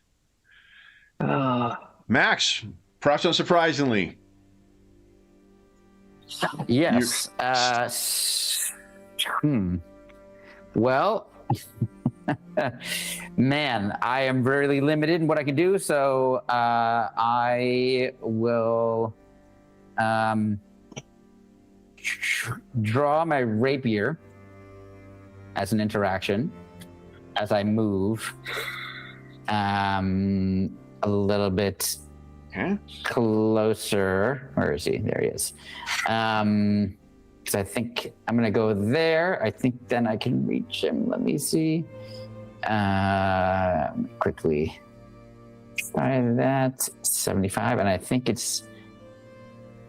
Max, perhaps unsurprisingly. Yes. Well, man, I am really limited in what I can do, so I will draw my rapier as an interaction as I move a little bit closer. Where is he? There he is. Because I think I'm going to go there. I think then I can reach him. Let me see. Quickly try that. 75, and I think it's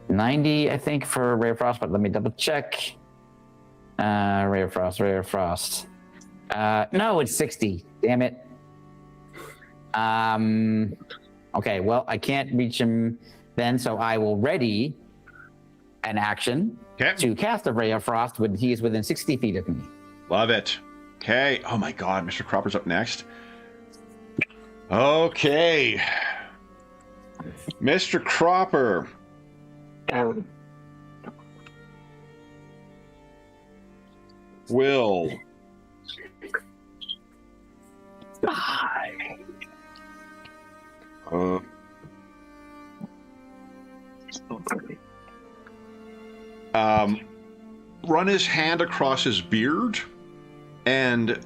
90, I think, for Ray of Frost, but let me double check. Ray of Frost. No, it's 60. Damn it. Okay, well, I can't reach him then, so I will ready an action to cast a Ray of Frost when he is within 60 feet of me. Love it. Okay. Oh my God, Mr. Cropper's up next. Okay. Mr. Cropper. Will. Run his hand across his beard, and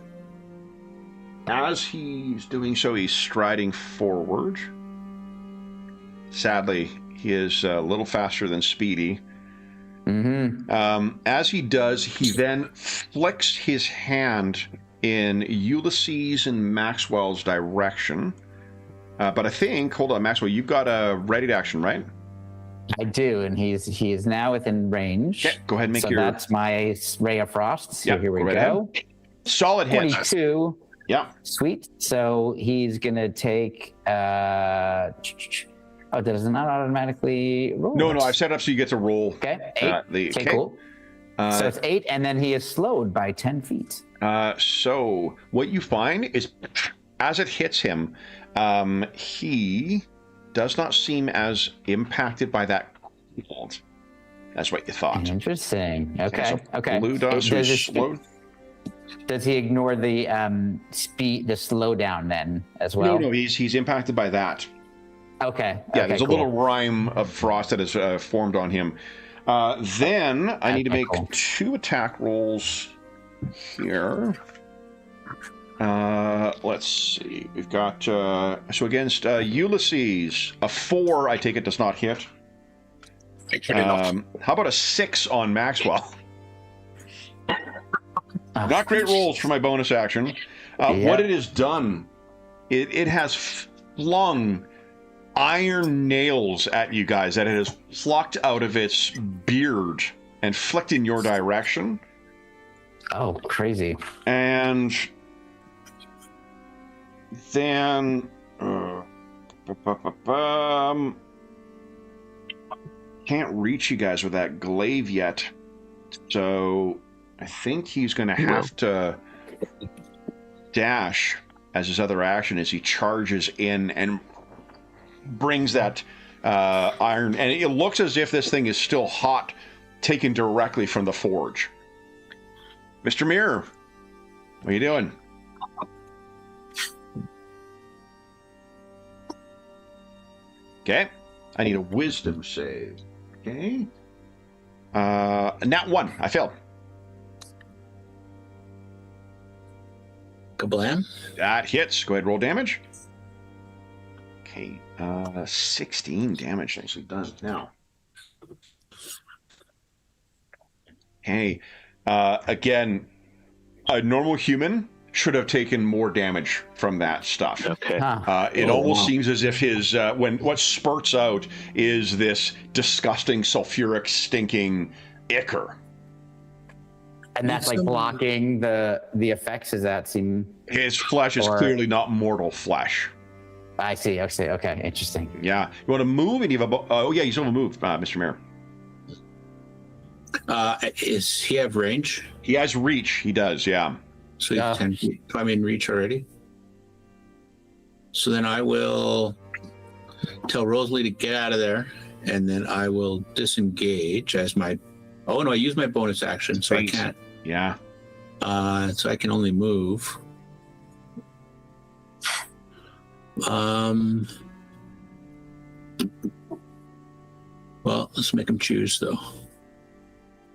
as he's doing so, he's striding forward. Sadly, he is a little faster than Speedy. As he does, he then flicks his hand in Ulysses and Maxwell's direction. But I think, hold on, Maxwell, you've got a ready to action, right? I do, and he is now within range. Okay, go ahead and make your... So that's my Ray of Frost. So here we go. Solid hit. 22. Yeah. Sweet. So he's going to take... oh, does it not automatically roll? No, I set it up so you get to roll. Okay, 8. Okay, cool. So it's 8, and then he is slowed by 10 feet. So what you find is, as it hits him, he does not seem as impacted by that cold. That's what you thought. Interesting. Okay. Okay. Blue does slowed. Does he ignore the speed, the slowdown then as well? No, he's impacted by that. Okay. Yeah, there's a little rime of frost that has formed on him. Then I need to make 2 attack rolls here. Let's see. We've got so against Ulysses, a 4. I take it does not hit. How about a 6 on Maxwell? Not great rolls for my bonus action. What it has done, it has flung iron nails at you guys that it has plucked out of its beard and flicked in your direction. Oh, crazy. And then can't reach you guys with that glaive yet, so I think he's going to have to dash as his other action as he charges in and brings that iron, and it looks as if this thing is still hot, taken directly from the forge. Mr. Mirror, what are you doing? Okay, I need a wisdom save. Okay, nat 1, I failed. Kablam. That hits. Go ahead, roll damage. Okay, 16 damage. Nicely done. Now, okay, again, a normal human should have taken more damage from that stuff. Okay. It almost seems as if his when what spurts out is this disgusting sulfuric, stinking ichor. And that's like blocking the effects. Does that seem? His flesh is clearly not mortal flesh. I see. Okay. Interesting. Yeah. You want to move? And you have a oh yeah, you still have a move, Mr. Mayor. Is he have range? He has reach. He does. Yeah. So I'm in reach already. So then I will tell Rosalie to get out of there, and then I will disengage as my. Oh no! I use my bonus action, so I can't. Yeah. So I can only move. Well, let's make him choose though.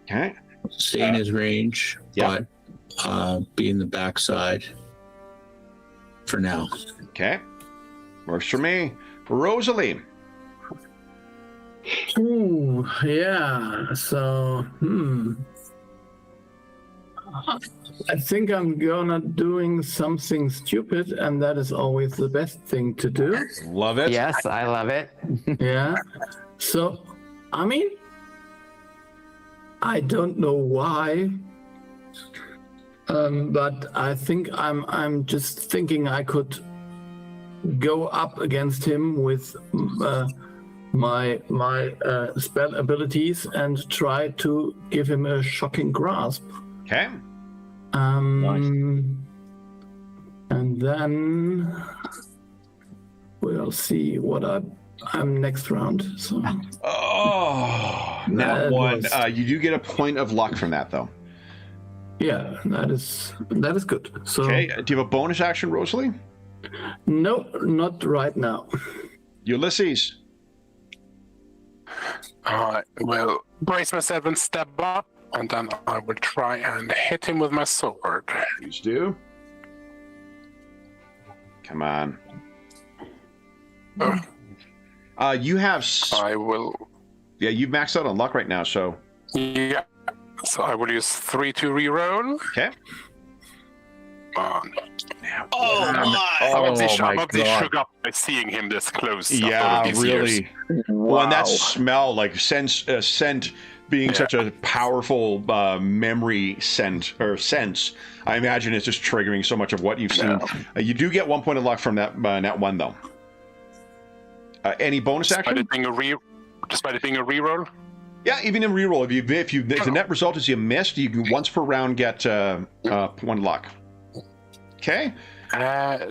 Okay. Stay in his range, but be in the backside for now. Okay. Works for me. Rosalie. Ooh, yeah. So, I think I'm gonna doing something stupid, and that is always the best thing to do. Love it. Yes, I love it. Yeah. So, I mean, I don't know why, but I think I'm just thinking I could go up against him with my spell abilities and try to give him a shocking grasp. Okay. Nice. And then we'll see what I'm next round. So. Oh, nat 1. You do get a point of luck from that, though. Yeah, that is good. So. Okay. Do you have a bonus action, Rosalie? No, not right now. Ulysses. I will brace myself and step up, and then I will try and hit him with my sword. Please do. Come on. You have. I will. Yeah, you've maxed out on luck right now, so. Yeah. So I will use 3 to reroll. Okay. On. Oh my! I'm obviously shook up by seeing him this close. Yeah, after all these really. years. Well, and that smell, like scent being such a powerful memory sense, I imagine it's just triggering so much of what you've seen. You do get 1 point of luck from that nat 1, though. Any bonus action? Despite it being a reroll? Yeah, even in reroll, if the net result is you missed, you can once per round get 1 luck. Okay.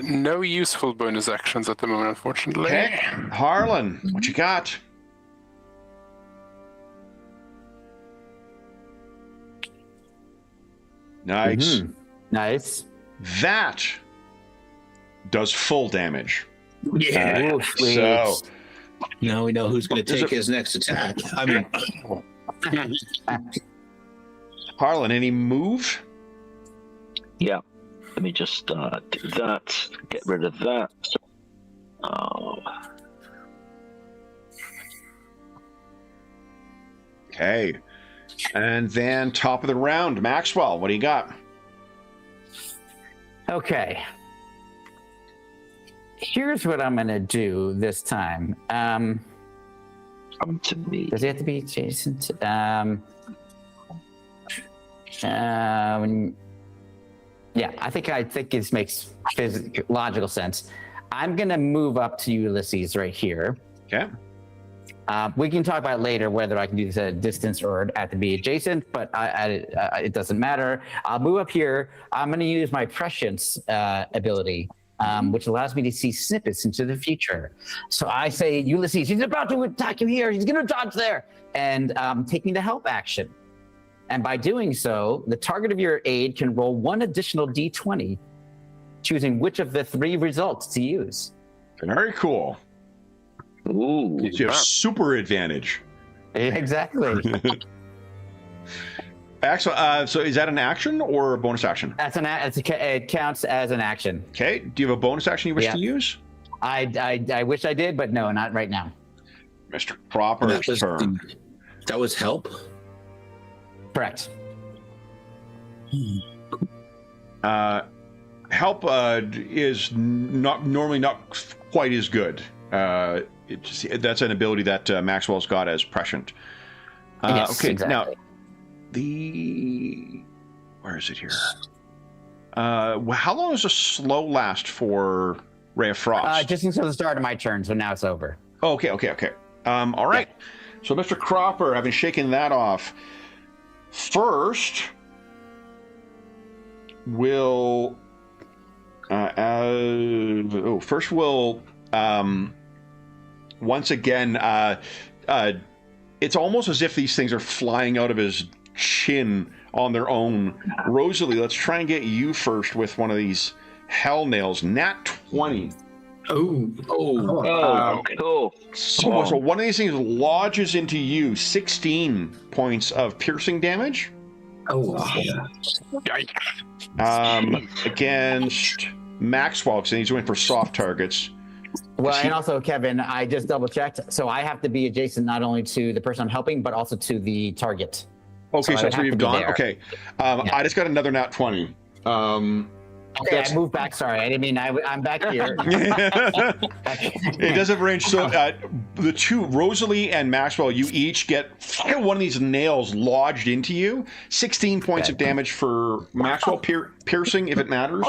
No useful bonus actions at the moment, unfortunately. Okay. Harlan, what you got? Nice. Mm-hmm. Nice. That does full damage. Yeah. Ooh, sweet. So Now we know who's going to take his next attack. I mean, Harlan, any move? Yeah. Let me just do that. Get rid of that. Oh. Okay. And then top of the round, Maxwell, what do you got? Okay. Here's what I'm going to do this time. Come to me. Does it have to be adjacent? Yeah, I think this makes logical sense. I'm going to move up to Ulysses right here. Okay. We can talk about later whether I can do this at a distance or at to be adjacent, but it doesn't matter. I'll move up here. I'm going to use my prescience ability, which allows me to see snippets into the future. So I say, Ulysses, he's about to attack you here. He's going to dodge there. And taking the help action. And by doing so, the target of your aid can roll one additional d20, choosing which of the 3 results to use. Very cool. Ooh. You have super advantage. Exactly. Excellent. So is that an action or a bonus action? It counts as an action. Okay. Do you have a bonus action you wish to use? I wish I did, but no, not right now. Mr. Cropper's turn. That was help? Correct. Help is normally not quite as good. That's an ability that Maxwell's got as prescient. Yes, okay, exactly. now where is it here? How long does a slow last for Ray of Frost? Just until the start of my turn, so now it's over. Okay. All right. Yeah. So Mr. Cropper, having shaken that off, first we'll once again, it's almost as if these things are flying out of his chin on their own. Rosalie, let's try and get you first with one of these hell nails. Nat 20. Oh, cool. So one of these things lodges into you 16 points of piercing damage. Against Maxwell, because he's going for soft targets. Well, and also, Kevin, I just double checked. So I have to be adjacent not only to the person I'm helping, but also to the target. Okay, so that's where you've gone. There. Okay. I just got another nat 20. Okay, I moved back. Sorry, I didn't mean I'm back here. It does have range. So the two, Rosalie and Maxwell, you each get one of these nails lodged into you. 16 points of damage for Maxwell piercing, if it matters.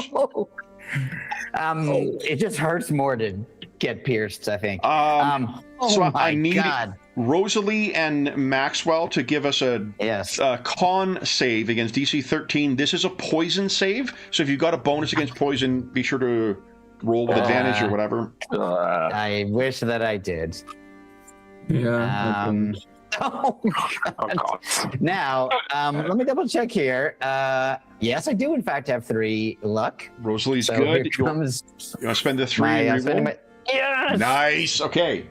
It just hurts more to get pierced, I think. So I need Rosalie and Maxwell to give us a con save against DC 13. This is a poison save, so if you've got a bonus against poison, be sure to roll with advantage or whatever. I wish that I did. Yeah. Oh God. Now, let me double check here. Yes, I do in fact have 3 luck. Rosalie's good. You want to spend the 3 and reroll? Yes! Nice. Okay.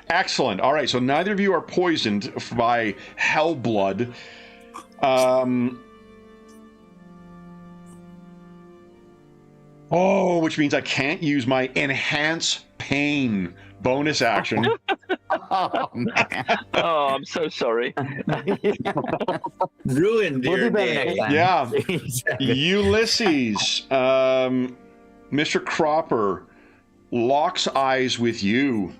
Excellent. All right. So neither of you are poisoned by hell blood. Which means I can't use my enhance pain bonus action. Oh, man. Oh, I'm so sorry. Ruined your day. Yeah. Ulysses, Mr. Cropper locks eyes with you,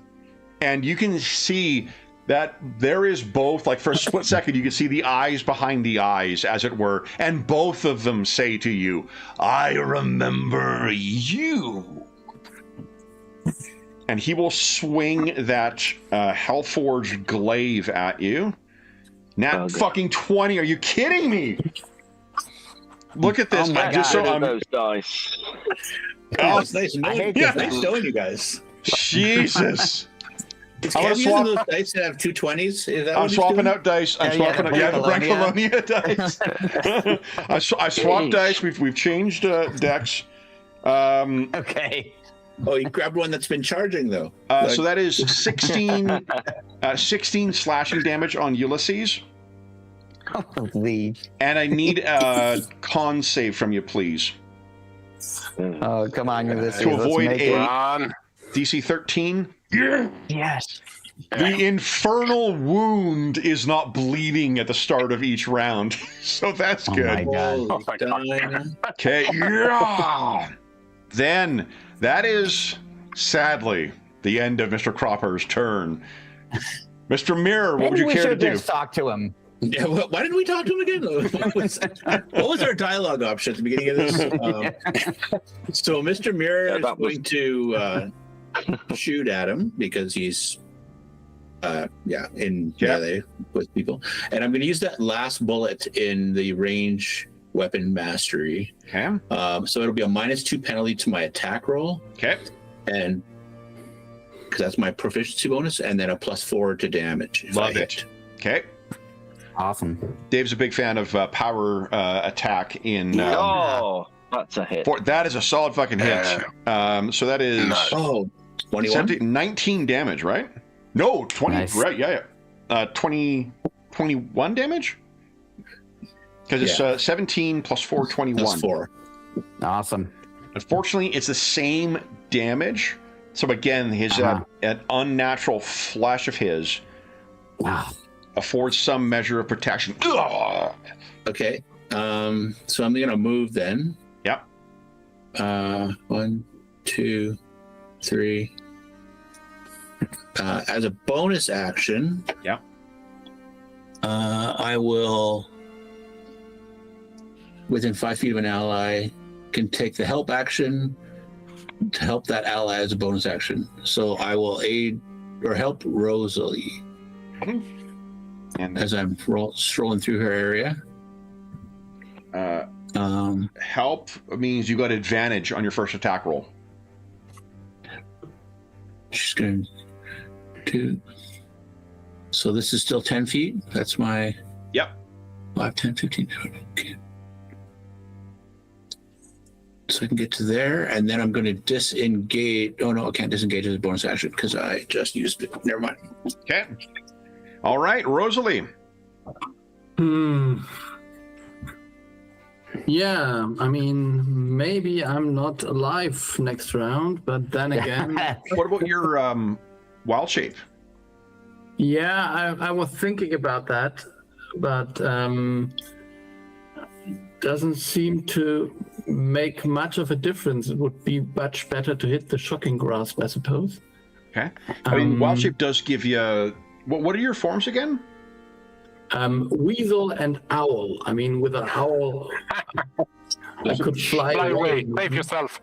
and you can see that there is both, like for a split second, you can see the eyes behind the eyes, as it were, and both of them say to you, "I remember you." And he will swing that Hellforged glaive at you. Nat fucking 20. Are you kidding me? Look at this. Oh my God, those dice. Oh, it's nice knowing you guys. Jesus. Is Kev using those dice that have 2 20s? Is that I'm swapping out dice. I'm swapping out the Brancolonia dice. I swapped dice. We've changed decks. Okay. Oh, you grabbed one that's been charging, though. So that is 16 slashing damage on Ulysses. Holy. And I need a con save from you, please. Oh, come on, Ulysses. To avoid a DC 13. Yes. The infernal wound is not bleeding at the start of each round. So that's good. Oh, my God. Okay. Yeah. Then that is sadly the end of Mr. Cropper's turn. Mr. Mirror, what would you care to do? Just talk to him. Yeah, why didn't we talk to him again? What was our dialogue option at the beginning of this? So Mr. Mirror is going to shoot at him because he's in melee with people. And I'm going to use that last bullet in the range weapon mastery. Okay. So it'll be a -2 penalty to my attack roll. Okay. And because that's my proficiency bonus, and then a +4 to damage. Love it. Okay. Awesome. Dave's a big fan of power attack in. That's a hit. That is a solid fucking hit. So that is 21? 19 damage, right? No, 20. Nice. Right? Yeah. 21 damage. Because it's 17 plus 4, 21. +4. Awesome. Unfortunately, it's the same damage. So again, his an unnatural flash of his affords some measure of protection. Ugh! Okay. So I'm going to move then. Yep. 1, 2, 3. As a bonus action, Yep. I will, within 5 feet of an ally, can take the help action to help that ally as a bonus action. So I will aid or help Rosalie And as I'm strolling through her area. help means you got advantage on your first attack roll. She's going to. So this is still 10 feet. That's my. Yep. 5, 10, 15. Okay. So I can get to there, and then I'm going to disengage. Oh, no, I can't disengage as a bonus action because I just used it. Never mind. Okay. All right, Rosalie. Yeah, I mean, maybe I'm not alive next round, but then again... What about your wild shape? Yeah, I was thinking about that, but doesn't seem to make much of a difference. It would be much better to hit the shocking grasp, I suppose. Okay. I mean, wild shape does give you... What are your forms again? Weasel and owl. I mean, with an owl, I could fly away. Save yourself.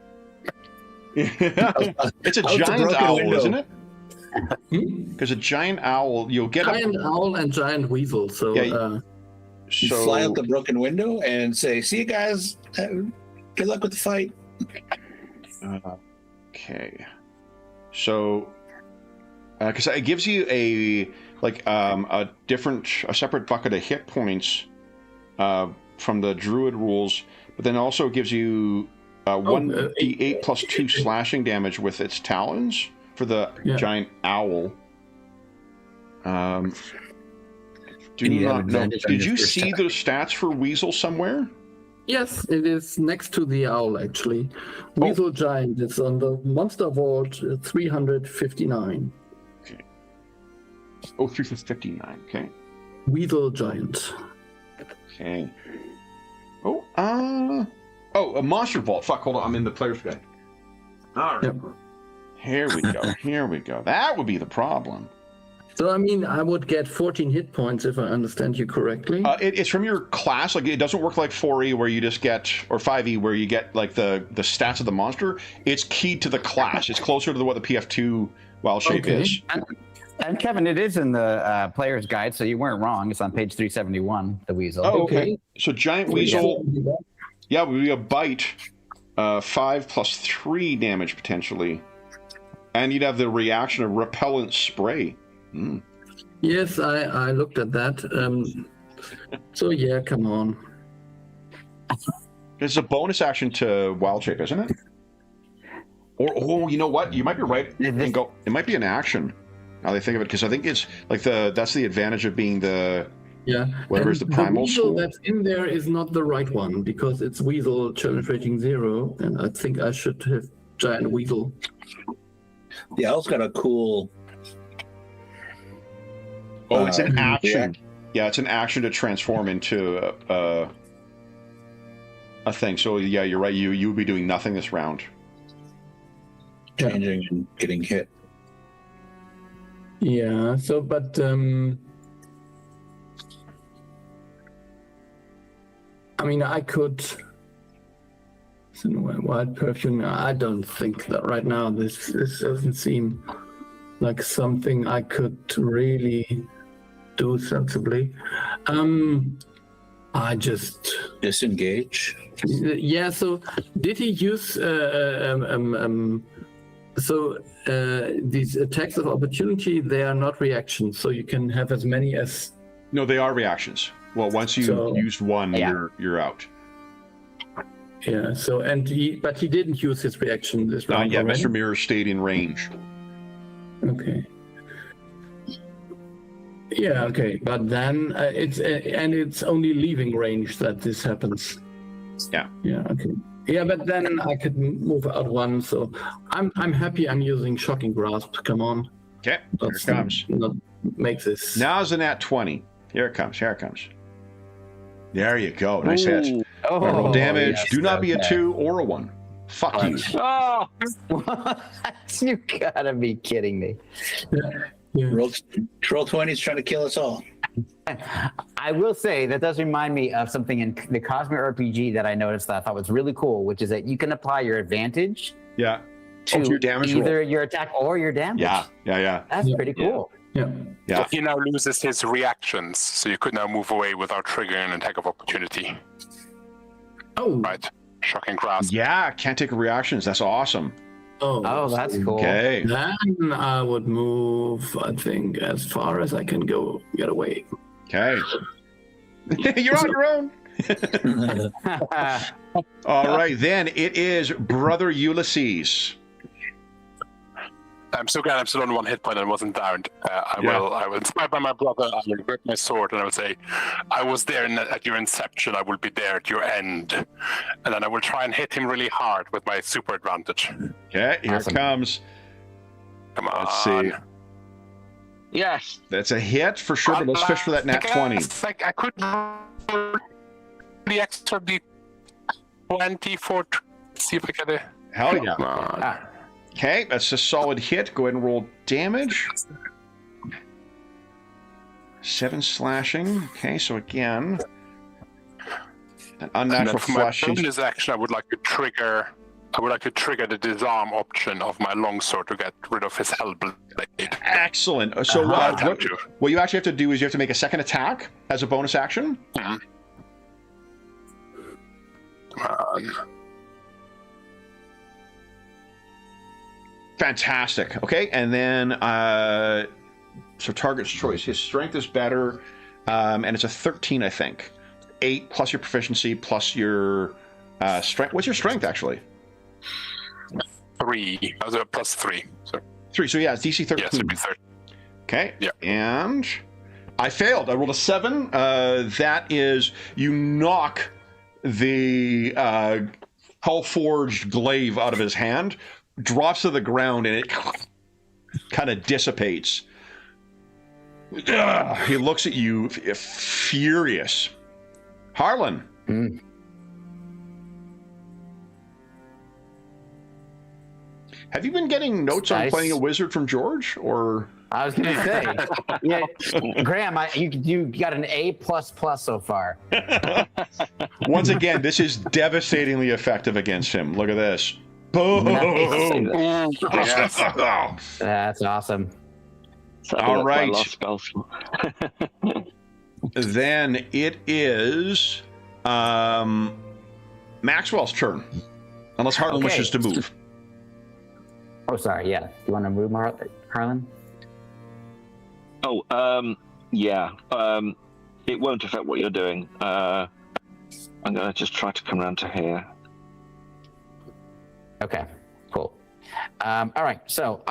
It's a giant owl, isn't it? Because a giant owl, you'll get giant owl and giant weasel. So, You fly out the broken window and say, "See you guys. Good luck with the fight." Okay. So, because it gives you a separate bucket of hit points from the druid rules, but then also gives you 1d8 plus 2 slashing damage with its talons for the giant owl. Do not know. Did you see the stats for Weasel somewhere? yes, it is next to the owl, actually. Weasel Giant is on the Monster Vault 359. Okay. Oh, 359. Okay. Weasel Giant. Okay. A Monster Vault. Fuck, hold on. I'm in the player's guide. All right. Yep. Here we go. Here we go. That would be the problem. So, I mean, I would get 14 hit points if I understand you correctly. It's from your class. Like, it doesn't work like 4E where you just get, or 5E where you get like the stats of the monster. It's keyed to the class. It's closer to what the PF2 wild shape is. And Kevin, it is in the player's guide, so you weren't wrong. It's on page 371, the weasel. Oh, okay. So giant weasel, would be a bite, 5 plus 3 damage potentially. And you'd have the reaction of repellent spray. Mm. Yes, I looked at that. So yeah, come on. It's a bonus action to wild shape, isn't it? Or you know what? You might be right. It might be an action. Now they think of it, because I think it's like that's the advantage of being the whatever is the primal weasel that's in there is not the right one, because it's weasel challenge rating 0, and I think I should have giant weasel. The owl's got a cool. Oh, it's an action. Yeah, it's an action to transform into a thing. So yeah, you're right. You would be doing nothing this round. changing and getting hit. Yeah. So, but I mean, I could. Wild perfume. I don't think that right now. This doesn't seem like something I could really do sensibly. I just Disengage. Yeah. So, did he use these attacks of opportunity? They are not reactions, so you can have as many as. No, they are reactions. Well, once you used one, you're out. Yeah. So but he didn't use his reaction this round. Yeah, already? Mr. Mirror stayed in range. Okay. Yeah. Okay. But then it's only leaving range that this happens. Yeah. Yeah. Okay. Yeah, but then I could move out one, so I'm happy I'm using Shocking Grasp. Come on. Okay, here it comes. Make this. Now's a nat 20. Here it comes. There you go. Nice hit. Roll damage. Yes, Do not be a okay. 2 or a 1. Fuck you. Oh, you gotta be kidding me. Yeah. Roll 20's trying to kill us all. I will say that does remind me of something in the Cosmic RPG that I noticed that I thought was really cool, which is that you can apply your advantage Yeah. to your damage either roll. your attack or your damage. Yeah. That's pretty cool. Yeah. Yeah. So he now loses his reactions, so you could now move away without triggering an attack of opportunity. Oh. Right. Shocking Grasp. Yeah, can't take reactions. That's awesome. Oh, that's cool. Okay. Then I would move, I think, as far as I can go, get away. Okay. You're on your own. All right, then it is Brother Ulysses. I'm so glad I'm still on 1 hit point and wasn't downed. I will, inspired by my brother, I will grip my sword and I would say, I was there at your inception, I will be there at your end. And then I will try and hit him really hard with my super advantage. Okay, here Awesome. it comes. Come on. Let's see. Yes. That's a hit for sure, but let's fish for that nat 20. I could roll the extra D20 for see if I get it. Hell yeah. Come on. Okay, that's a solid hit. Go ahead and roll damage. 7 slashing. Okay, so again, an And then unnatural for my flush. bonus action, I would like to trigger the disarm option of my longsword to get rid of his hellblade. Excellent. So what you actually have to do is you have to make a second attack as a bonus action. Mhm. Come on. Fantastic. Okay, and then so target's choice. His strength is better, and it's a 13, I think. 8 plus your proficiency plus your strength. What's your strength actually? 3. That was a +3. So 3. So yeah, it's DC 13. yes, it'd be 13. Okay. Yeah. And I failed. I rolled a 7. That is, you knock the Hellforged glaive out of his hand, drops to the ground, and it kind of dissipates. He looks at you furious. Harlan. Mm. Have you been getting notes on Nice. playing a wizard from George, or? I was gonna say, yeah, Graham, you got an A++ so far. Once again, this is devastatingly effective against him. Look at this. Boom! Nice. Oh. That's awesome. So All that's my right. last spell slot. Then it is Maxwell's turn. Unless Harlan Okay. wishes to move. Oh, sorry. Yeah, you want to move, Harlan? Oh, yeah. It won't affect what you're doing. I'm going to just try to come around to here. Okay, cool. All right, so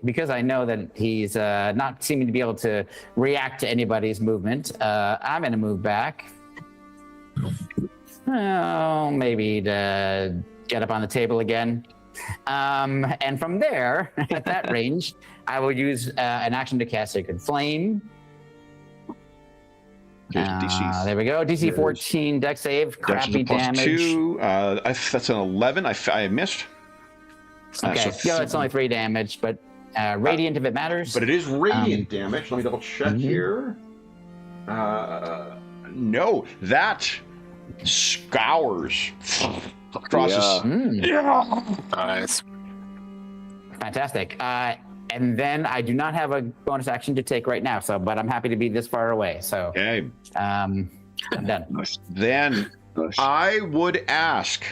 because I know that he's not seeming to be able to react to anybody's movement, I'm going to move back. Oh, maybe to get up on the table again. And from there, at that range, I will use an action to cast Sacred Flame. Here's DC. There we go. DC 14 dex save, Dex is crappy a plus damage. 2. That's an 11. I missed. Okay, it's only 3 damage, but radiant if it matters. But it is radiant damage. Let me double check here. No, that scours across his... Nice. Fantastic. And then I do not have a bonus action to take right now, but I'm happy to be this far away. So Okay. I'm done. Then I would ask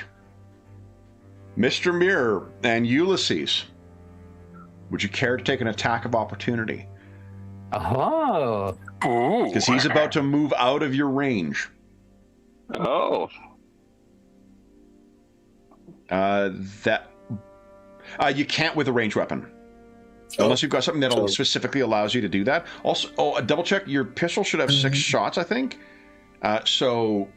Mr. Mirror and Ulysses, would you care to take an attack of opportunity? Oh. Because he's about to move out of your range. Oh. You can't with a ranged weapon. Unless you've got something that specifically allows you to do that. Also, double check, your pistol should have 6 shots, I think. So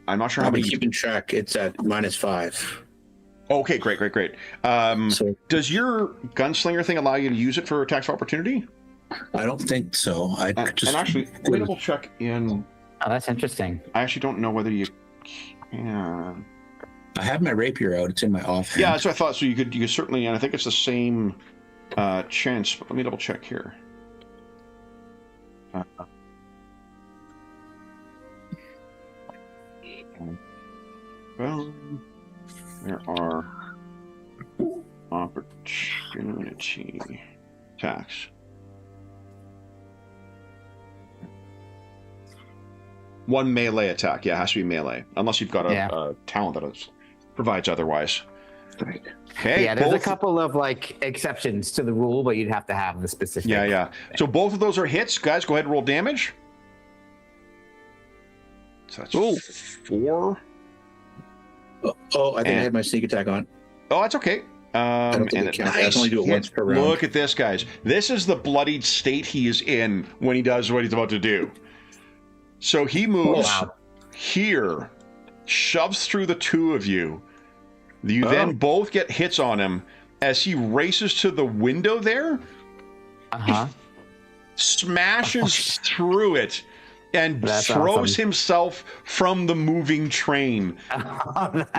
I'm not sure how many. Keeping track, it's at -5. Okay, great. Does your gunslinger thing allow you to use it for attacks of opportunity? I don't think so. And actually, let me double check in. Oh, that's interesting. I actually don't know whether you can. I have my rapier out. It's in my office. Yeah, that's what I thought. So you could certainly, and I think it's the same chance. But let me double check here. Well, there are opportunity attacks. One melee attack. Yeah, it has to be melee. Unless you've got a talent that provides otherwise. Okay. Yeah, there's a couple of exceptions to the rule, but you'd have to have the specific. Yeah. So both of those are hits. Guys, go ahead and roll damage. So that's 4. I think I had my sneak attack on. Oh, that's okay. I don't think it counts. I can only do it once per round. Look at this, guys. This is the bloodied state he is in when he does what he's about to do. So he moves here, shoves through the 2 of you. You then both get hits on him as he races to the window there. Smashes through it and throws himself from the moving train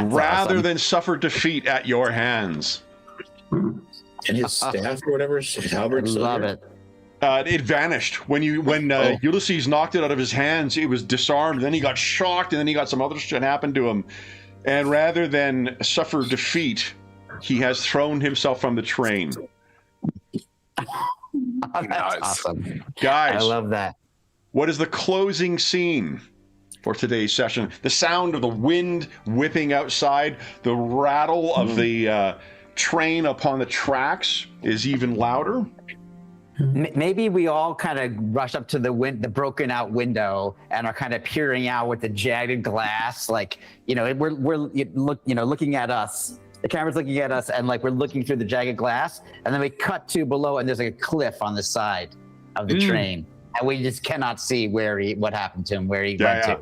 rather than suffer defeat at your hands. And his staff or whatever, his halberd. Love it. It vanished when Ulysses knocked it out of his hands. It was disarmed. Then he got shocked, and then he got some other shit happen to him. And rather than suffer defeat, he has thrown himself from the train. That's awesome, guys. I love that. What is the closing scene for today's session? The sound of the wind whipping outside, the rattle of the train upon the tracks is even louder. Maybe we all kind of rush up to the broken out window and are kind of peering out with the jagged glass, we're looking at us. The camera's looking at us, and we're looking through the jagged glass, and then we cut to below, and there's a cliff on the side of the train, and we just cannot see what happened to him, where he went to.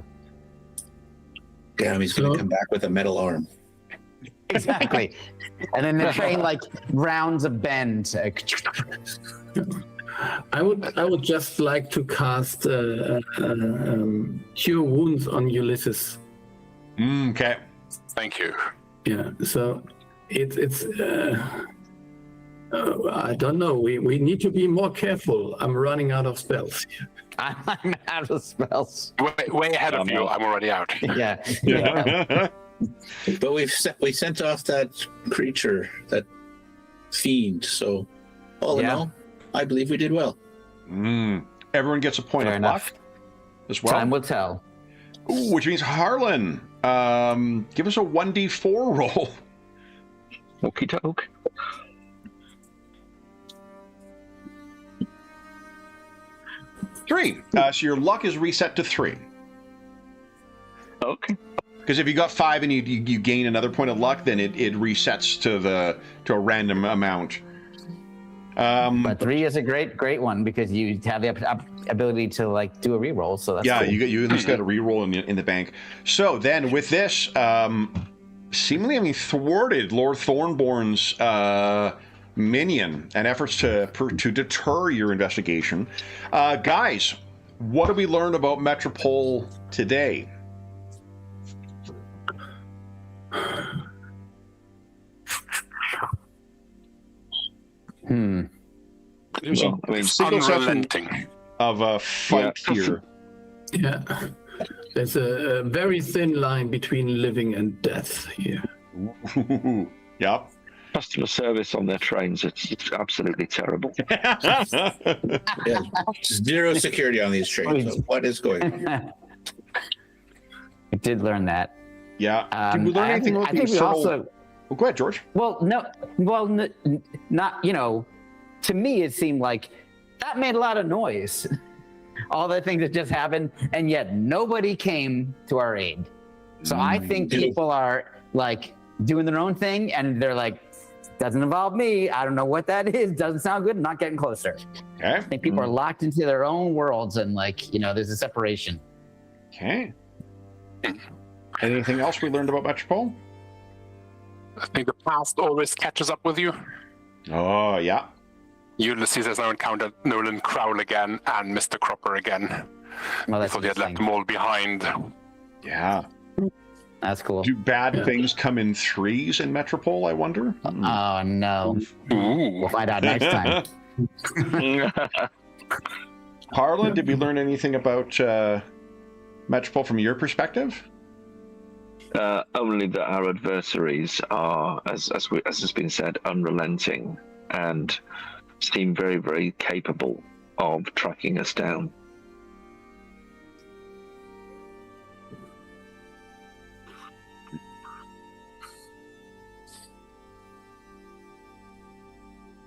Damn, he's gonna come back with a metal arm. Exactly. And then the train rounds a bend. I would just like to cast Cure Wounds on Ulysses. Okay. Thank you. Yeah. So it's I don't know. We need to be more careful. I'm running out of spells. I'm out of spells. Way ahead of you. I'm already out. Yeah. But we sent off that creature, that fiend. So all in all, I believe we did well. Everyone gets a point of luck as well. Time will tell. Ooh, which means Harlan, give us a 1d4 roll. Okie doke. Three. So your luck is reset to 3. Okay. Because if you got 5 and you gain another point of luck, then it resets to a random amount. But 3 is a great one because you have the ability to do a reroll. So that's cool. you at least got a reroll in the bank. So then with this, seemingly thwarted Lord Thornborn's minion and efforts to deter your investigation. Guys, what have we learned about Metropole today? a I mean, single session unrelenting. of a fight here. Yeah. There's a very thin line between living and death here. Yep. customer service on their trains, it's absolutely terrible. Yeah, zero security on these trains. So what is going on? I did learn that. Yeah. Did we learn I anything think, about I think the we subtle... also. Oh, go ahead, George. Well, no. Well, not. You know, to me, it seemed like that made a lot of noise. All the things that just happened, and yet nobody came to our aid. So I think people are like doing their own thing, and they're like, doesn't involve me. I don't know what that is. Doesn't sound good. I'm not getting closer. Okay. I think people are locked into their own worlds, and like, you know, there's a separation. Okay. Anything else we learned about Metropole? I think the past always catches up with you. Oh, yeah. Ulysses has now encountered Nolan Crowell again and Mr. Cropper again. Well, that's Before they had left them all behind. Yeah. That's cool. Do bad things come in threes in Metropole, I wonder? Oh no. Ooh. We'll find out next time. Harlan, did we learn anything about Metropole from your perspective? Only that our adversaries are, as has been said, unrelenting and seem very, very capable of tracking us down.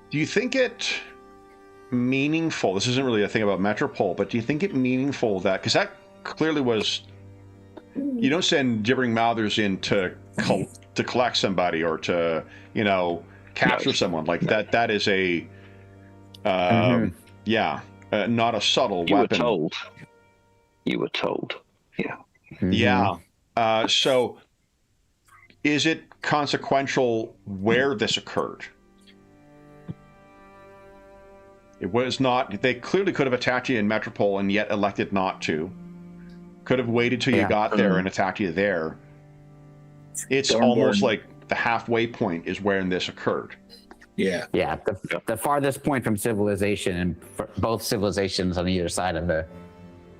Do you think it meaningful, this isn't really a thing about Metropole, but do you think it meaningful that, because that clearly was, you don't send gibbering mouthers in to collect somebody or to, you know, capture someone like that. That is a, not a subtle weapon. You were told. Yeah. Yeah. So is it consequential where this occurred? It was not, they clearly could have attacked you in Metropole and yet elected not to. Could have waited till you got there and attacked you there. It's almost like the halfway point is where this occurred. Yeah. Yeah, the farthest point from civilization, and both civilizations on either side of the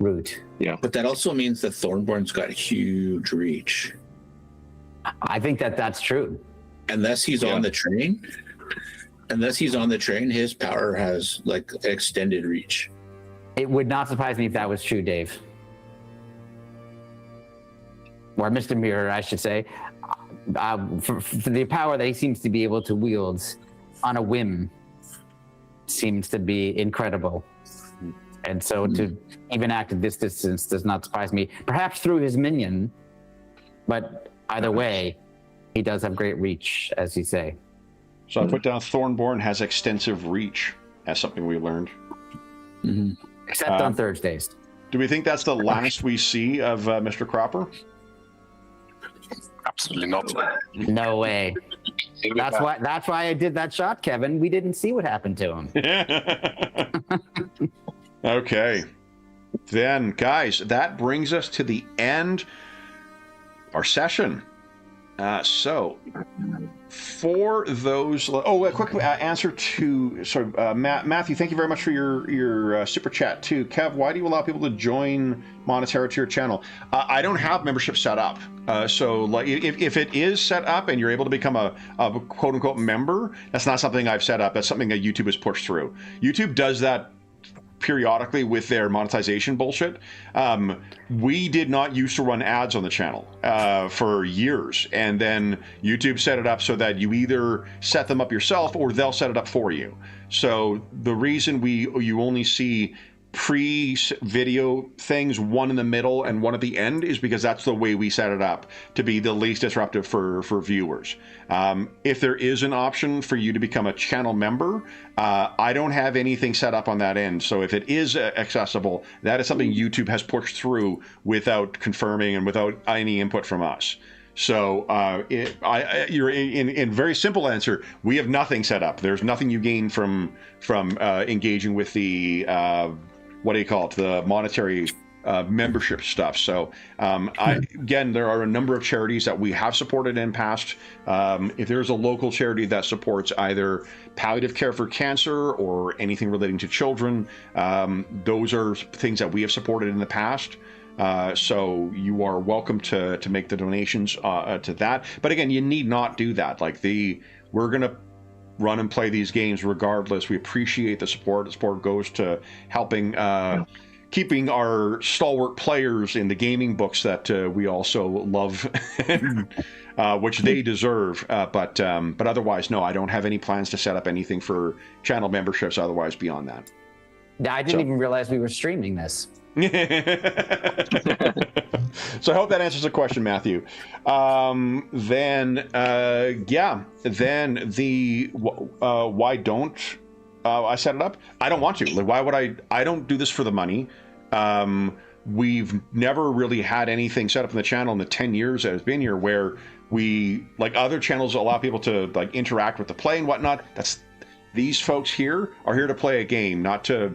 route. Yeah. But that also means that Thornborn's got huge reach. I think that's true. Unless he's on the train, his power has like extended reach. It would not surprise me if that was true, Dave. Or Mr. Mirror, I should say. For the power that he seems to be able to wield on a whim seems to be incredible. And so to even act at this distance does not surprise me. Perhaps through his minion, but either way, he does have great reach, as you say. So I put down Thornborn has extensive reach as something we learned. Except on Thursdays. Do we think that's the last we see of Mr. Cropper? Absolutely not. No way. That's why I did that shot, Kevin. We didn't see what happened to him. Okay. Then, guys, that brings us to the end of our session. So, for those... Oh, a quick answer to... Sorry, Matthew, thank you very much for your super chat, too. Kev, why do you allow people to join monetarily to your channel? I don't have membership set up. So, like, if it is set up and you're able to become a quote-unquote member, that's not something I've set up. That's something that YouTube has pushed through. YouTube does that periodically with their monetization bullshit. We did not used to run ads on the channel for years, and then YouTube set it up so that you either set them up yourself or they'll set it up for you. So the reason you only see pre-video things, one in the middle and one at the end, is because that's the way we set it up to be the least disruptive for viewers. If there is an option for you to become a channel member, I don't have anything set up on that end. So if it is accessible, that is something YouTube has pushed through without confirming and without any input from us. So you're in very simple answer, we have nothing set up. There's nothing you gain from engaging with the what do you call it? The monetary membership stuff. So again, there are a number of charities that we have supported in past. If there's a local charity that supports either palliative care for cancer or anything relating to children, those are things that we have supported in the past. So you are welcome to make the donations to that. But again, you need not do that. Like we're going to run and play these games regardless. We appreciate the support. The support goes to helping keeping our stalwart players in the gaming books that we also love, which they deserve. But otherwise, no, I don't have any plans to set up anything for channel memberships otherwise beyond that. I didn't even realize we were streaming this. So I hope that answers the question, Matthew. Then why don't I set it up? I don't want to. Like, why would I don't do this for the money. We've never really had anything set up in the channel in the 10 years that it's been here where we, like other channels, allow people to like interact with the play and whatnot. These folks here are here to play a game, not to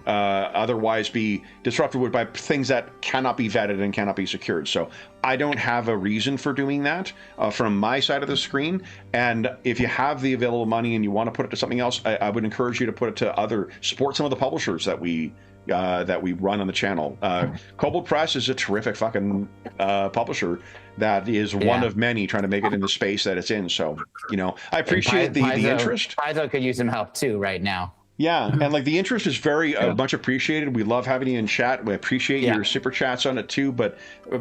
otherwise be disrupted by things that cannot be vetted and cannot be secured. So I don't have a reason for doing that from my side of the screen. And if you have the available money and you want to put it to something else, I would encourage you to put it to support some of the publishers that we run on the channel. Kobold Press is a terrific fucking publisher that is one of many trying to make it in the space that it's in. So, I appreciate the interest. Paizo could use some help too right now. Yeah, and like the interest is very much appreciated. We love having you in chat. We appreciate your super chats on it too. But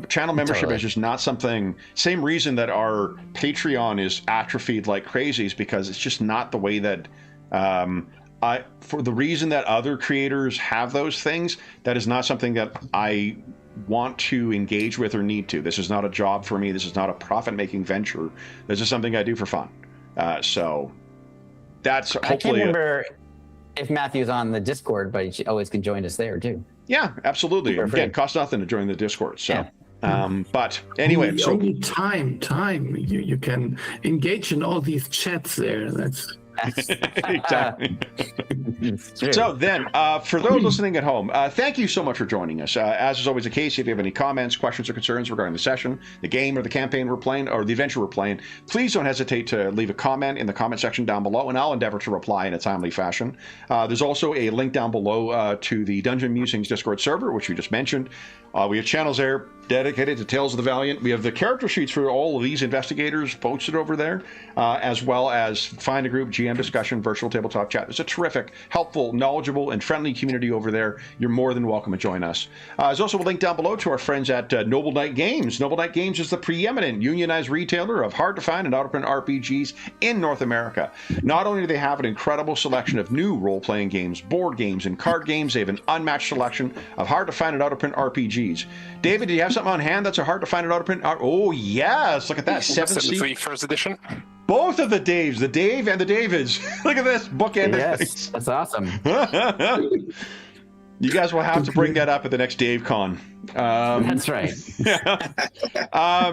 channel membership is just not something. Same reason that our Patreon is atrophied like crazy is because it's just not the way that. For the reason that other creators have those things, that is not something that I want to engage with or need to. This is not a job for me. This is not a profit-making venture. This is something I do for fun. So that's hopefully. I can't remember if Matthew's on the Discord, but he always can join us there too. Yeah, absolutely. Again, costs nothing to join the Discord. So, but anyway, only time you can engage in all these chats there. That's exactly. So then, for those listening at home, thank you so much for joining us. As is always the case, if you have any comments, questions, or concerns regarding the session, the game, or the campaign we're playing, or the adventure we're playing, please don't hesitate to leave a comment in the comment section down below, and I'll endeavor to reply in a timely fashion. There's also a link down below to the Dungeon Musings Discord server, which we just mentioned. We have channels there dedicated to Tales of the Valiant. We have the character sheets for all of these investigators posted over there, as well as Find a Group, GM discussion, virtual tabletop chat. It's a terrific, helpful, knowledgeable, and friendly community over there. You're more than welcome to join us. There's also a link down below to our friends at Noble Knight Games. Noble Knight Games is the preeminent unionized retailer of hard-to-find and out-of-print RPGs in North America. Not only do they have an incredible selection of new role-playing games, board games, and card games, they have an unmatched selection of hard-to-find and out-of-print RPGs. David, do you have something on hand that's a hard-to-find and out-of-print? Oh, yes. Look at that. 7th first edition. Both of the Daves, the Dave and the Davids. Look at this bookend. Yes, that's awesome. You guys will have to bring that up at the next Dave Con. That's right.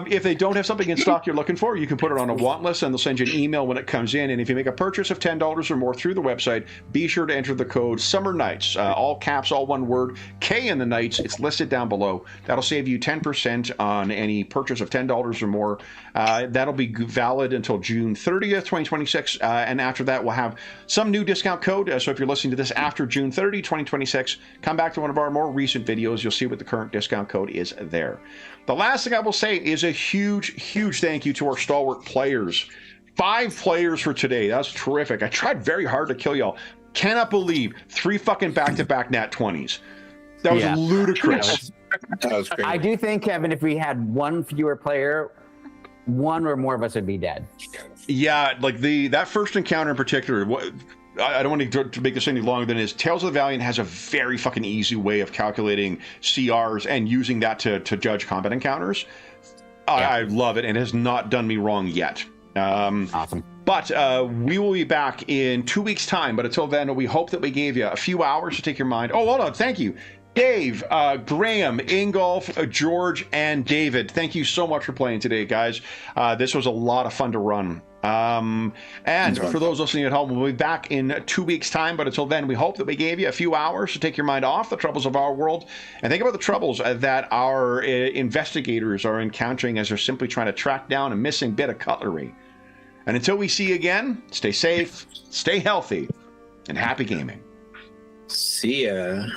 If they don't have something in stock you're looking for, you can put it on a want list and they'll send you an email when it comes in. And if you make a purchase of $10 or more through the website, be sure to enter the code Summer Nights, all caps, all one word, K in the Nights. It's listed down below. That'll save you 10% on any purchase of $10 or more. That'll be valid until June 30th, 2026. And after that, we'll have some new discount code. So if you're listening to this after June 30, 2026, come back to one of our more recent videos. You'll see what the current discount code is there. The last thing I will say is a huge thank you to our stalwart players. 5 players for today. That's terrific. I tried very hard to kill y'all. Cannot believe 3 fucking back-to-back nat 20s. That was ludicrous. That was great. I do think, Kevin, if we had one fewer player, one or more of us would be dead. Yeah, like that first encounter in particular. I don't want to make this any longer than it is. Tales of the Valiant has a very fucking easy way of calculating CRs and using that to judge combat encounters. I love it, and it has not done me wrong yet. Awesome. But we will be back in 2 weeks' time. But until then, we hope that we gave you a few hours to take your mind. Oh, hold on. Thank you. Dave, Graham, Ingolf, George, and David. Thank you so much for playing today, guys. This was a lot of fun to run. And for those listening at home, we'll be back in 2 weeks' time. But until then, we hope that we gave you a few hours to take your mind off the troubles of our world and think about the troubles that our investigators are encountering as they're simply trying to track down a missing bit of cutlery. And until we see you again, stay safe, stay healthy, and happy gaming. See ya.